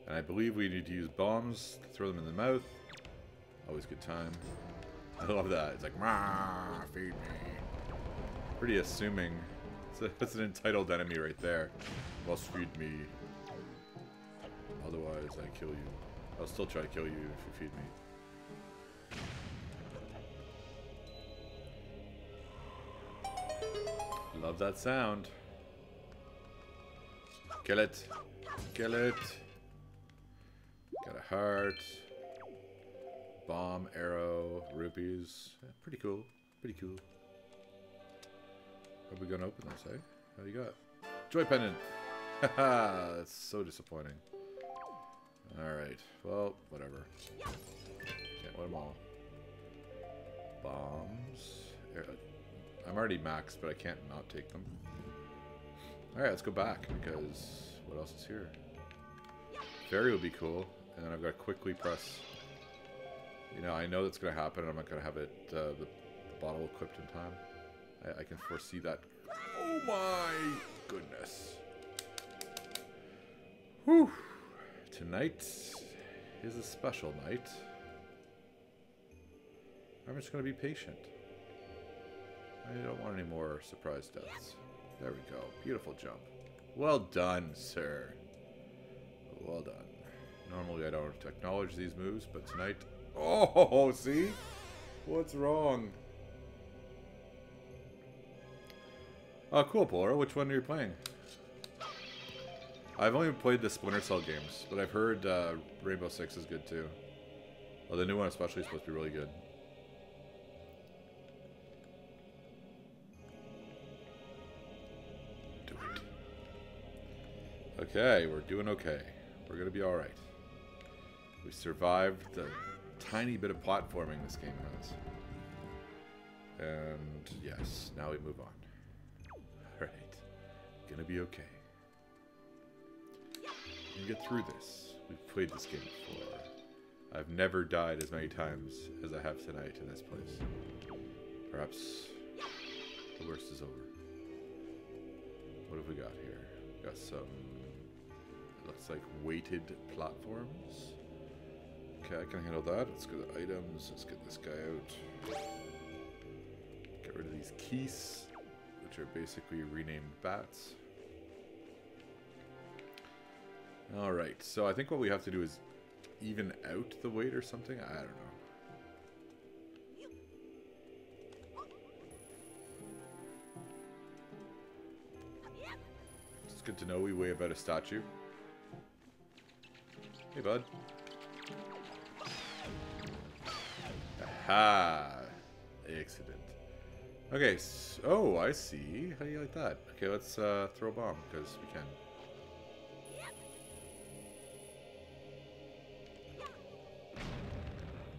And I believe we need to use bombs to throw them in the mouth. Always good time. I love that. It's like, "Rah, feed me." Pretty assuming. That's an entitled enemy right there. Must feed me. Otherwise, I kill you. I'll still try to kill you if you feed me. Love that sound. Kill it. Kill it. Got a heart. Bomb, arrow, rupees. Yeah, pretty cool. Pretty cool. Are we gonna open this, eh? How you got? Joy pendant! Haha, that's so disappointing. Alright, well, whatever. Can't win them all. Bombs. I'm already maxed, but I can't not take them. Alright, let's go back, because what else is here? Fairy would be cool. and then I've got to quickly press. You know, I know that's going to happen, and I'm not going to have it the bottle equipped in time. I can foresee that. Oh my goodness. Whew. Tonight is a special night. I'm just going to be patient. I don't want any more surprise deaths. There we go. Beautiful jump. Well done, sir. Well done. Normally I don't acknowledge these moves, but tonight... Oh, see? What's wrong? Oh, cool, Polar. Which one are you playing? I've only played the Splinter Cell games, but I've heard Rainbow Six is good too. Oh, the new one especially is supposed to be really good. Do it. Okay, we're doing okay. We're gonna be alright. We survived the tiny bit of platforming this game has. And yes, now we move on. Alright. Gonna be okay. We can get through this. We've played this game before. I've never died as many times as I have tonight in this place. Perhaps the worst is over. What have we got here? We got some, it looks like weighted platforms. Okay, I can handle that. Let's go to items. Let's get this guy out. Get rid of these keys, which are basically renamed bats. Alright, so I think what we have to do is even out the weight or something? I don't know. It's good to know we weigh about a statue. Hey, bud. Aha! Excellent. Okay, so, oh, I see. How do you like that? Okay, let's throw a bomb, because we can.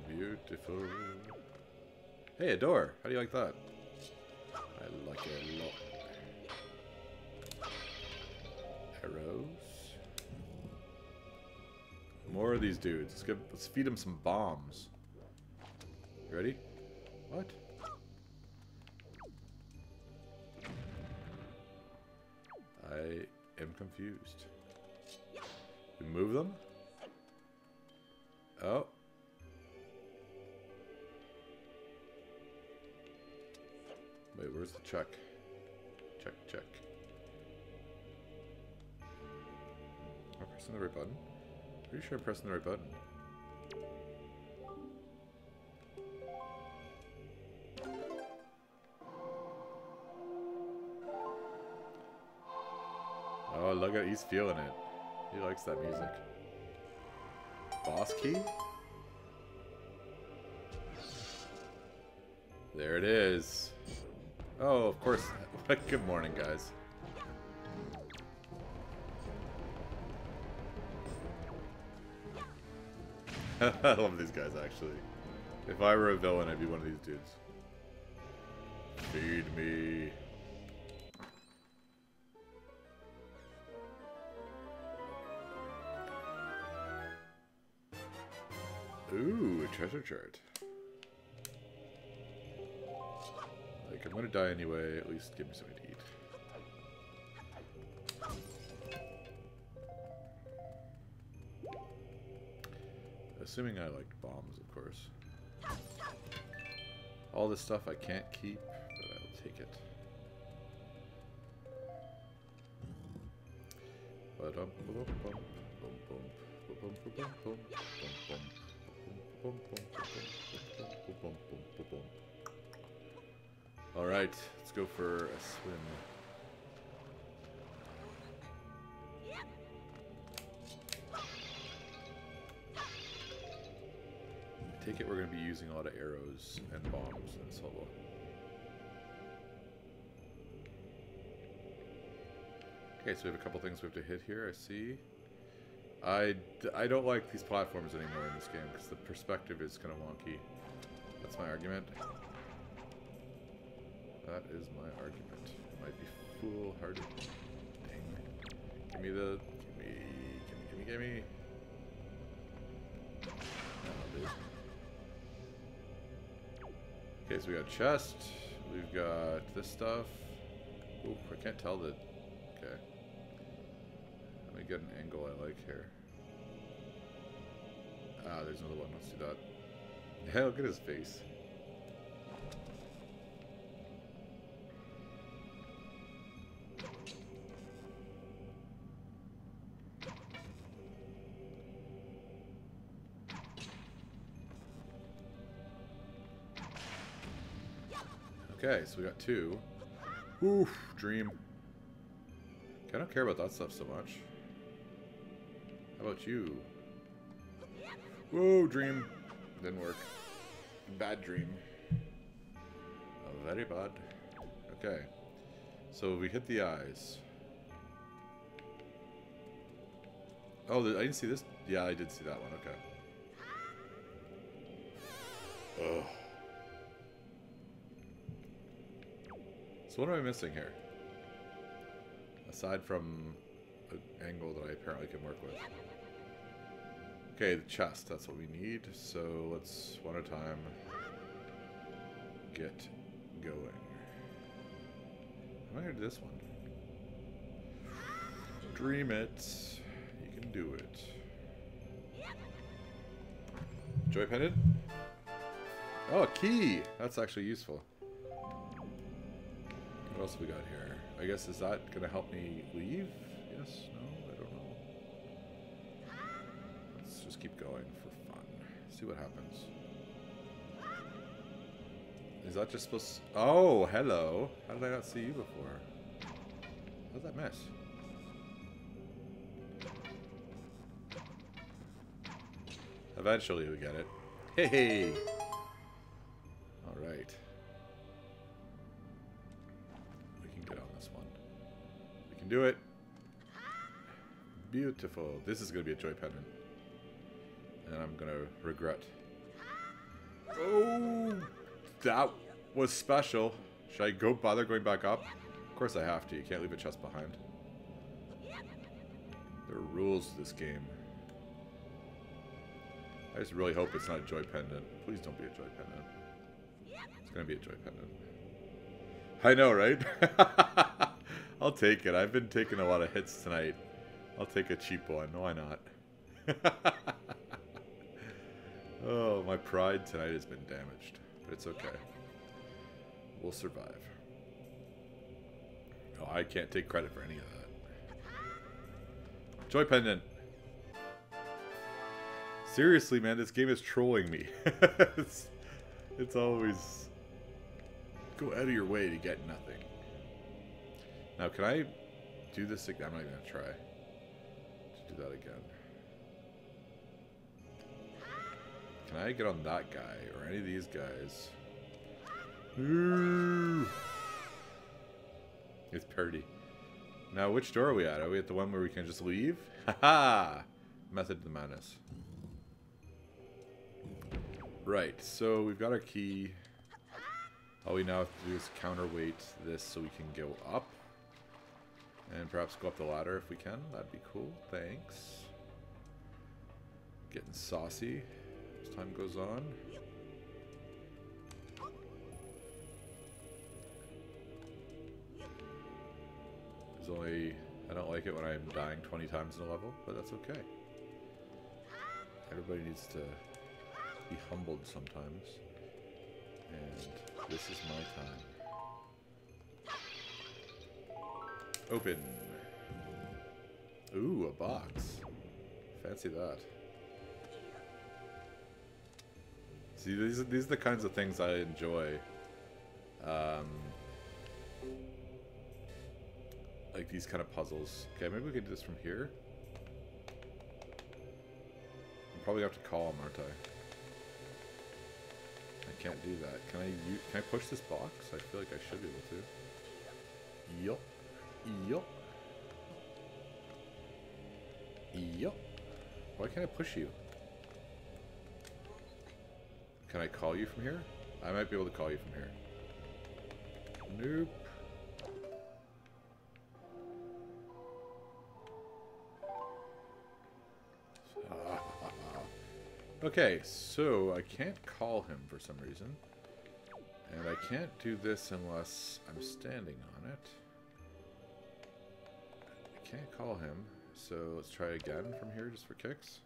Beautiful. Hey, a door. How do you like that? I like it a lot. Arrows. More of these dudes. Let's feed them some bombs. You ready? What? I am confused. We move them? Oh. Wait, where's the check? Check, check. Am I pressing the right button? Pretty sure I'm pressing the right button. Oh, look at, he's feeling it. He likes that music. Boss key? There it is. Oh, of course. Good morning, guys. I love these guys, actually. If I were a villain, I'd be one of these dudes. Feed me. Ooh, a treasure chart. Like, I'm gonna die anyway, at least give me something to eat. Assuming I liked bombs, of course. All this stuff I can't keep, but I'll take it. Alright, let's go for a swim. I take it we're going to be using a lot of arrows and bombs in solo. Okay, so we have a couple things we have to hit here, I see. I don't like these platforms anymore in this game because the perspective is kind of wonky. That's my argument. That is my argument. It might be foolhardy. Dang. Give me the... Gimme. dude. Okay, so we got chest. We've got this stuff. Ooh, I can't tell the... Okay. Let me get an angle I like here. Ah, there's another one. Let's do that. Yeah, look at his face. Okay, so we got 2. Oof, dream. I don't care about that stuff so much. How about you? Whoa, dream. Didn't work. Bad dream. Oh, very bad. Okay. So we hit the eyes. Oh, I didn't see this. Yeah, I did see that one. Okay. Ugh. So what am I missing here? Aside from an angle that I apparently can work with. Okay, the chest, that's what we need. So let's, one at a time, get going. I'm gonna do this one. Dream it. You can do it. Joy pendant? Oh, a key! That's actually useful. What else we got here? I guess, is that going to help me leave? Yes? No? I don't know. Let's just keep going for fun. See what happens. Is that just supposed to... Oh, hello. How did I not see you before? How did that miss? Eventually we get it. Hey! Alright. Do it. Beautiful. This is going to be a joy pendant. And I'm going to regret. Oh, that was special. Should I go bother going back up? Of course I have to. You can't leave a chest behind. There are rules to this game. I just really hope it's not a joy pendant. Please don't be a joy pendant. It's going to be a joy pendant. I know, right? I'll take it. I've been taking a lot of hits tonight. I'll take a cheap one. Why not? Oh, my pride tonight has been damaged. But it's okay. We'll survive. Oh, I can't take credit for any of that. Joy pendant. Seriously, man, this game is trolling me. it's always... Go out of your way to get nothing. Now, can I do this again? I'm not even going to try to do that again. Can I get on that guy or any of these guys? Ooh. It's pretty. Now, which door are we at? Are we at the one where we can just leave? Haha! Method of the madness. Right, so we've got our key. All we now have to do is counterweight this so we can go up. And perhaps go up the ladder if we can. That'd be cool. Thanks. Getting saucy as time goes on. There's only... I don't like it when I'm dying 20 times in a level, but that's okay. Everybody needs to be humbled sometimes. And this is my time. Open. Ooh, a box. Fancy that. See, these are the kinds of things I enjoy. Like these kind of puzzles. Okay, maybe we can do this from here. I'm probably gonna have to call him, aren't I? I can't do that. Can I push this box? I feel like I should be able to. Yup. Yup. Yup. Why can't I push you? Can I call you from here? I might be able to call you from here. Nope. Okay, so I can't call him for some reason. And I can't do this unless I'm standing on it. I can't call him, so let's try again from here just for kicks.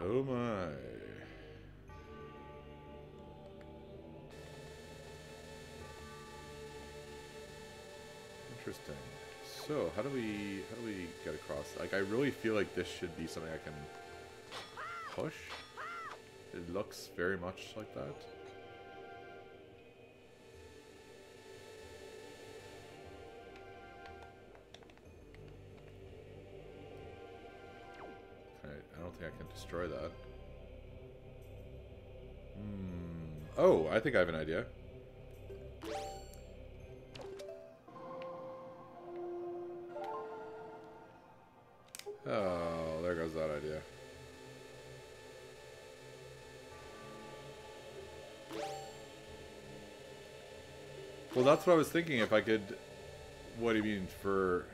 Oh my. Interesting. So, how do we get across? Like, I really feel like this should be something I can push. It looks very much like that. I don't think I can destroy that. Oh, I think I have an idea. Oh, there goes that idea. Well, that's what I was thinking. If I could... What do you mean for...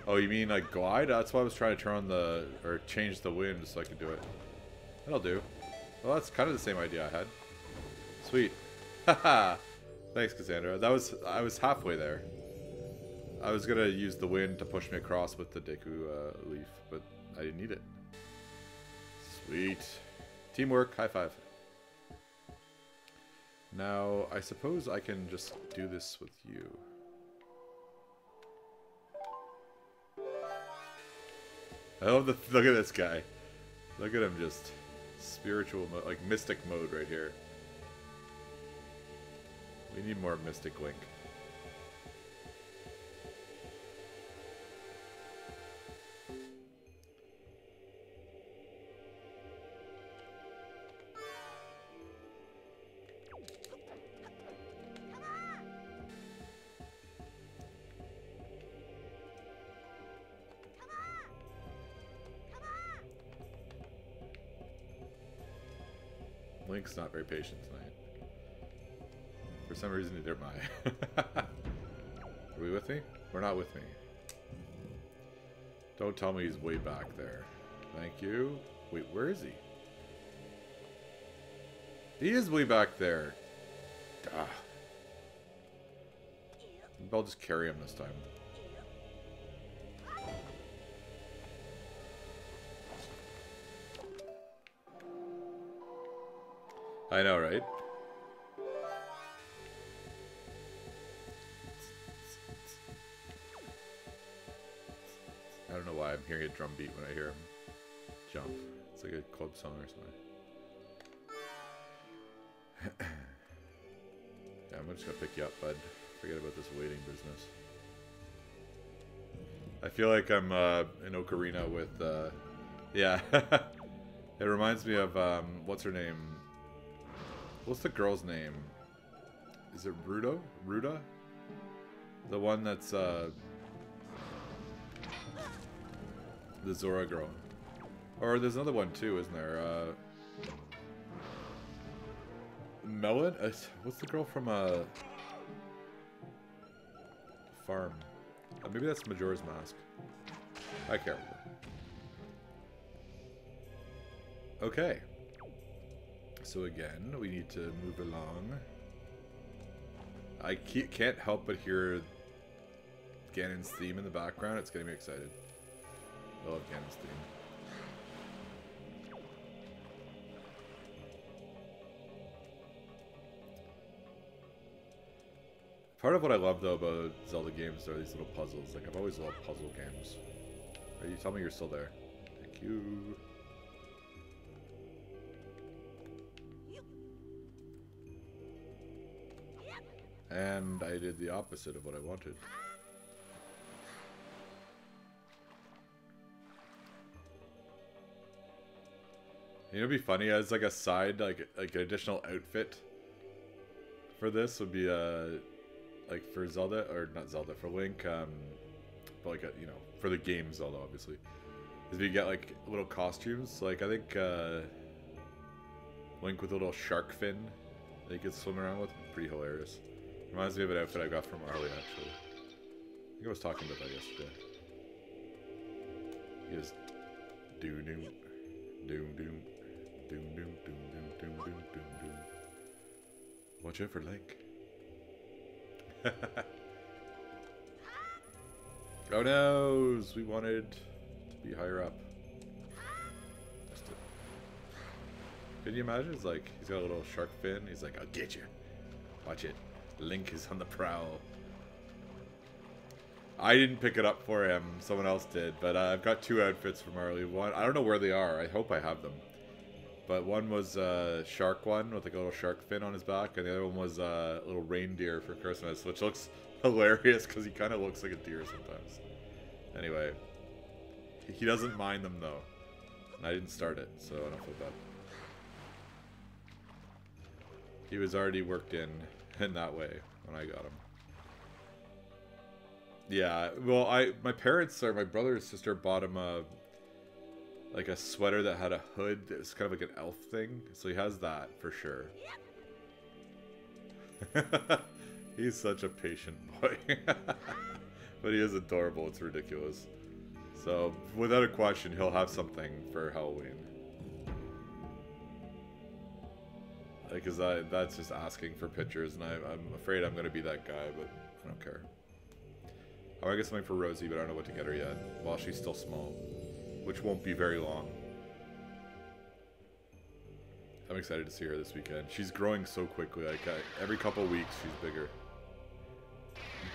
Oh, you mean like glide? That's why I was trying to turn on the... Or change the wind so I could do it. That'll do. Well, that's kind of the same idea I had. Sweet. Haha. Thanks, Cassandra. I was halfway there. I was gonna use the wind to push me across with the Deku leaf, but I didn't need it. Sweet. Teamwork. High five. Now, I suppose I can just do this with you. I love the... Look at this guy. Look at him just... Spiritual mode, like mystic mode right here. We need more Mystic Link. Link's not very patient tonight. For some reason, neither am I. Are we with me? We're not with me. Don't tell me he's way back there. Thank you. Wait, where is he? He is way back there. Ah. Maybe I'll just carry him this time. I know, right? I don't know why I'm hearing a drum beat when I hear him jump. It's like a club song or something. Yeah, I'm just gonna pick you up, bud. Forget about this waiting business. I feel like I'm in Ocarina with, yeah. It reminds me of, what's her name? What's the girl's name? Is it Ruda? Ruda? The one that's, the Zora girl. Or there's another one too, isn't there? Melon? What's the girl from, Farm? Maybe that's Majora's Mask. I can't remember. Okay. So again, we need to move along. I can't help but hear Ganon's theme in the background. It's getting me excited. I love Ganon's theme. Part of what I love though about Zelda games are these little puzzles. Like I've always loved puzzle games. Are you tell me you're still there? Thank you. And I did the opposite of what I wanted. You know, it'd be funny as like a side, like an additional outfit for this would be like for Zelda, or not Zelda, for Link, but like you know, for the game Zelda, obviously, is we get like little costumes. Like I think Link with a little shark fin that he could swim around with, pretty hilarious. Reminds me of an outfit I got from Arlie, actually. I think I was talking about that yesterday. He just doom doom doom doom doom doom doom doom doom doom doom doom. Watch out for Link. Oh no! We wanted to be higher up. Can you imagine? It's like he's got a little shark fin. He's like, "I'll get you. Watch it. Link is on the prowl." I didn't pick it up for him. Someone else did. But I've got 2 outfits from Marley. One, I don't know where they are. I hope I have them. But one was a shark one with like a little shark fin on his back, and the other one was a little reindeer for Christmas, which looks hilarious because he kind of looks like a deer sometimes. Anyway, he doesn't mind them though, and I didn't start it, so I don't feel bad. He was already worked in that way when I got him. Yeah, well, my parents or my brother and sister bought him like a sweater that had a hood. It was kind of like an elf thing, so he has that for sure. He's such a patient boy. But he is adorable. It's ridiculous. So, without a question, he'll have something for Halloween. Because that's just asking for pictures, and I'm afraid I'm going to be that guy, but I don't care. I want to get something for Rosie, but I don't know what to get her yet, while she's still small. Which won't be very long. I'm excited to see her this weekend. She's growing so quickly, like every couple weeks she's bigger.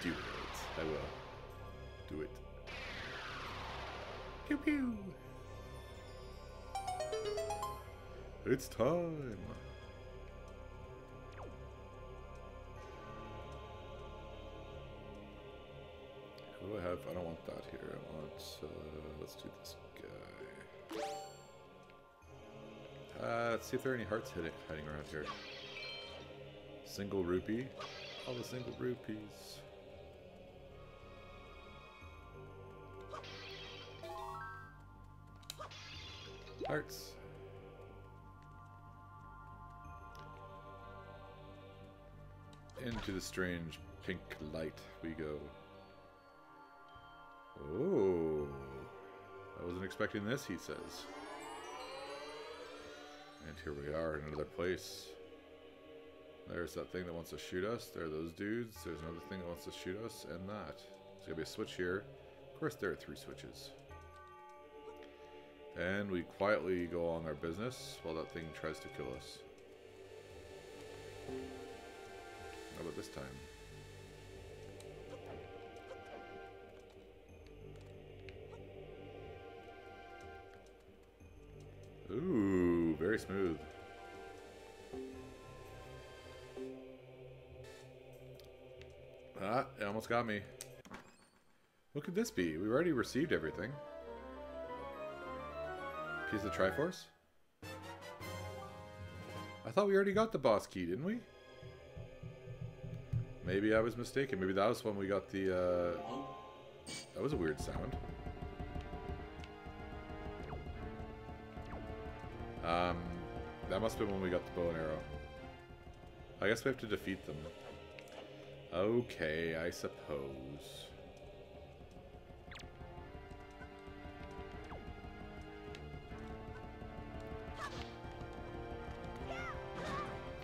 Do it. I will. Do it. Pew pew. It's time. Who do I have? I don't want that here. I want, let's do this guy. Let's see if there are any hearts hiding around here. Single rupee. All the single rupees. Hearts. Into the strange pink light we go. Oh, I wasn't expecting this, he says. And here we are in another place. There's that thing that wants to shoot us. There are those dudes. There's another thing that wants to shoot us, and that. There's going to be a switch here. Of course, there are 3 switches. And we quietly go on our business while that thing tries to kill us. How about this time? Ooh, very smooth. Ah, it almost got me. What could this be? We've already received everything. Piece of Triforce? I thought we already got the boss key, didn't we? Maybe I was mistaken. Maybe that was when we got the, That was a weird sound. That must have been when we got the bow and arrow. I guess we have to defeat them. Okay, I suppose.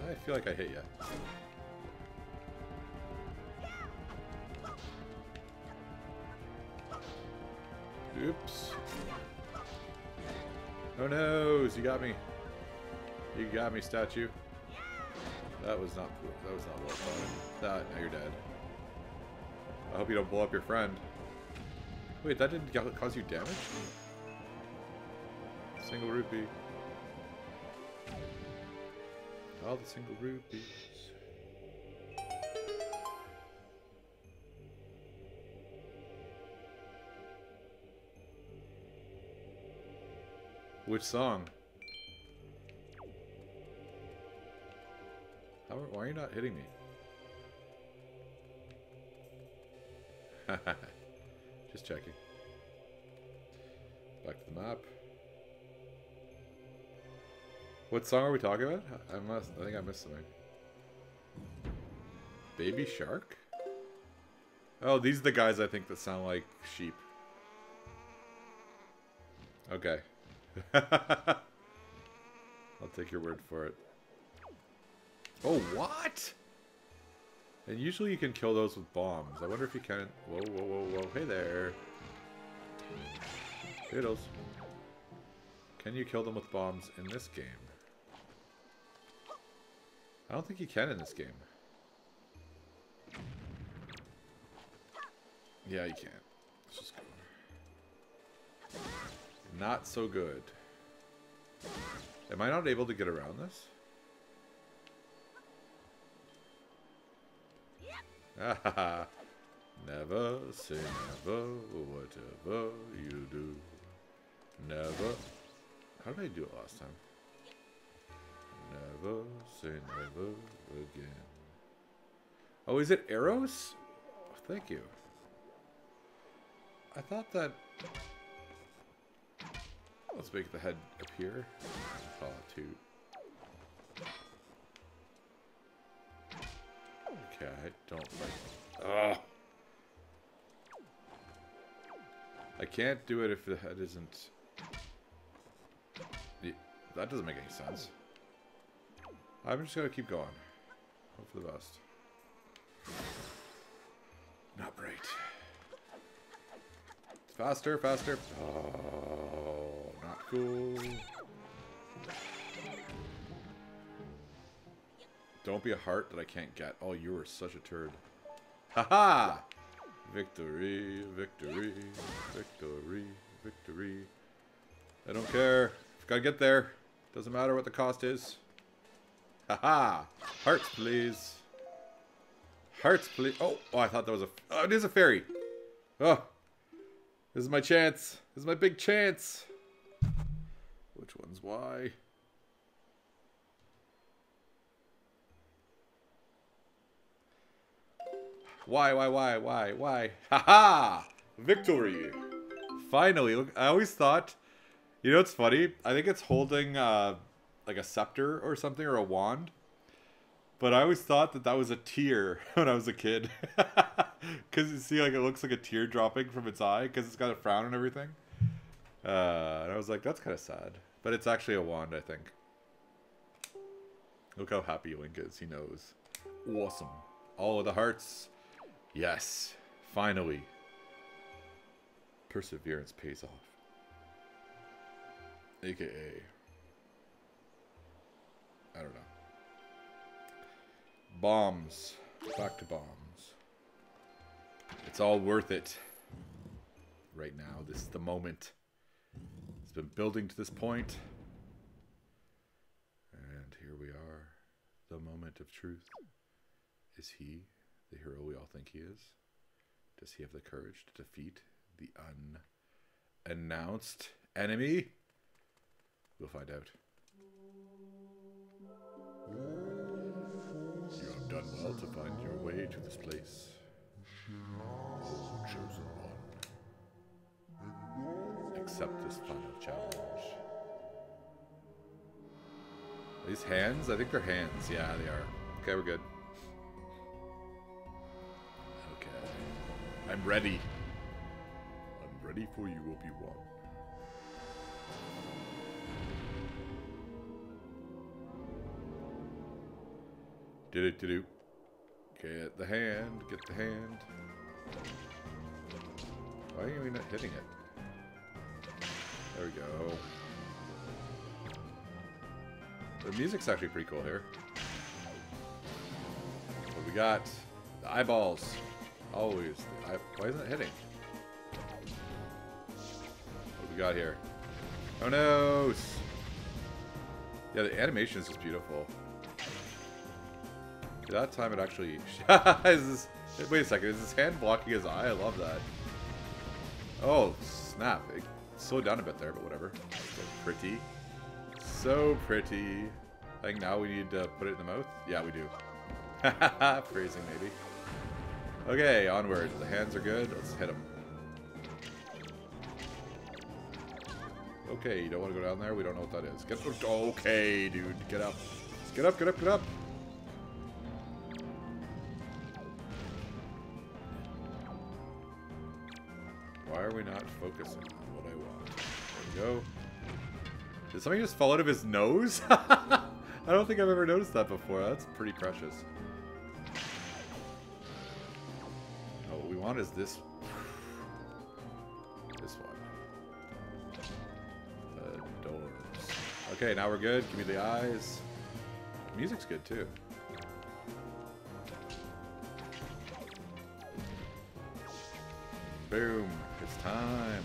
I feel like I hit you. Oops. Oh no, you got me. You got me, statue. That was not cool. That was not well thought. Now you're dead. I hope you don't blow up your friend. Wait, that didn't cause you damage? Single rupee. All the single rupees. Which song? Why are you not hitting me? Just checking. Back to the map. What song are we talking about? I think I missed something. Baby Shark? Oh, these are the guys I think that sound like sheep. Okay. I'll take your word for it. Oh, what? And usually you can kill those with bombs. I wonder if you can... Whoa, whoa, whoa, whoa. Hey there. Toodles. Can you kill them with bombs in this game? I don't think you can in this game. Yeah, you can. Let's just go. Not so good. Am I not able to get around this? Ah, never say never, whatever you do. Never. How did I do it last time? Never say never again. Oh, is it arrows? Oh, thank you. I thought that... Let's make the head appear. Call it 2. Okay, I don't like... Ugh. I can't do it if the head isn't... That doesn't make any sense. I'm just gonna keep going. Hope for the best. Not right. Faster, faster. Oh, not cool. Don't be a heart that I can't get. Oh, you are such a turd. Haha! Victory, victory, victory, victory. I don't care. Gotta get there. Doesn't matter what the cost is. Haha! Hearts, please. Hearts, please. Oh, I thought that was a... Oh, it is a fairy. Oh. This is my chance. This is my big chance. Which one's why? Why? Haha! Victory! Finally. Look, I always thought... You know what's funny? I think it's holding like a scepter or something, or a wand. But I always thought that that was a tear when I was a kid. Because you see, like, it looks like a tear dropping from its eye because it's got a frown and everything. And I was like, that's kind of sad. But it's actually a wand, I think. Look how happy Link is. He knows. Awesome. All of the hearts. Yes. Finally. Perseverance pays off. AKA. I don't know. Bombs. Back to bombs. It's all worth it. Right now. This is the moment. It's been building to this point. And here we are. The moment of truth. Is he the hero we all think he is? Does he have the courage to defeat the unannounced enemy? We'll find out. You have done well to find your way to this place. Oh, chosen one. Accept this final challenge. Are these hands? I think they're hands. Yeah, they are. Okay, we're good. Okay. I'm ready. I'm ready for you, Obi-Wan. Do-do-do-do. Get the hand. Get the hand. Why are we not hitting it? There we go. The music's actually pretty cool here. What we got? The eyeballs. Always. Why isn't it hitting? What we got here? Oh no! Yeah, the animation is just beautiful. That time it actually... Wait a second, is his hand blocking his eye? I love that. Oh, snap. It slowed down a bit there, but whatever. So pretty. So pretty. I think now we need to put it in the mouth? Yeah, we do. Phrasing, maybe. Okay, onward. The hands are good. Let's hit them. Okay, you don't want to go down there? We don't know what that is. Get, okay, dude. Get up. Get up, get up, get up. Why are we not focusing on what I want? we go. Did something just fall out of his nose? I don't think I've ever noticed that before. That's pretty precious. Oh, what we want is this. This one. Doors. Okay, now we're good. Give me the eyes. The music's good too. Boom. It's time.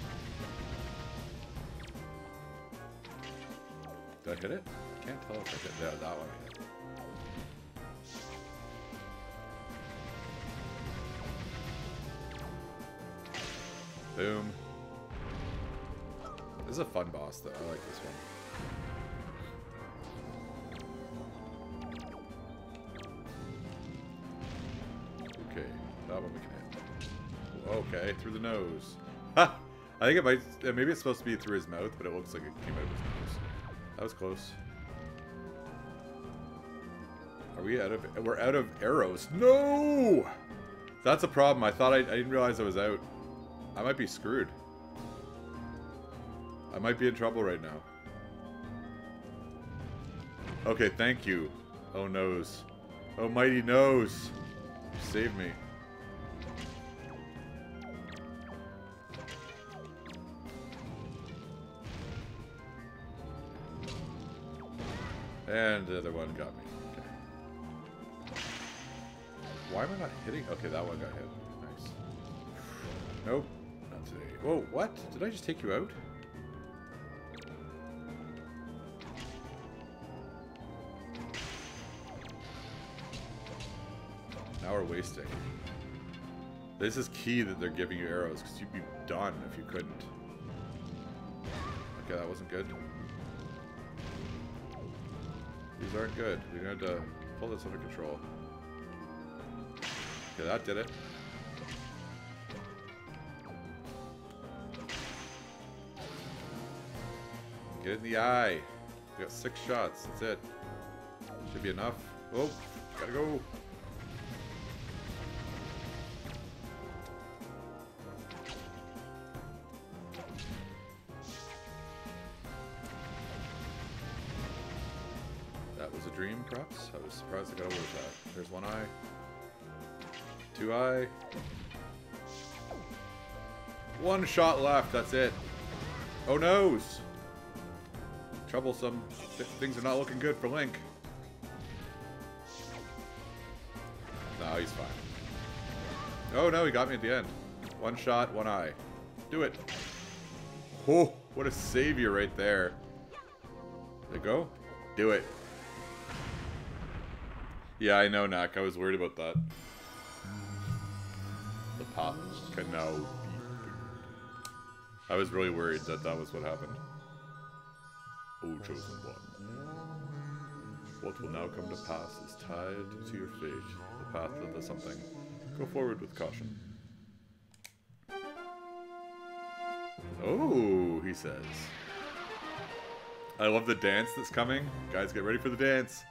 Did I hit it? I can't tell if I hit that one. I hit. Boom. This is a fun boss, though. I like this one. Okay, that one we can hit. Okay, through the nose. Ha! I think it might. Maybe it's supposed to be through his mouth, but it looks like it came out of his nose. That was close. Are we out of? We're out of arrows. No! That's a problem. I thought I didn't realize I was out. I might be screwed. I might be in trouble right now. Okay, thank you. Oh, nose. Oh, mighty nose. Save me. And the other one got me. Okay. Why am I not hitting? Okay, that one got hit. Nice. Nope. Not today. Whoa, what? Did I just take you out? Now we're wasting. This is key that they're giving you arrows, because you'd be done if you couldn't. Okay, that wasn't good. These aren't good. We need to pull this under control. Okay, that did it. Get in the eye. We got 6 shots. That's it. Should be enough. Oh, gotta go. That was a dream, perhaps? I was surprised I got away with that. There's one eye. 2 eye. 1 shot left, that's it. Oh, noes! Troublesome. Things are not looking good for Link. No, he's fine. Oh no, he got me at the end. 1 shot, 1 eye. Do it. Oh, what a savior right there. There you go. Do it. Yeah, I know, Nak. I was worried about that. The pop. No. I was really worried that that was what happened. O chosen one. What will now come to pass is tied to your fate. The path of the something. Go forward with caution. Oh, he says. I love the dance that's coming. Guys, get ready for the dance.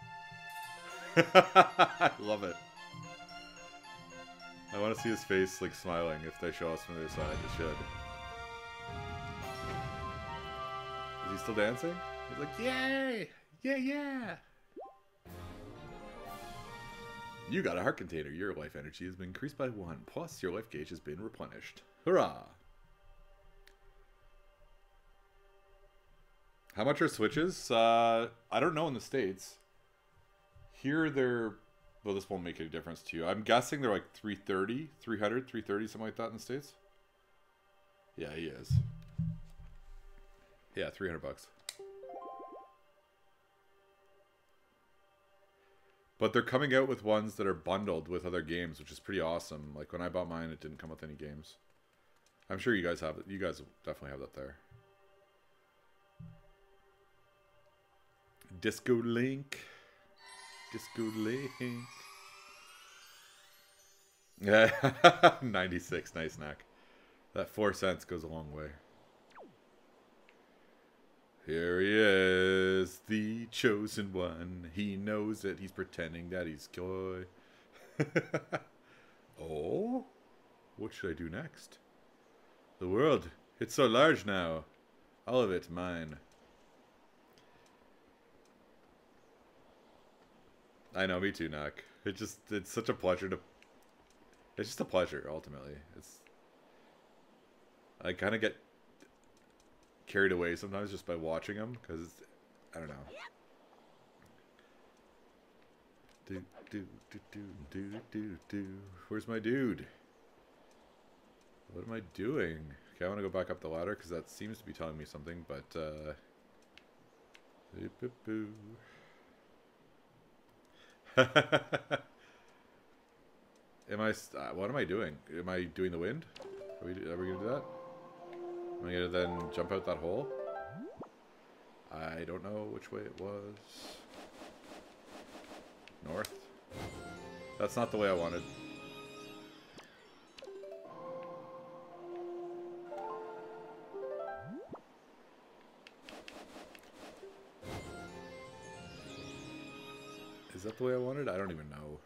I love it. I want to see his face, like, smiling if they show us from the other side. They should. Is he still dancing? He's like, yay! Yeah, yeah! You got a heart container. Your life energy has been increased by 1. Plus, your life gauge has been replenished. Hurrah! How much are Switches? I don't know in the States. Here they're... Well, this won't make any difference to you. I'm guessing they're like 330, 300, 330, something like that in the States. Yeah, he is. Yeah, $300. But they're coming out with ones that are bundled with other games, which is pretty awesome. Like when I bought mine, it didn't come with any games. I'm sure you guys have it. You guys definitely have that there. Disco Link. Disco Link. Yeah, 96. Nice, Knack. That 4 cents goes a long way. Here he is, the chosen one. He knows it. He's pretending that he's coy. Oh, what should I do next? The world, it's so large now. All of it mine. I know, me too, Nak. It's such a pleasure to... It's just a pleasure, ultimately. I kind of get carried away sometimes just by watching them, because, I don't know. Where's my dude? What am I doing? Okay, I want to go back up the ladder, because that seems to be telling me something, but, what am I doing? Am I doing the wind? Are we gonna do that? Am I gonna then jump out that hole? I don't know which way it was. North? That's not the way I wanted. Is that the way I wanted? I don't even know.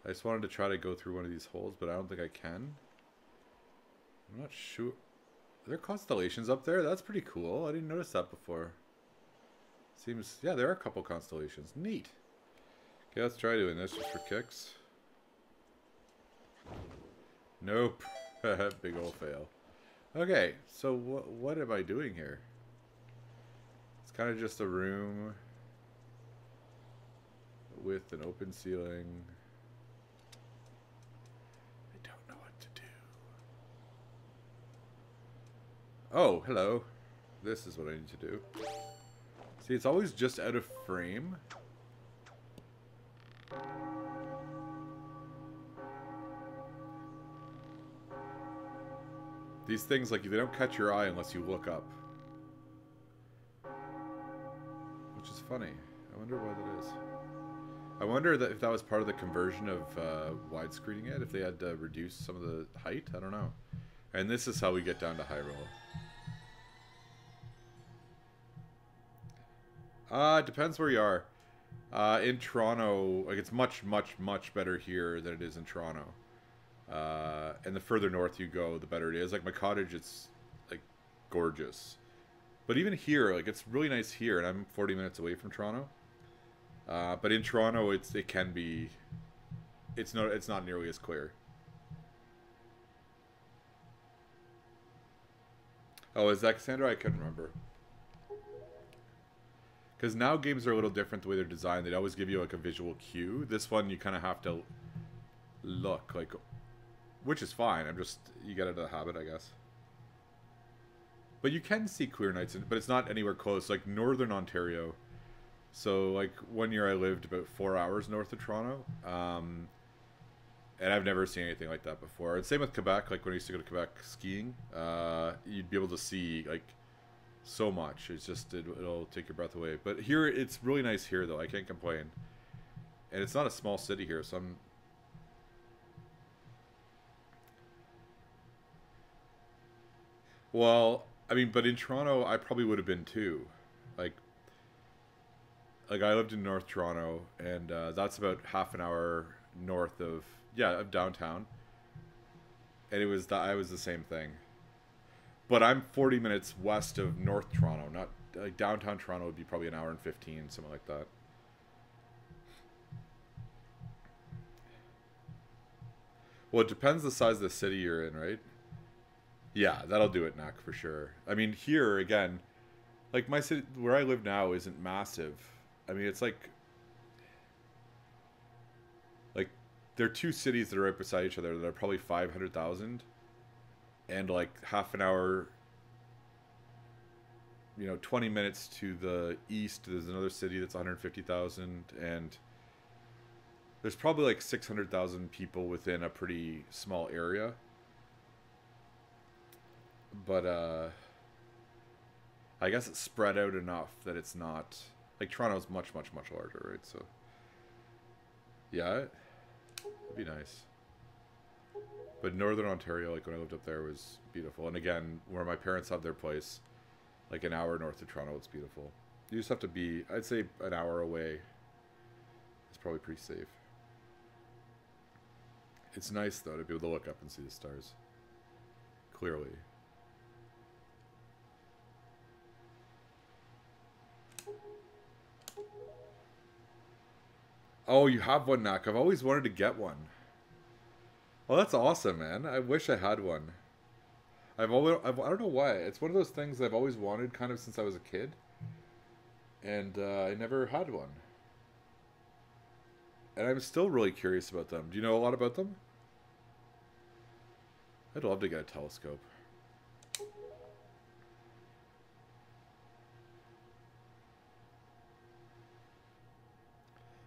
I just wanted to try to go through one of these holes, but I don't think I can. I'm not sure. Are there constellations up there? That's pretty cool. I didn't notice that before. Seems... Yeah, there are a couple constellations. Neat. Okay, let's try doing this just for kicks. Nope. Big ol' fail. Okay, so what am I doing here? It's kind of just a room with an open ceiling. I don't know what to do. Oh, hello. This is what I need to do. See, it's always just out of frame. These things, like, they don't catch your eye unless you look up. Which is funny. I wonder why that is. I wonder if that was part of the conversion of widescreening it, if they had to reduce some of the height. I don't know. And this is how we get down to Hyrule. It depends where you are. In Toronto, like, it's much, much, much better here than it is in Toronto. And the further north you go, the better it is. Like, my cottage, it's, like, gorgeous. But even here, like, it's really nice here, and I'm 40 minutes away from Toronto. But in Toronto, it can be... It's not nearly as clear. Oh, is that Cassandra? I couldn't remember. Because now games are a little different the way they're designed. They always give you, like, a visual cue. This one, you kind of have to look, like... Which is fine. You get into the habit, I guess. But you can see clear nights, but it's not anywhere close. Like, Northern Ontario. So, like, one year I lived about 4 hours north of Toronto. And I've never seen anything like that before. And same with Quebec. Like, when I used to go to Quebec skiing, you'd be able to see, like, so much. It's just, it'll take your breath away. But here, it's really nice here, though. I can't complain. And it's not a small city here, so I'm... Well, I mean, but in Toronto, I probably would have been too. Like I lived in North Toronto, and that's about half an hour north of downtown. And I was the same thing. But I'm 40 minutes west of North Toronto, not like downtown Toronto would be probably an hour and 15, something like that. Well, it depends the size of the city you're in, right? Yeah, that'll do it, Nak, for sure. I mean, here, again, like, my city, where I live now, isn't massive. I mean, it's like, there are two cities that are right beside each other that are probably 500,000. And, like, half an hour, 20 minutes to the east, there's another city that's 150,000. And there's probably, like, 600,000 people within a pretty small area. But, I guess it's spread out enough that it's not... Like, Toronto's much, much, much larger, right? So, yeah, it'd be nice. But Northern Ontario, like, when I lived up there, was beautiful. And again, where my parents have their place, like, an hour north of Toronto, it's beautiful. You just have to be, I'd say, an hour away. It's probably pretty safe. It's nice, though, to be able to look up and see the stars. Clearly. Oh, you have one, Knack. I've always wanted to get one. Oh, that's awesome, man. I wish I had one. I don't know why. It's one of those things I've always wanted kind of since I was a kid. And I never had one. And I'm still really curious about them. Do you know a lot about them? I'd love to get a telescope.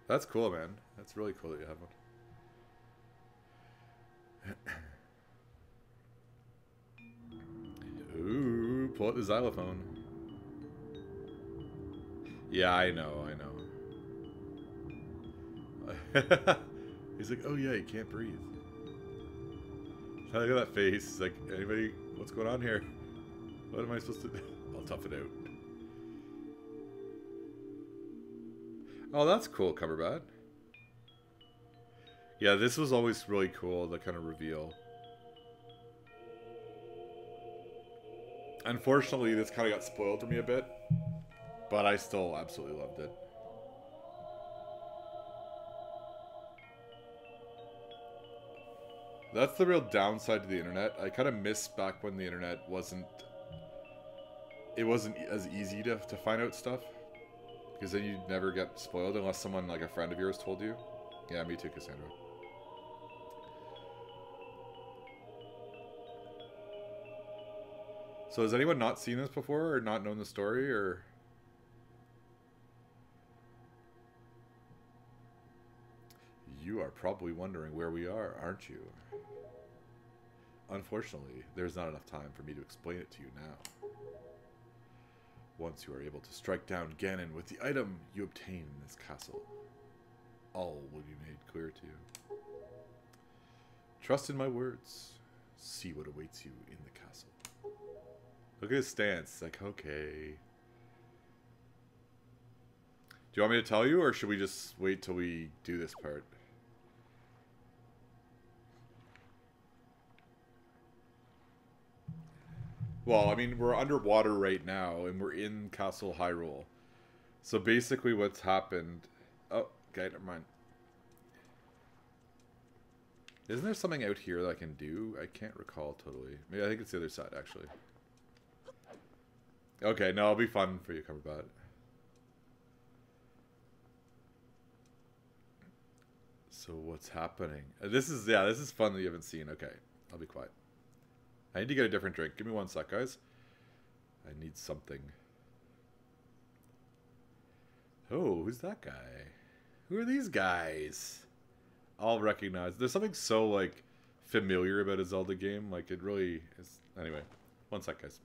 That's cool, man. That's really cool that you have one. Ooh, pull out the xylophone. Yeah, I know, I know. He's like, oh yeah, you can't breathe. Look at that face. He's like, anybody, what's going on here? What am I supposed to do? I'll tough it out. Oh, that's cool, Cumberbat. Yeah, this was always really cool, the kind of reveal. Unfortunately, this kind of got spoiled for me a bit, but I still absolutely loved it. That's the real downside to the internet. I kind of miss back when the internet wasn't... It wasn't as easy to find out stuff. Because then you'd never get spoiled unless someone, like a friend of yours, told you. Yeah, me too, Cassandra. So has anyone not seen this before or not known the story or... You are probably wondering where we are, aren't you? Unfortunately, there's not enough time for me to explain it to you now. Once you are able to strike down Ganon with the item you obtain in this castle, all will be made clear to you. Trust in my words. See what awaits you in the castle. Look at his stance. Like, okay. Do you want me to tell you, or should we just wait till we do this part? Well, I mean, we're underwater right now, and we're in Castle Hyrule. So basically what's happened... Oh, okay, never mind. Isn't there something out here that I can do? I can't recall totally. Maybe I think it's the other side, actually. Okay, no, it'll be fun for you, Cumberbat. So what's happening? This is fun that you haven't seen. Okay, I'll be quiet. I need to get a different drink. Give me one sec, guys. I need something. Oh, who's that guy? Who are these guys? I'll recognize. There's something so, like, familiar about a Zelda game. Like, it really is. Anyway, one sec, guys.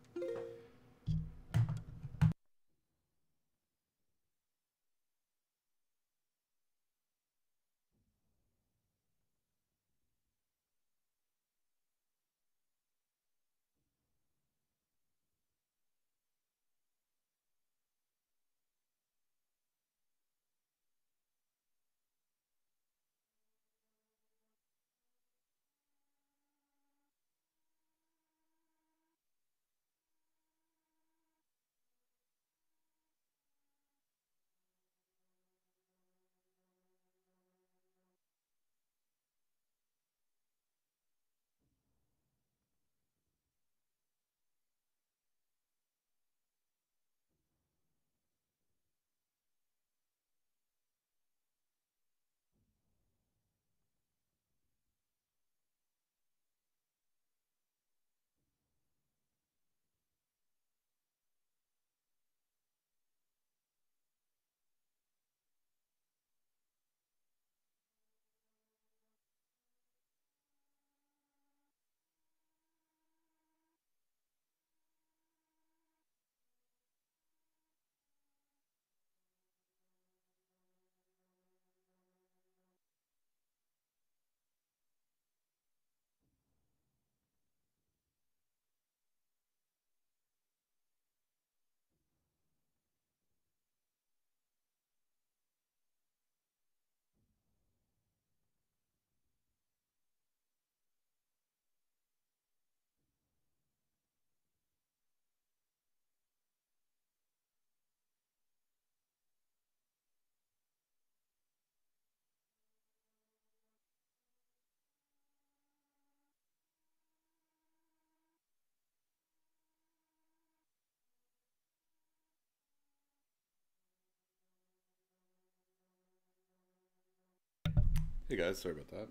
Hey guys, sorry about that.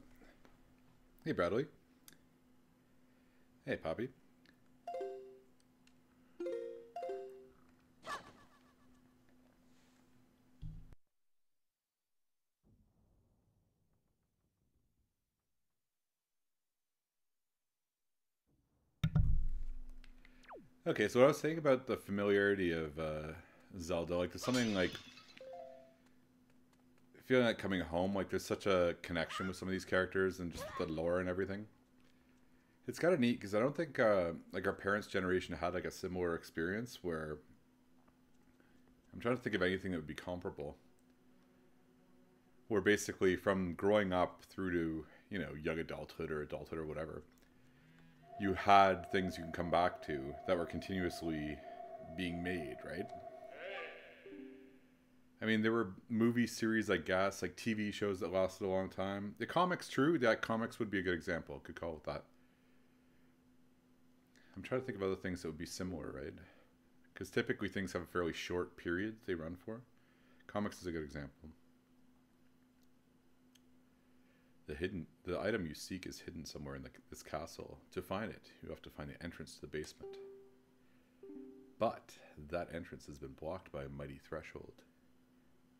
Hey Bradley. Hey Poppy. Okay, so what I was saying about the familiarity of Zelda, like there's something like feeling like coming home, like there's such a connection with some of these characters and just the lore and everything. It's kind of neat because I don't think like our parents' generation had like a similar experience where I'm trying to think of anything that would be comparable. Where basically from growing up through to, you know, young adulthood or whatever, you had things you can come back to that were continuously being made, right? I mean, there were movie series, I guess, like TV shows that lasted a long time. The comics, true, that comics would be a good example. Could call it that. I'm trying to think of other things that would be similar, right? Because typically things have a fairly short period they run for. Comics is a good example. The item you seek is hidden somewhere in this castle. To find it, you have to find the entrance to the basement. But that entrance has been blocked by a mighty threshold,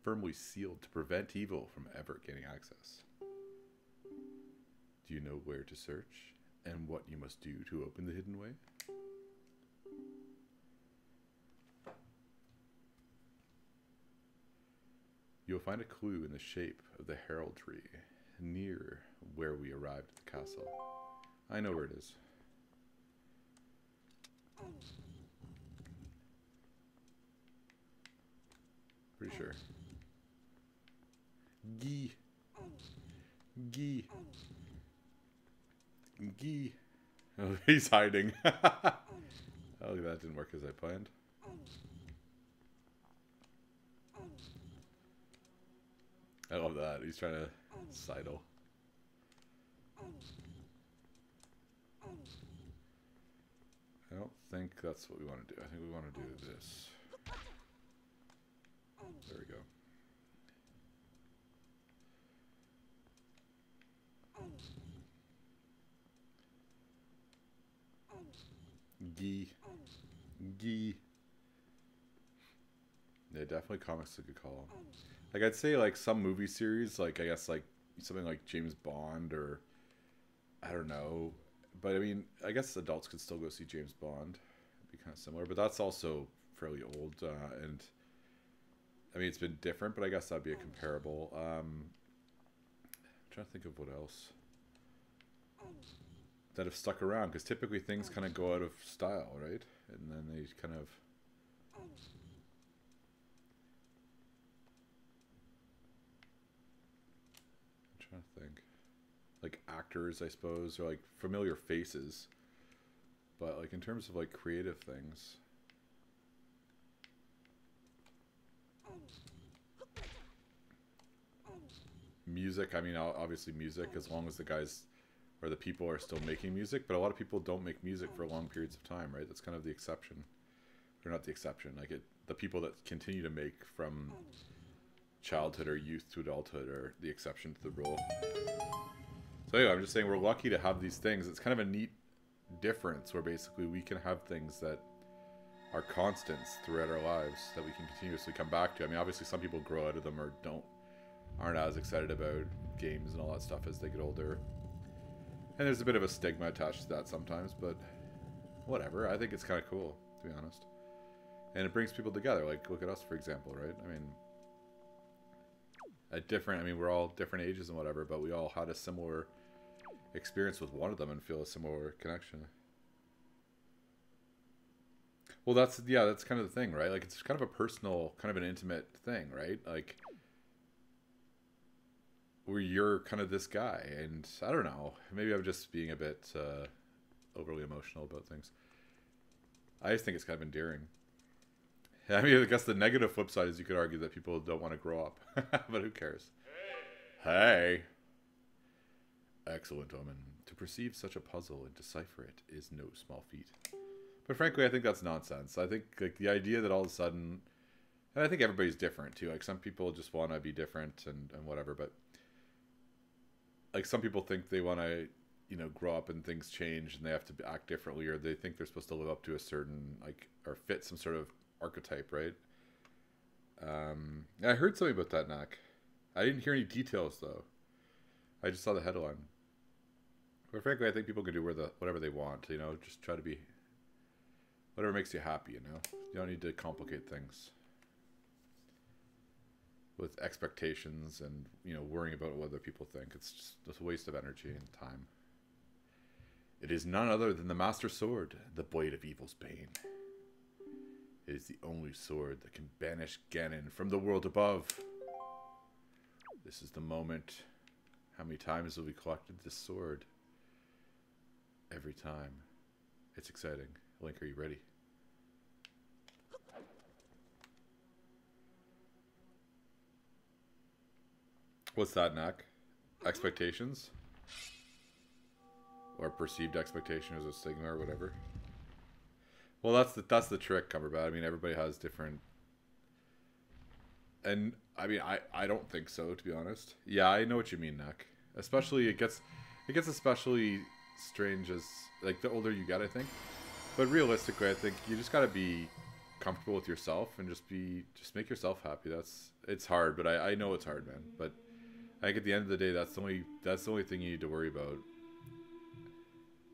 firmly sealed to prevent evil from ever gaining access. Do you know where to search and what you must do to open the hidden way? You'll find a clue in the shape of the heraldry near where we arrived at the castle. I know where it is. Pretty sure. Gee. Oh, he's hiding. Oh, that didn't work as I planned. I love that. He's trying to sidle. I don't think that's what we want to do. I think we want to do this. There we go. Gee. Yeah, definitely comics is a good call. Like I'd say like some movie series, like I guess like something like James Bond or I don't know. But I mean, I guess adults could still go see James Bond. It'd be kind of similar, but that's also fairly old and I mean it's been different, but I guess that'd be a comparable. I'm trying to think of what else that have stuck around because typically things kind of go out of style, right? And then they kind of trying to think. Like actors, I suppose, or like familiar faces. But like in terms of like creative things. Music, I mean obviously music as long as the guys or the people are still making music, but a lot of people don't make music for long periods of time, right? That's kind of the exception. Or not the exception, like the people that continue to make from childhood or youth to adulthood are the exception to the rule. So anyway, I'm just saying we're lucky to have these things. It's kind of a neat difference where basically we can have things that are constants throughout our lives that we can continuously come back to. I mean, obviously some people grow out of them or aren't as excited about games and all that stuff as they get older. And there's a bit of a stigma attached to that sometimes, but whatever. I think it's kind of cool, to be honest. And it brings people together. Like, look at us, for example, right? I mean, we're all different ages and whatever, but we all had a similar experience with one of them and feel a similar connection. Well, that's kind of the thing, right? Like, it's kind of a personal, kind of an intimate thing, right? Like, where you're kind of this guy, and I don't know, maybe I'm just being a bit overly emotional about things. I just think it's kind of endearing. I mean, I guess the negative flip side is you could argue that people don't want to grow up, but who cares? Hey! Excellent omen. To perceive such a puzzle and decipher it is no small feat. But frankly, I think that's nonsense. I think like the idea that all of a sudden, and I think everybody's different too. Like some people just want to be different and whatever, but like some people think they want to, you know, grow up and things change and they have to act differently, or they think they're supposed to live up to a certain like or fit some sort of archetype, right? I heard something about that, Knack. I didn't hear any details though. I just saw the headline. But frankly, I think people can do whatever they want. You know, just try to be whatever makes you happy. You know, you don't need to complicate things with expectations and, you know, worrying about what other people think. It's just a waste of energy and time. It is none other than the Master Sword, the blade of evil's bane. It is the only sword that can banish Ganon from the world above. This is the moment. How many times have we collected this sword? Every time. It's exciting. Link, are you ready? What's that, Knack? Expectations? Or perceived expectation as a stigma or whatever? Well, that's the trick, Cumberbatch. I mean, everybody has different... And, I mean, I don't think so, to be honest. Yeah, I know what you mean, Knack. Especially, it gets especially strange as, like, the older you get, I think. But realistically, I think you just gotta be comfortable with yourself and just make yourself happy. It's hard, but I know it's hard, man. But I think at the end of the day, that's the only thing you need to worry about.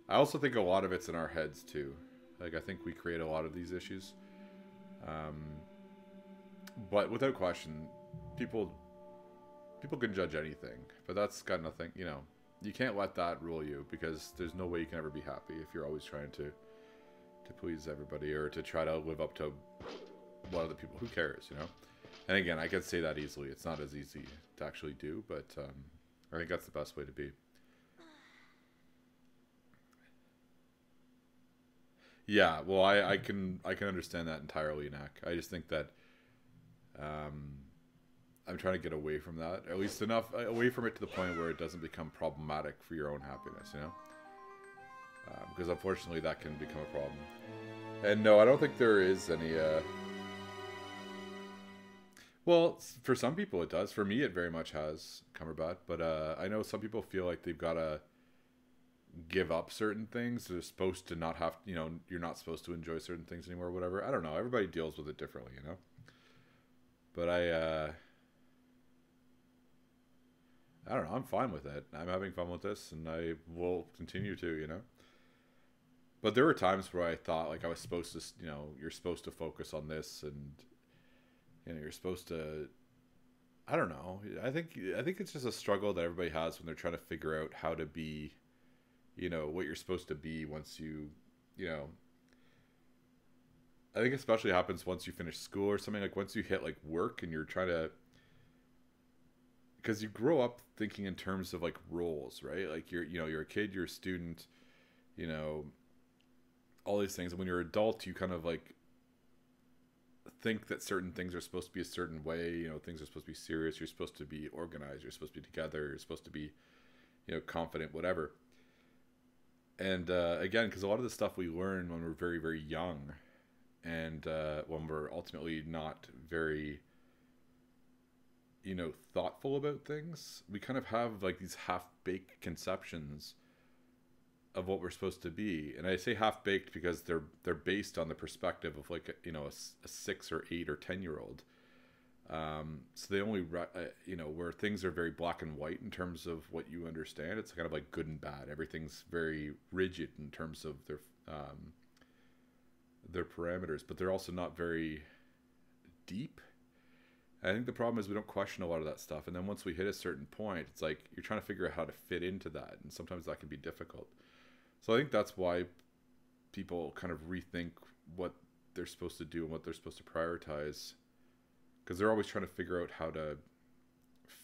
I also think a lot of it's in our heads too. Like, I think we create a lot of these issues. But without question, people can judge anything, but that's got nothing, you know, you can't let that rule you, because there's no way you can ever be happy if you're always trying to please everybody or to try to live up to what other people, who cares, you know? And again, I could say that easily. It's not as easy to actually do, but I think that's the best way to be. Yeah, well, I can understand that entirely, Knack. I just think that I'm trying to get away from that, at least enough away from it to the point where it doesn't become problematic for your own happiness, you know? Because unfortunately, that can become a problem. And no, I don't think there is any. Well, for some people it does. For me, it very much has, Cumberbatch. But I know some people feel like they've got to give up certain things. They're supposed to not have, you know, you're not supposed to enjoy certain things anymore, or whatever. I don't know. Everybody deals with it differently, you know? But I don't know. I'm fine with it. I'm having fun with this, and I will continue to, you know? But there were times where I thought, like, I was supposed to, you know, you're supposed to focus on this, and, you know, you're supposed to, I don't know. I think it's just a struggle that everybody has when they're trying to figure out how to be, you know, what you're supposed to be once you know, I think especially happens once you finish school or something, like once you hit like work and you're trying to, because you grow up thinking in terms of like roles, right? Like you're a kid, you're a student, you know, all these things. And when you're an adult, you kind of like think that certain things are supposed to be a certain way, you know, things are supposed to be serious, you're supposed to be organized, you're supposed to be together, you're supposed to be, you know, confident, whatever. And again, because a lot of the stuff we learn when we're very, very young, and when we're ultimately not very, you know, thoughtful about things, we kind of have like these half-baked conceptions of what we're supposed to be. And I say half-baked because they're based on the perspective of like, you know, a 6 or 8 or 10-year-old. So they only, you know, where things are very black and white in terms of what you understand. It's kind of like good and bad. Everything's very rigid in terms of their parameters, but they're also not very deep. And I think the problem is we don't question a lot of that stuff. And then once we hit a certain point, it's like you're trying to figure out how to fit into that. And sometimes that can be difficult. So I think that's why people kind of rethink what they're supposed to do and what they're supposed to prioritize, because they're always trying to figure out how to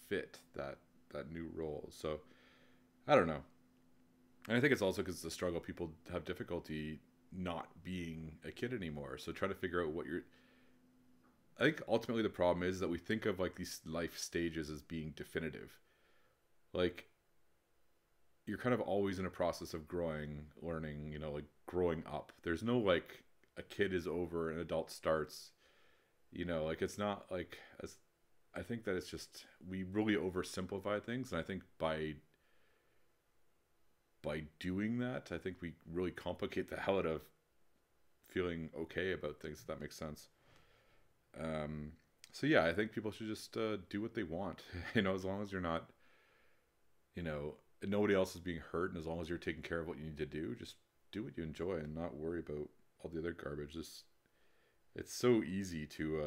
fit that new role. So I don't know. And I think it's also because it's a struggle. People have difficulty not being a kid anymore. So trying to figure out what you're... I think ultimately the problem is that we think of like these life stages as being definitive. Like you're kind of always in a process of growing, learning, you know, like growing up. There's no like a kid is over and adult starts, you know, like it's not like, as I think that it's just, we really oversimplify things. And I think by by doing that, I think we really complicate the hell out of feeling okay about things, if that makes sense. So yeah, I think people should just do what they want. You know, as long as you're not, you know, nobody else is being hurt, and as long as you're taking care of what you need to do, just do what you enjoy and not worry about all the other garbage. It's so easy to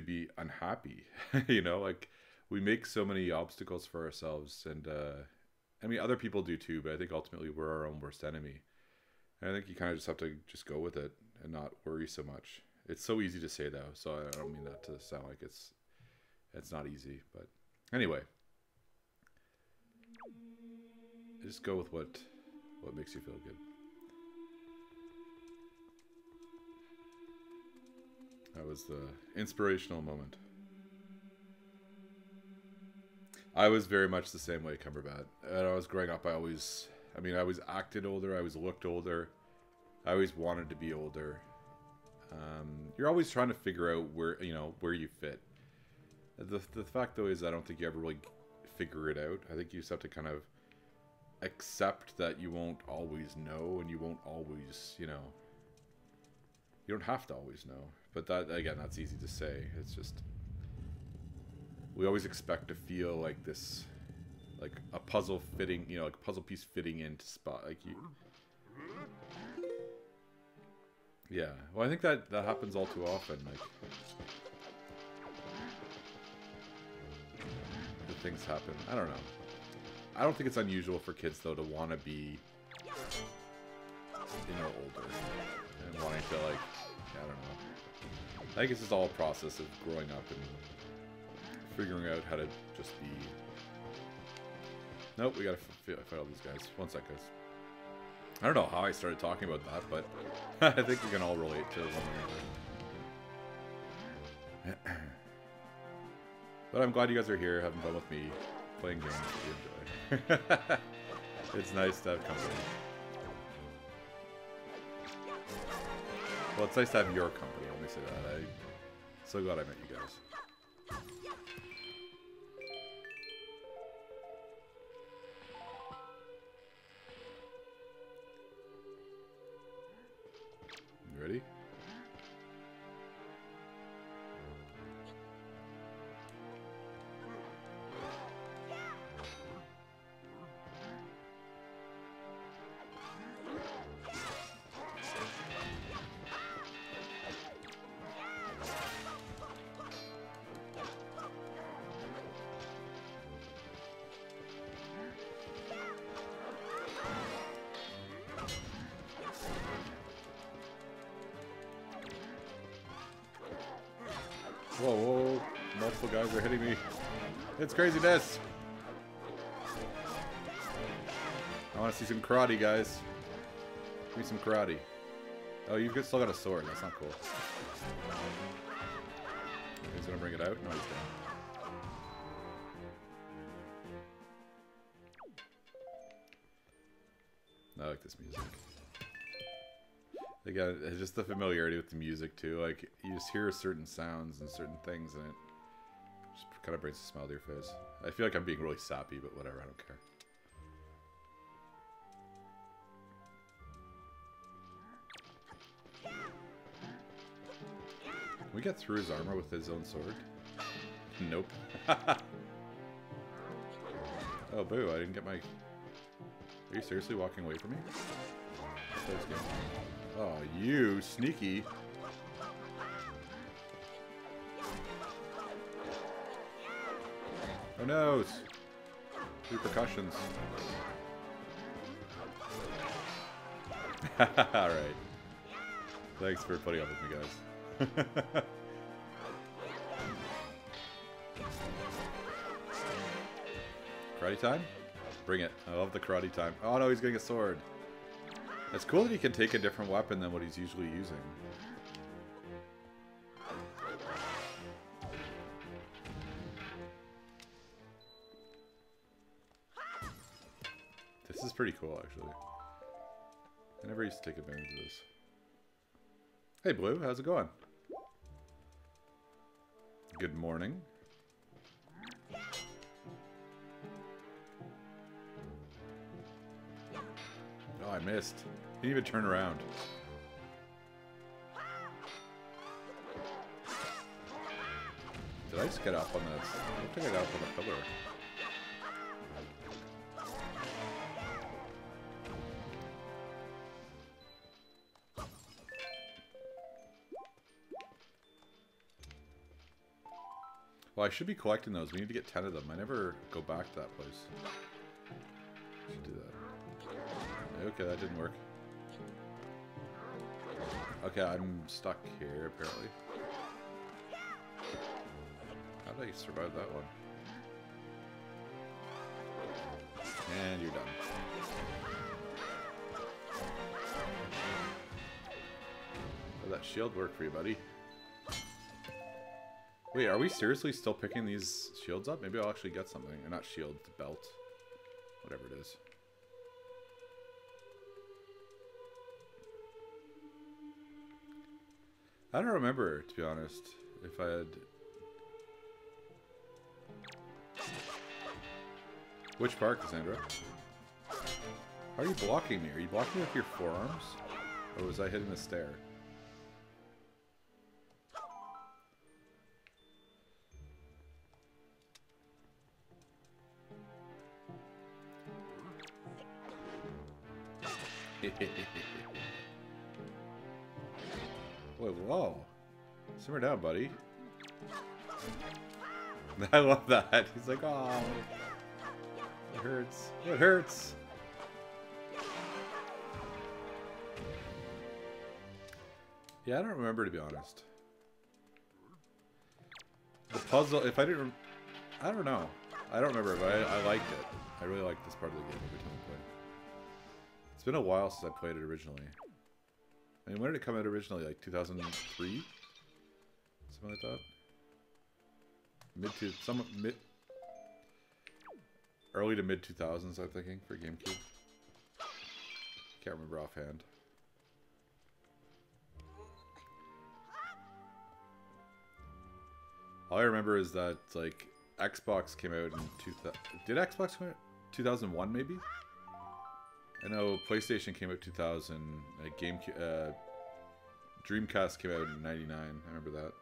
be unhappy. You know, like we make so many obstacles for ourselves, and I mean other people do too, but I think ultimately we're our own worst enemy. And I think you kind of just have to just go with it and not worry so much. It's so easy to say though, so I don't mean that to sound like it's not easy, but anyway, just go with what makes you feel good. That was the inspirational moment. I was very much the same way, Cumberbat. When I was growing up, I always acted older, I always looked older, I always wanted to be older. You're always trying to figure out where you fit. The fact though is I don't think you ever really figure it out. I think you just have to kind of accept that you won't always know, and you won't always, you don't have to always know. But that, again, that's easy to say. It's just, we always expect to feel like this, like a puzzle fitting, like a puzzle piece fitting into spot, like you. Yeah, well, I think that happens all too often, like. The things happen. I don't know. I don't think it's unusual for kids, though, to want to be, older. And wanting to, like, I don't know. I think it's just all a process of growing up and figuring out how to just be... Nope, we gotta fight all these guys. One sec, guys. I don't know how I started talking about that, but I think we can all relate to one another. But I'm glad you guys are here, having fun with me, playing games that you enjoy. It's nice to have company. Well, it's nice to have your company, let me say that. I'm so glad I met you guys. You ready? Whoa, whoa, multiple guys are hitting me. It's craziness. I want to see some karate, guys. Give me some karate. Oh, you've still got a sword. That's not cool. He's gonna bring it out? No, he's not. I like this music. Again, it's just the familiarity with the music too. Like, you just hear certain sounds and certain things, and it just kind of brings a smile to your face. I feel like I'm being really sappy, but whatever, I don't care. Can we get through his armor with his own sword? Nope. Oh, boo, I didn't get my... Are you seriously walking away from me? Oh, you sneaky. Oh no! Repercussions. Alright. Thanks for putting up with me, guys. Karate time? Bring it. I love the karate time. Oh no, he's getting a sword. It's cool that he can take a different weapon than what he's usually using. This is pretty cool, actually. I never used to take advantage of this. Hey, Blue, how's it going? Good morning. Oh, I missed. Didn't even turn around. Did I just get up on this? I don't think I got up on the pillar. Well, I should be collecting those. We need to get 10 of them. I never go back to that place. Should do that. Okay, that didn't work. Okay, I'm stuck here, apparently. How did I survive that one? And you're done. How'd that shield work for you, buddy? Wait, are we seriously still picking these shields up? Maybe I'll actually get something. Or not shield, the belt. Whatever it is. I don't remember, to be honest, if I had... Which part, Cassandra? How are you blocking me? Are you blocking me with your forearms? Or was I hitting the stair? Wait, whoa. Simmer down, buddy. I love that. He's like, oh, it hurts. It hurts. Yeah, I don't remember, to be honest. The puzzle, if I didn't... I don't know. I don't remember, but I liked it. I really liked this part of the game every time I played. It's been a while since I played it originally. I mean, when did it come out originally? Like 2003? Something like that? Early to mid 2000s, I'm thinking, for GameCube. Can't remember offhand. All I remember is that, like, Xbox came out in 2000. Did Xbox come out 2001 maybe? I know PlayStation came out 2000. GameCube, Dreamcast came out in '99. I remember that.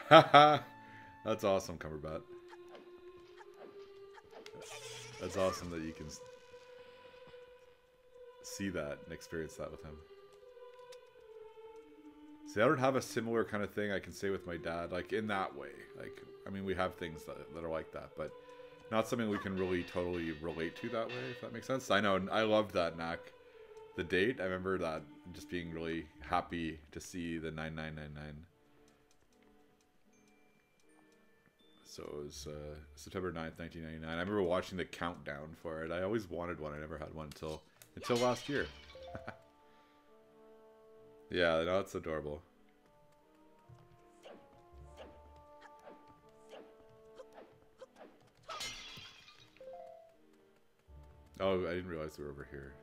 Haha, that's awesome, Cumberbat. That's awesome that you can see that and experience that with him. See, I don't have a similar kind of thing I can say with my dad, like in that way. Like, I mean, we have things that are like that, but not something we can really totally relate to that way, if that makes sense. I know, I loved that knack. The date, I remember that just being really happy to see the 9999. So it was September 9th, 1999. I remember watching the countdown for it. I always wanted one. I never had one until last year. Yeah, no, it's adorable. Oh, I didn't realize they were over here.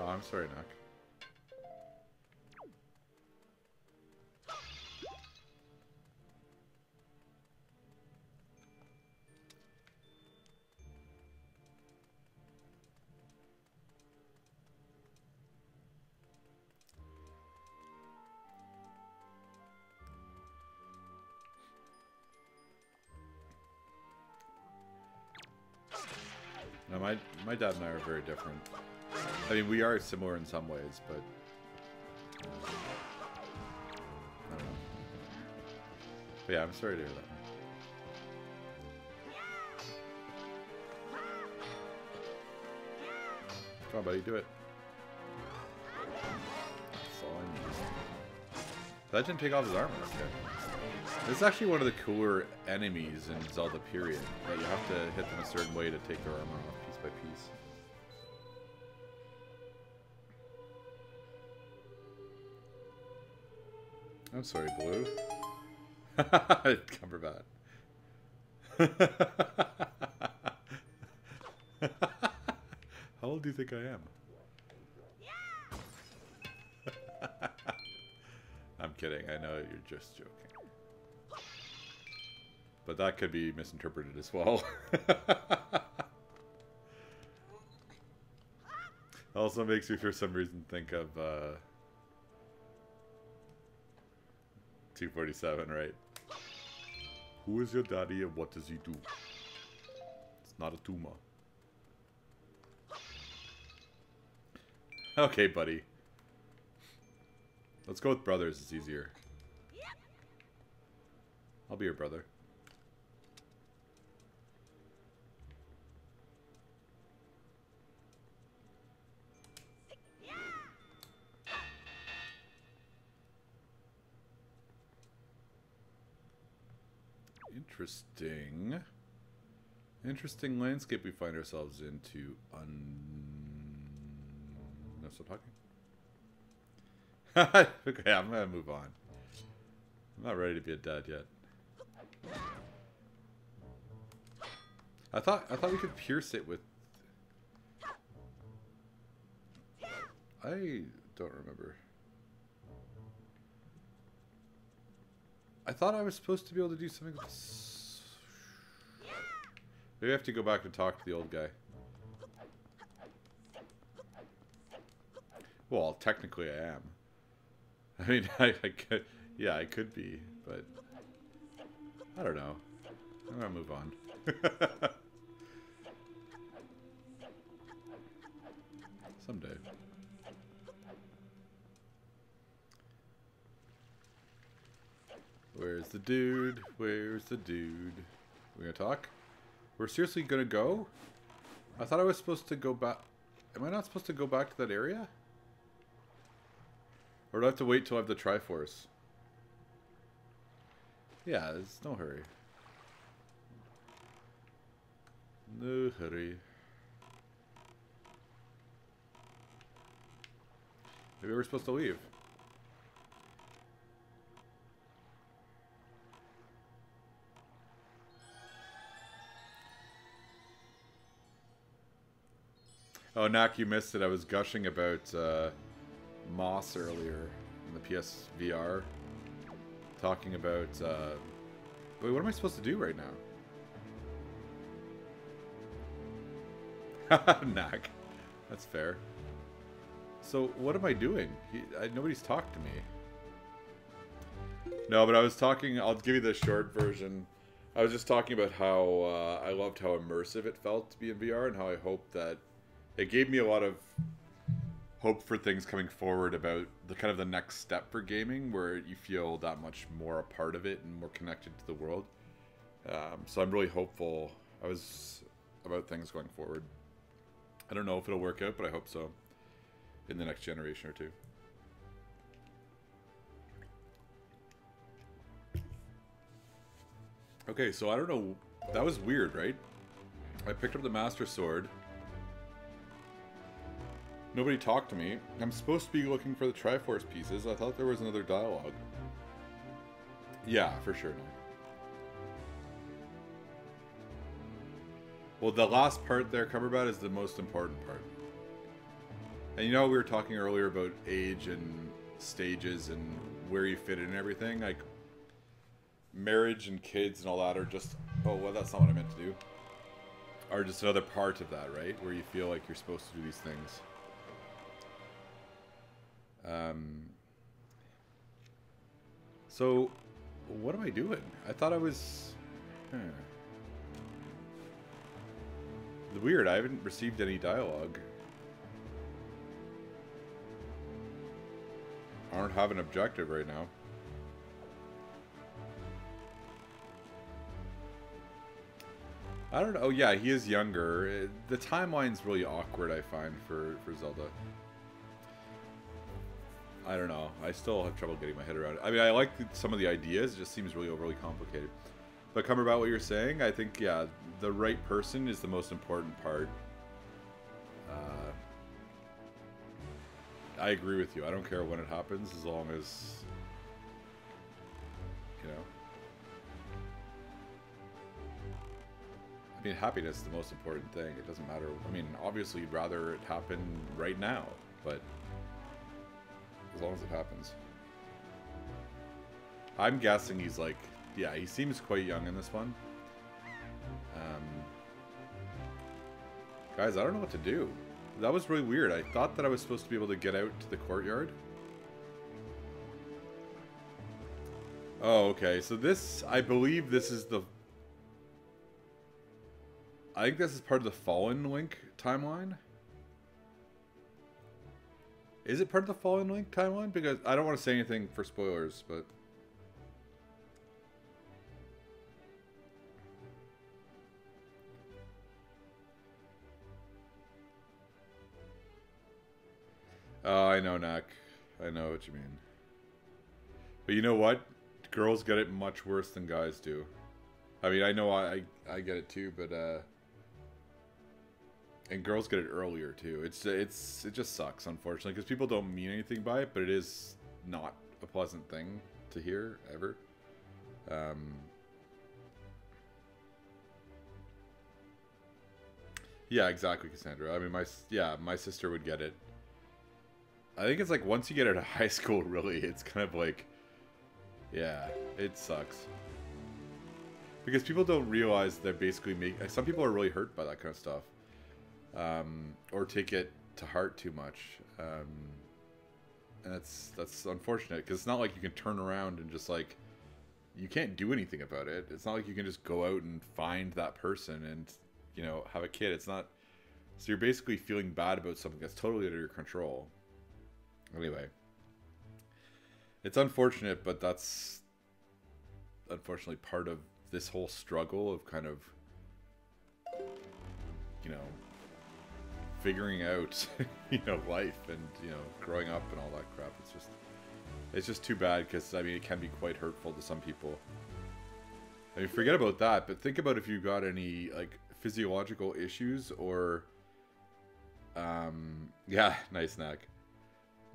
Oh, I'm sorry, Knock. No, my dad and I are very different. I mean, we are similar in some ways, but I don't know. But yeah, I'm sorry to hear that. Come on, buddy, do it. That's all I need. That didn't take off his armor, okay. This is actually one of the cooler enemies in Zelda, period. That you have to hit them a certain way to take their armor off piece by piece. I'm sorry, Blue. Cumberbat. How old do you think I am? I'm kidding. I know you're just joking. But that could be misinterpreted as well. Also makes me for some reason think of 247, right? Who is your daddy and what does he do? It's not a tumor. Okay, buddy. Let's go with brothers, it's easier. I'll be your brother. Interesting. Interesting landscape we find ourselves into. No, stop talking. Okay, I'm gonna move on. I'm not ready to be a dad yet. I thought we could pierce it with. I don't remember. I thought I was supposed to be able to do something with this. Maybe I have to go back and talk to the old guy. Well, technically I am. I mean, I could, yeah, I could be, but I don't know. I'm gonna move on. Someday. Where's the dude? Where's the dude? We gonna talk? We're seriously gonna go? I thought I was supposed to go back. Am I not supposed to go back to that area? Or do I have to wait till I have the Triforce? Yeah, there's no hurry. No hurry. Maybe we're supposed to leave. Oh, Nak, you missed it. I was gushing about Moss earlier in the PSVR. Talking about... wait, what am I supposed to do right now? Nak. That's fair. So, what am I doing? Nobody's talked to me. No, but I was talking... I'll give you the short version. I was just talking about how I loved how immersive it felt to be in VR and how I hope that... It gave me a lot of hope for things coming forward about the kind of the next step for gaming, where you feel that much more a part of it and more connected to the world. So I'm really hopeful about things going forward. I don't know if it'll work out, but I hope so in the next generation or two. Okay, so I don't know. That was weird, right? I picked up the Master Sword. Nobody talked to me. I'm supposed to be looking for the Triforce pieces. I thought there was another dialogue. Yeah, for sure. Well, the last part there, Cumberbatch, is the most important part. And you know, we were talking earlier about age and stages and where you fit in and everything. Like, marriage and kids and all that are just... Oh, well, that's not what I meant to do. Are just another part of that, right? Where you feel like you're supposed to do these things. So, what am I doing? I thought I was... Weird, I haven't received any dialogue. I don't have an objective right now. I don't know. Oh, yeah, he is younger. The timeline's really awkward, I find, for Zelda. I don't know. I still have trouble getting my head around it. I mean, I like some of the ideas. It just seems really overly complicated. But come about what you're saying, I think, yeah, the right person is the most important part. I agree with you. I don't care when it happens, as long as, you know. I mean, happiness is the most important thing. It doesn't matter. I mean, obviously, you'd rather it happen right now, but as long as it happens. I'm guessing he's like, yeah, he seems quite young in this one. Guys, I don't know what to do. That was really weird. I thought that I was supposed to be able to get out to the courtyard. Oh, okay. So this, I believe this is the... I think this is part of the Fallen Link timeline. Is it part of the Fallen Link timeline? Because I don't want to say anything for spoilers, but... Oh, I know, Nak. I know what you mean. But you know what? Girls get it much worse than guys do. I mean, I know I get it too, but and girls get it earlier too. It just sucks, unfortunately, because people don't mean anything by it, but it is not a pleasant thing to hear ever. Yeah, exactly, Cassandra. I mean, my sister would get it. I think it's like once you get out of high school, really, it's kind of like, yeah, it sucks. Because people don't realize they're basically some people are really hurt by that kind of stuff. Or take it to heart too much. And that's unfortunate, because it's not like you can turn around and just like, you can't do anything about it. It's not like you can just go out and find that person and, you know, have a kid. It's not, so you're basically feeling bad about something that's totally under your control. Anyway, it's unfortunate, but that's unfortunately part of this whole struggle of kind of, you know, figuring out, you know, life and, you know, growing up and all that crap. It's just too bad, because, I mean, it can be quite hurtful to some people. I mean, forget about that, but think about if you got any, like, physiological issues or, yeah, nice Snack.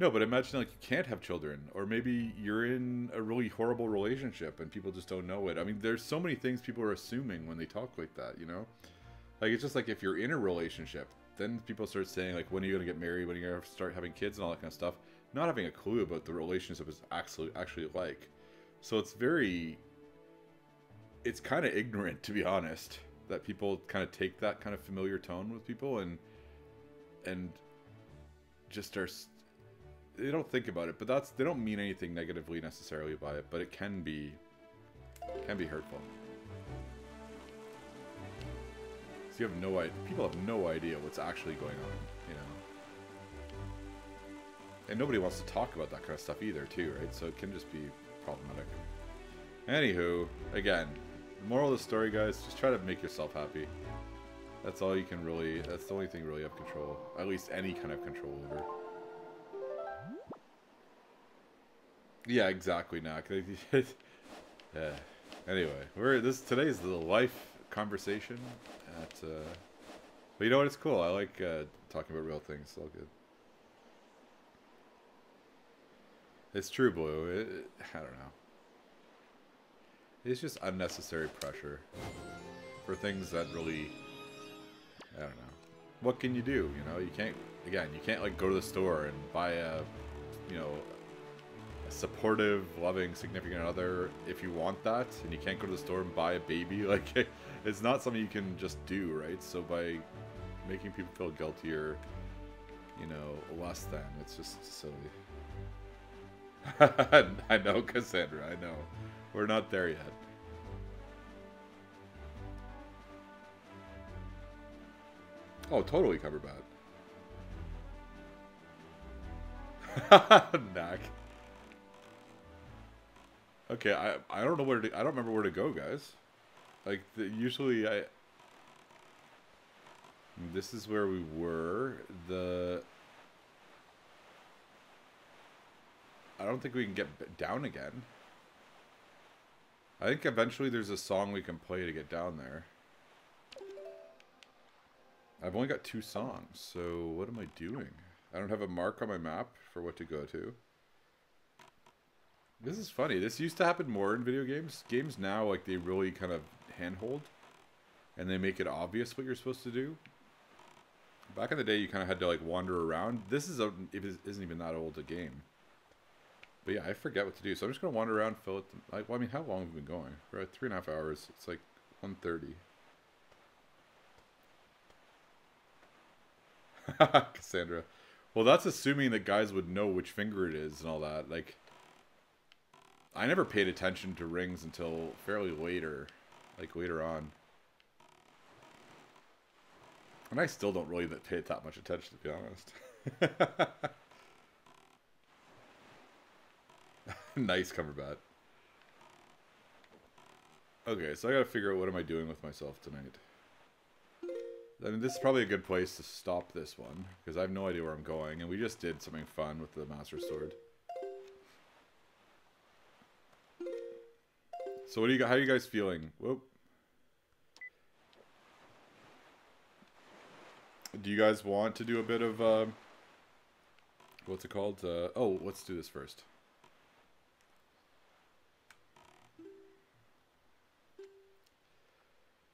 No, but imagine, like, you can't have children, or maybe you're in a really horrible relationship and people just don't know it. I mean, there's so many things people are assuming when they talk like that, you know? Like, it's just like if you're in a relationship, then people start saying, like, when are you going to get married, when are you going to start having kids and all that kind of stuff, not having a clue about the relationship is actually like. So it's kind of ignorant, to be honest, that people kind of take that kind of familiar tone with people and just are... They don't think about it, but they don't mean anything negatively necessarily by it, but it can be hurtful. So you have no idea. People have no idea what's actually going on, you know. And nobody wants to talk about that kind of stuff either, too, right? So it can just be problematic. Anywho, again, the moral of the story, guys, just try to make yourself happy. That's all you can really. That's the only thing you really have control, at least any kind of control over. Yeah, exactly, Nak. Yeah. Anyway, today is the life conversation but you know what? It's cool. I like talking about real things. It's all good. It's true, Blue. I don't know. It's just unnecessary pressure for things that really, I don't know. What can you do? You know, you can't like go to the store and buy a supportive, loving significant other if you want that, and you can't go to the store and buy a baby. Like, it's not something you can just do, right? So by making people feel guilty or, you know, less than, it's just silly. I know, Cassandra, I know. We're not there yet. Oh, totally cover bad. Knack. Okay, I don't know I don't remember where to go, guys. Like, usually this is where we were. I don't think we can get down again. I think eventually there's a song we can play to get down there. I've only got 2 songs, so what am I doing? I don't have a mark on my map for what to go to. This is funny. This used to happen more in video games. Games now, like, they really kind of handhold. and they make it obvious what you're supposed to do. Back in the day, you kind of had to like wander around. This is isn't even that old a game. But yeah, I forget what to do, so I'm just gonna wander around, fill it. Like, well, I mean, how long have we been going? For like 3.5 hours. It's like 1:30. Cassandra. Well, that's assuming that guys would know which finger it is and all that. Like, I never paid attention to rings until fairly later, like later on. And I still don't really pay that much attention, to be honest. Nice Cumberbatch. Okay, so I gotta figure out what am I doing with myself tonight. I mean, this is probably a good place to stop this one, because I have no idea where I'm going, and we just did something fun with the Master Sword. So what do you? How are you guys feeling? Whoop. Do you guys want to do a bit of what's it called? Oh, let's do this first.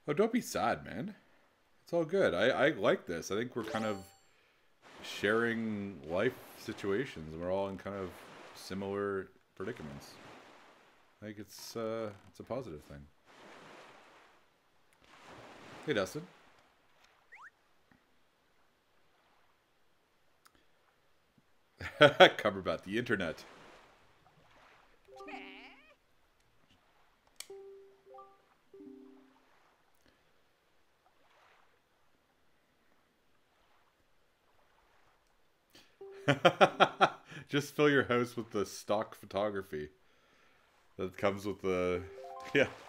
Oh, don't be sad, man. It's all good. I like this. I think we're kind of sharing life situations. We're all in kind of similar predicaments. I think it's a positive thing. Hey, Dustin. Cumberbatch, the internet. Just fill your house with the stock photography that comes with the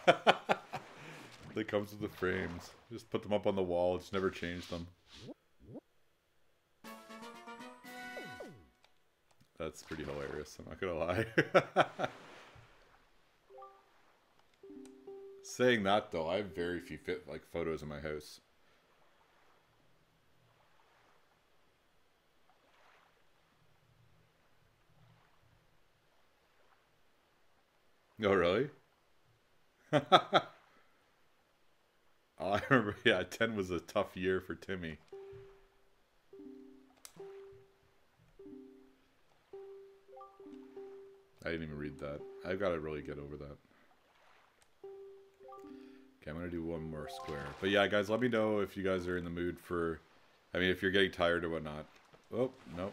that comes with the frames. Just put them up on the wall. Just never change them. That's pretty hilarious. I'm not gonna lie. Saying that though, I have very few photos in my house. Oh, really? Oh, I remember, yeah, 10 was a tough year for Timmy. I didn't even read that. I've got to really get over that. Okay, I'm going to do one more square. But yeah, guys, let me know if you guys are in the mood for... I mean, if you're getting tired or whatnot. Oh, no.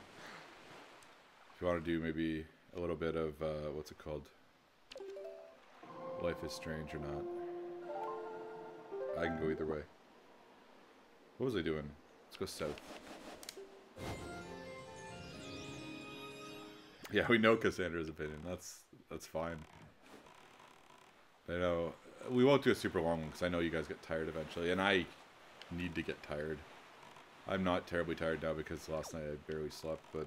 If you want to do maybe a little bit of, what's it called? Life is Strange or not. I can go either way. What was I doing? Let's go south. Yeah, we know Cassandra's opinion. That's fine. I know we won't do a super long one because I know you guys get tired eventually, and I need to get tired. I'm not terribly tired now because last night I barely slept. But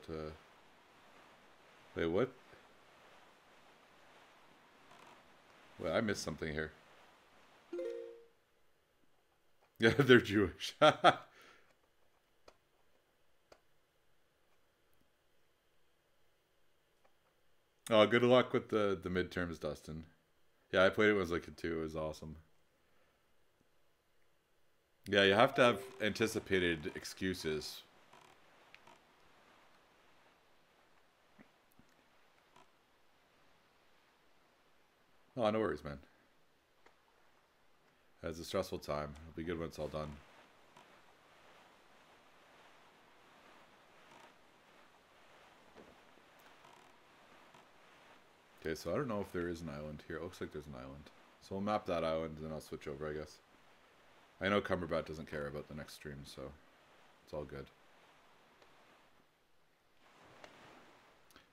wait, what? Wait, I missed something here. Yeah, they're Jewish. Oh, good luck with the midterms, Dustin. Yeah, I played it when I was like a kid too. It was awesome. Yeah, you have to have anticipated excuses. Oh, no worries, man. It's a stressful time. It'll be good when it's all done. Okay, so I don't know if there is an island here. It looks like there's an island. So we'll map that island, and then I'll switch over, I guess. I know Cumberbatch doesn't care about the next stream, so it's all good.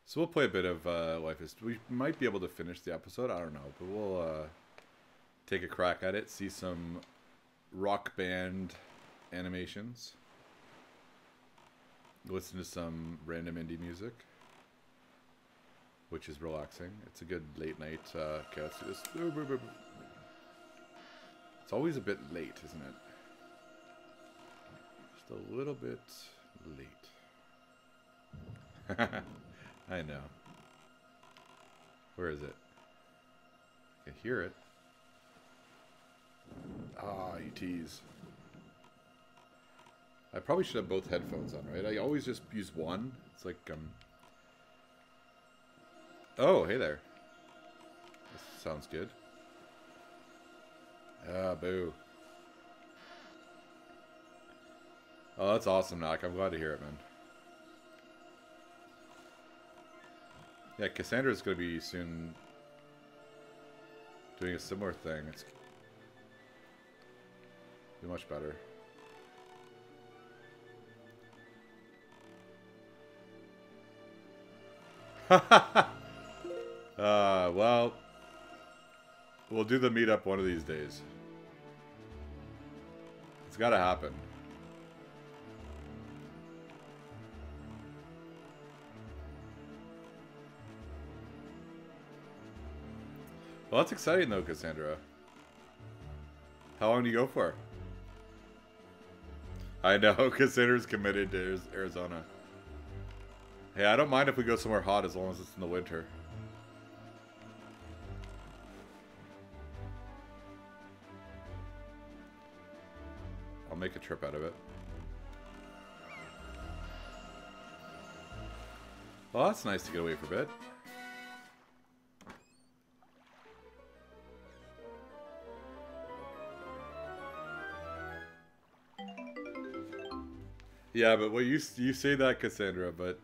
So we'll play a bit of Life is... We might be able to finish the episode. I don't know, but we'll take a crack at it. See some rock band animations. Listen to some random indie music, which is relaxing. It's a good late night. Okay, let's do this. It's always a bit late, isn't it? Just a little bit late. I know. Where is it? I can hear it. Ah, you tease. I probably should have both headphones on, right? I always just use one. It's like, Oh, hey there. This sounds good. Ah, boo. Oh, that's awesome, Knock. I'm glad to hear it, man. Yeah, Cassandra's going to be soon doing a similar thing. It's be much better. Well, we'll do the meetup one of these days. It's got to happen. Well, that's exciting though, Cassandra. How long do you go for? I know, Cassandra's committed to Arizona. Hey, I don't mind if we go somewhere hot as long as it's in the winter. I'll make a trip out of it. Well, that's nice to get away for a bit. Yeah, but what you say that, Cassandra, but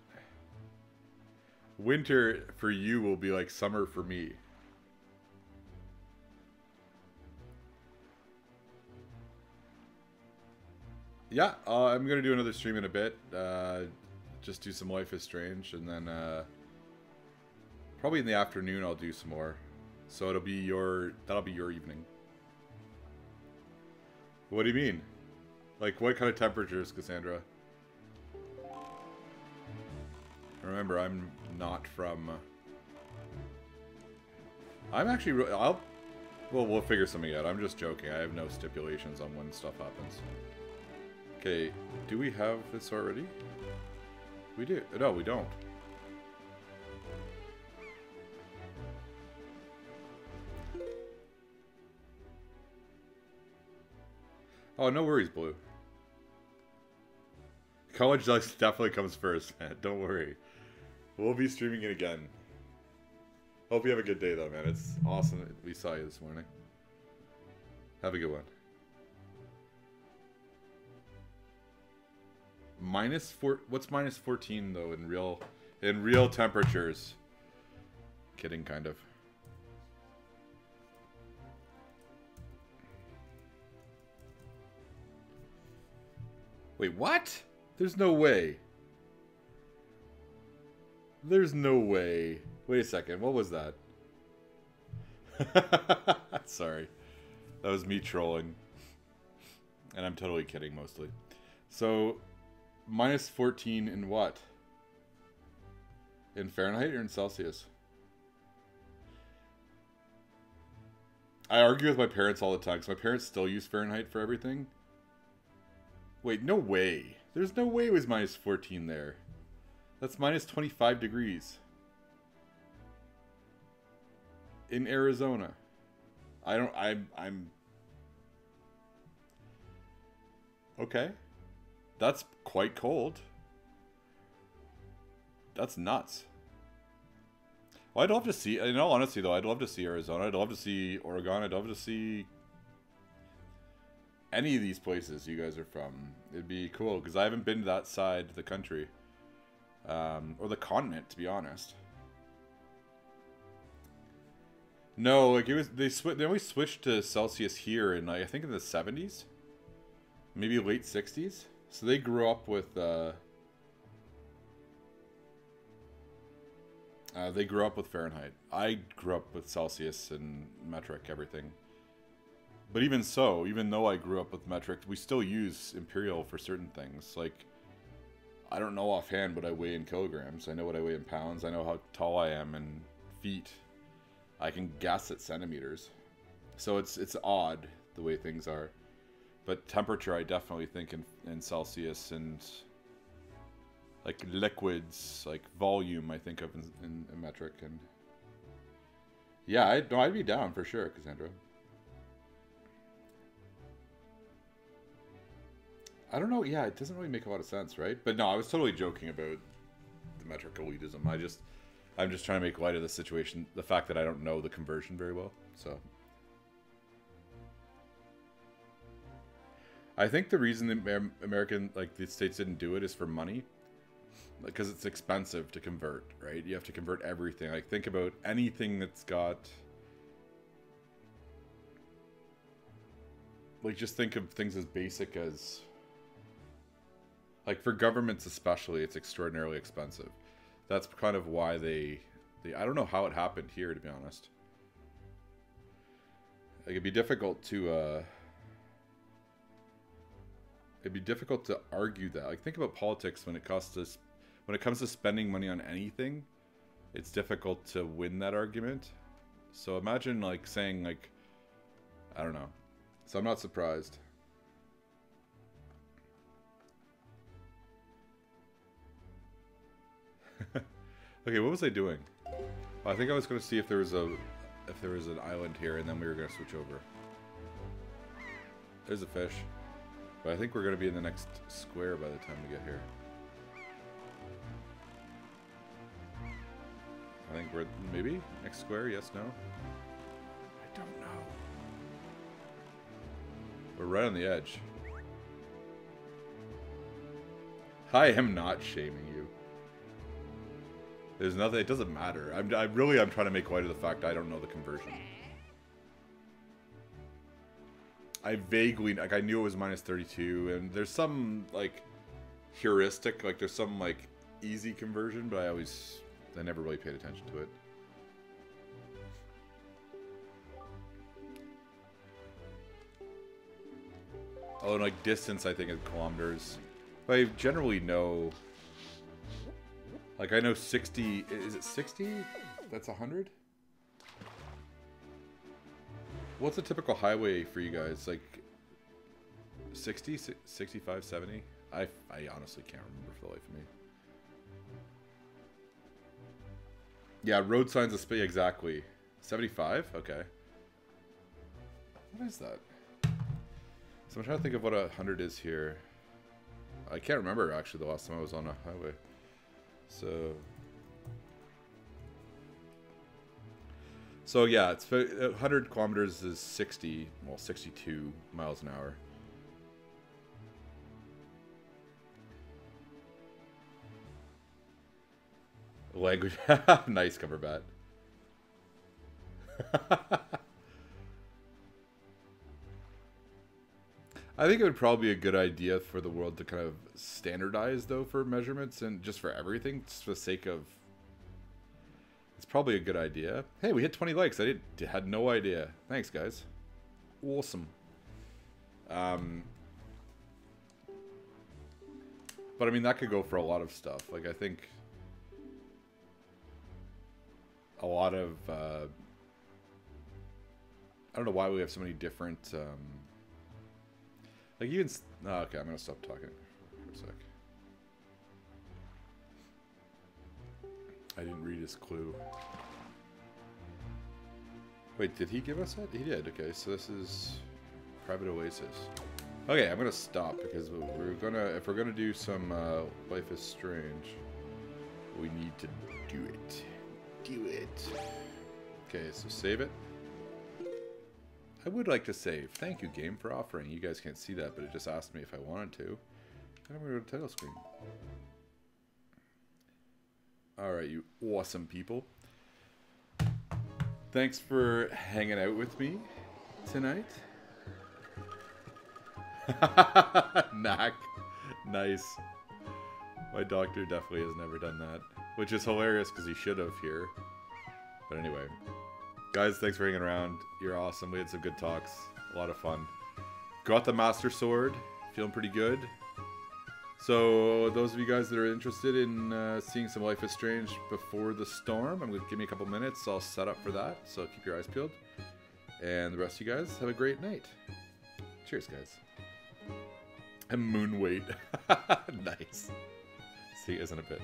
winter for you will be like summer for me. Yeah, I'm gonna do another stream in a bit. Just do some Life is Strange, and then probably in the afternoon I'll do some more. So that'll be your evening. What do you mean? Like what kind of temperatures, Cassandra? Remember, I'm not from. I'm actually. Well, we'll figure something out. I'm just joking. I have no stipulations on when stuff happens. Okay, do we have this already? We do. No, we don't. Oh, no worries, Blue. College Life definitely comes first, man. Don't worry. We'll be streaming it again. Hope you have a good day, though, man. It's awesome that we saw you this morning. Have a good one. What's minus 14 though in real temperatures? Kidding, kind of. Wait, what? There's no way. There's no way. Wait a second. What was that? Sorry. That was me trolling. And I'm totally kidding mostly. So, minus 14 in what? In Fahrenheit or in Celsius? I argue with my parents all the time because my parents still use Fahrenheit for everything. Wait, no way. There's no way it was minus 14 there. That's minus 25 degrees. In Arizona. I'm... Okay. That's quite cold. That's nuts. Well, I'd love to see... In all honesty, though, I'd love to see Arizona. I'd love to see Oregon. I'd love to see any of these places you guys are from. It'd be cool, because I haven't been to that side of the country. Or the continent, to be honest. No, like it was... They only switched to Celsius here in, like, I think in the 70s? Maybe late 60s? So they grew up with... they grew up with Fahrenheit. I grew up with Celsius and metric, everything. But even so, even though I grew up with metric, we still use imperial for certain things. Like, I don't know offhand what I weigh in kilograms. I know what I weigh in pounds. I know how tall I am in feet. I can guess at centimeters. So it's odd the way things are. But temperature, I definitely think in Celsius, and like liquids, like volume, I think of in metric. And yeah, I'd be down for sure, Cassandra. I don't know. Yeah, it doesn't really make a lot of sense, right? But no, I was totally joking about the metric elitism. I'm just trying to make light of the situation, the fact that I don't know the conversion very well. So I think the reason the American, like the States didn't do it is for money. Because it's expensive to convert, right? You have to convert everything. Like, think about anything that's got... Like, just think of things as basic as... Like, for governments especially, it's extraordinarily expensive. That's kind of why they I don't know how it happened here, to be honest. Like, it'd be difficult to... It'd be difficult to argue that. Like, think about politics when it comes to spending money on anything. It's difficult to win that argument. So imagine, like, saying, like... I don't know. So I'm not surprised. Okay, what was I doing? Well, I think I was going to see if there was an island here, and then we were going to switch over. There's a fish. But I think we're going to be in the next square by the time we get here. I think we're... maybe? Next square? Yes, no? I don't know. We're right on the edge. I am not shaming you. There's nothing... it doesn't matter. I'm trying to make light of the fact I don't know the conversion. I vaguely... like, I knew it was minus 32, and there's some, like, heuristic, like, there's some, like, easy conversion, but I never really paid attention to it. Oh, and, like, distance, I think, is kilometers. But I generally know... like, I know 60... is it 60? That's 100? What's a typical highway for you guys? Like 60, 65, 70? I honestly can't remember for the life of me. Yeah, road signs of speed, exactly. 75? Okay. What is that? So I'm trying to think of what 100 is here. I can't remember actually the last time I was on a highway. So yeah, it's 100 kilometers is 60, well, 62 miles an hour. Language, nice cover bat. I think it would probably be a good idea for the world to kind of standardize, though, for measurements and just for everything, just for the sake of... it's probably a good idea. Hey, we hit 20 likes. I had no idea. Thanks, guys. Awesome. But I mean, that could go for a lot of stuff. Like, I think a lot of... I don't know why we have so many different... like, even... oh, okay, I'm going to stop talking for a sec. I didn't read his clue. Wait, did he give us that? He did. Okay, so this is Private Oasis. Okay, I'm gonna stop because if we're gonna do some Life is Strange, we need to do it. Do it. Okay, so save it. I would like to save. Thank you, game, for offering. You guys can't see that, but it just asked me if I wanted to. And I'm gonna go to the title screen. Alright, you awesome people. Thanks for hanging out with me tonight. Knack. Nice. My doctor definitely has never done that. Which is hilarious because he should have here. But anyway. Guys, thanks for hanging around. You're awesome. We had some good talks. A lot of fun. Got the Master Sword. Feeling pretty good. So, those of you guys that are interested in seeing some Life is Strange before the storm, I'm going to give me a couple minutes. I'll set up for that. So, keep your eyes peeled. And the rest of you guys, have a great night. Cheers, guys. And moon weight. Nice. See, isn't it a bit?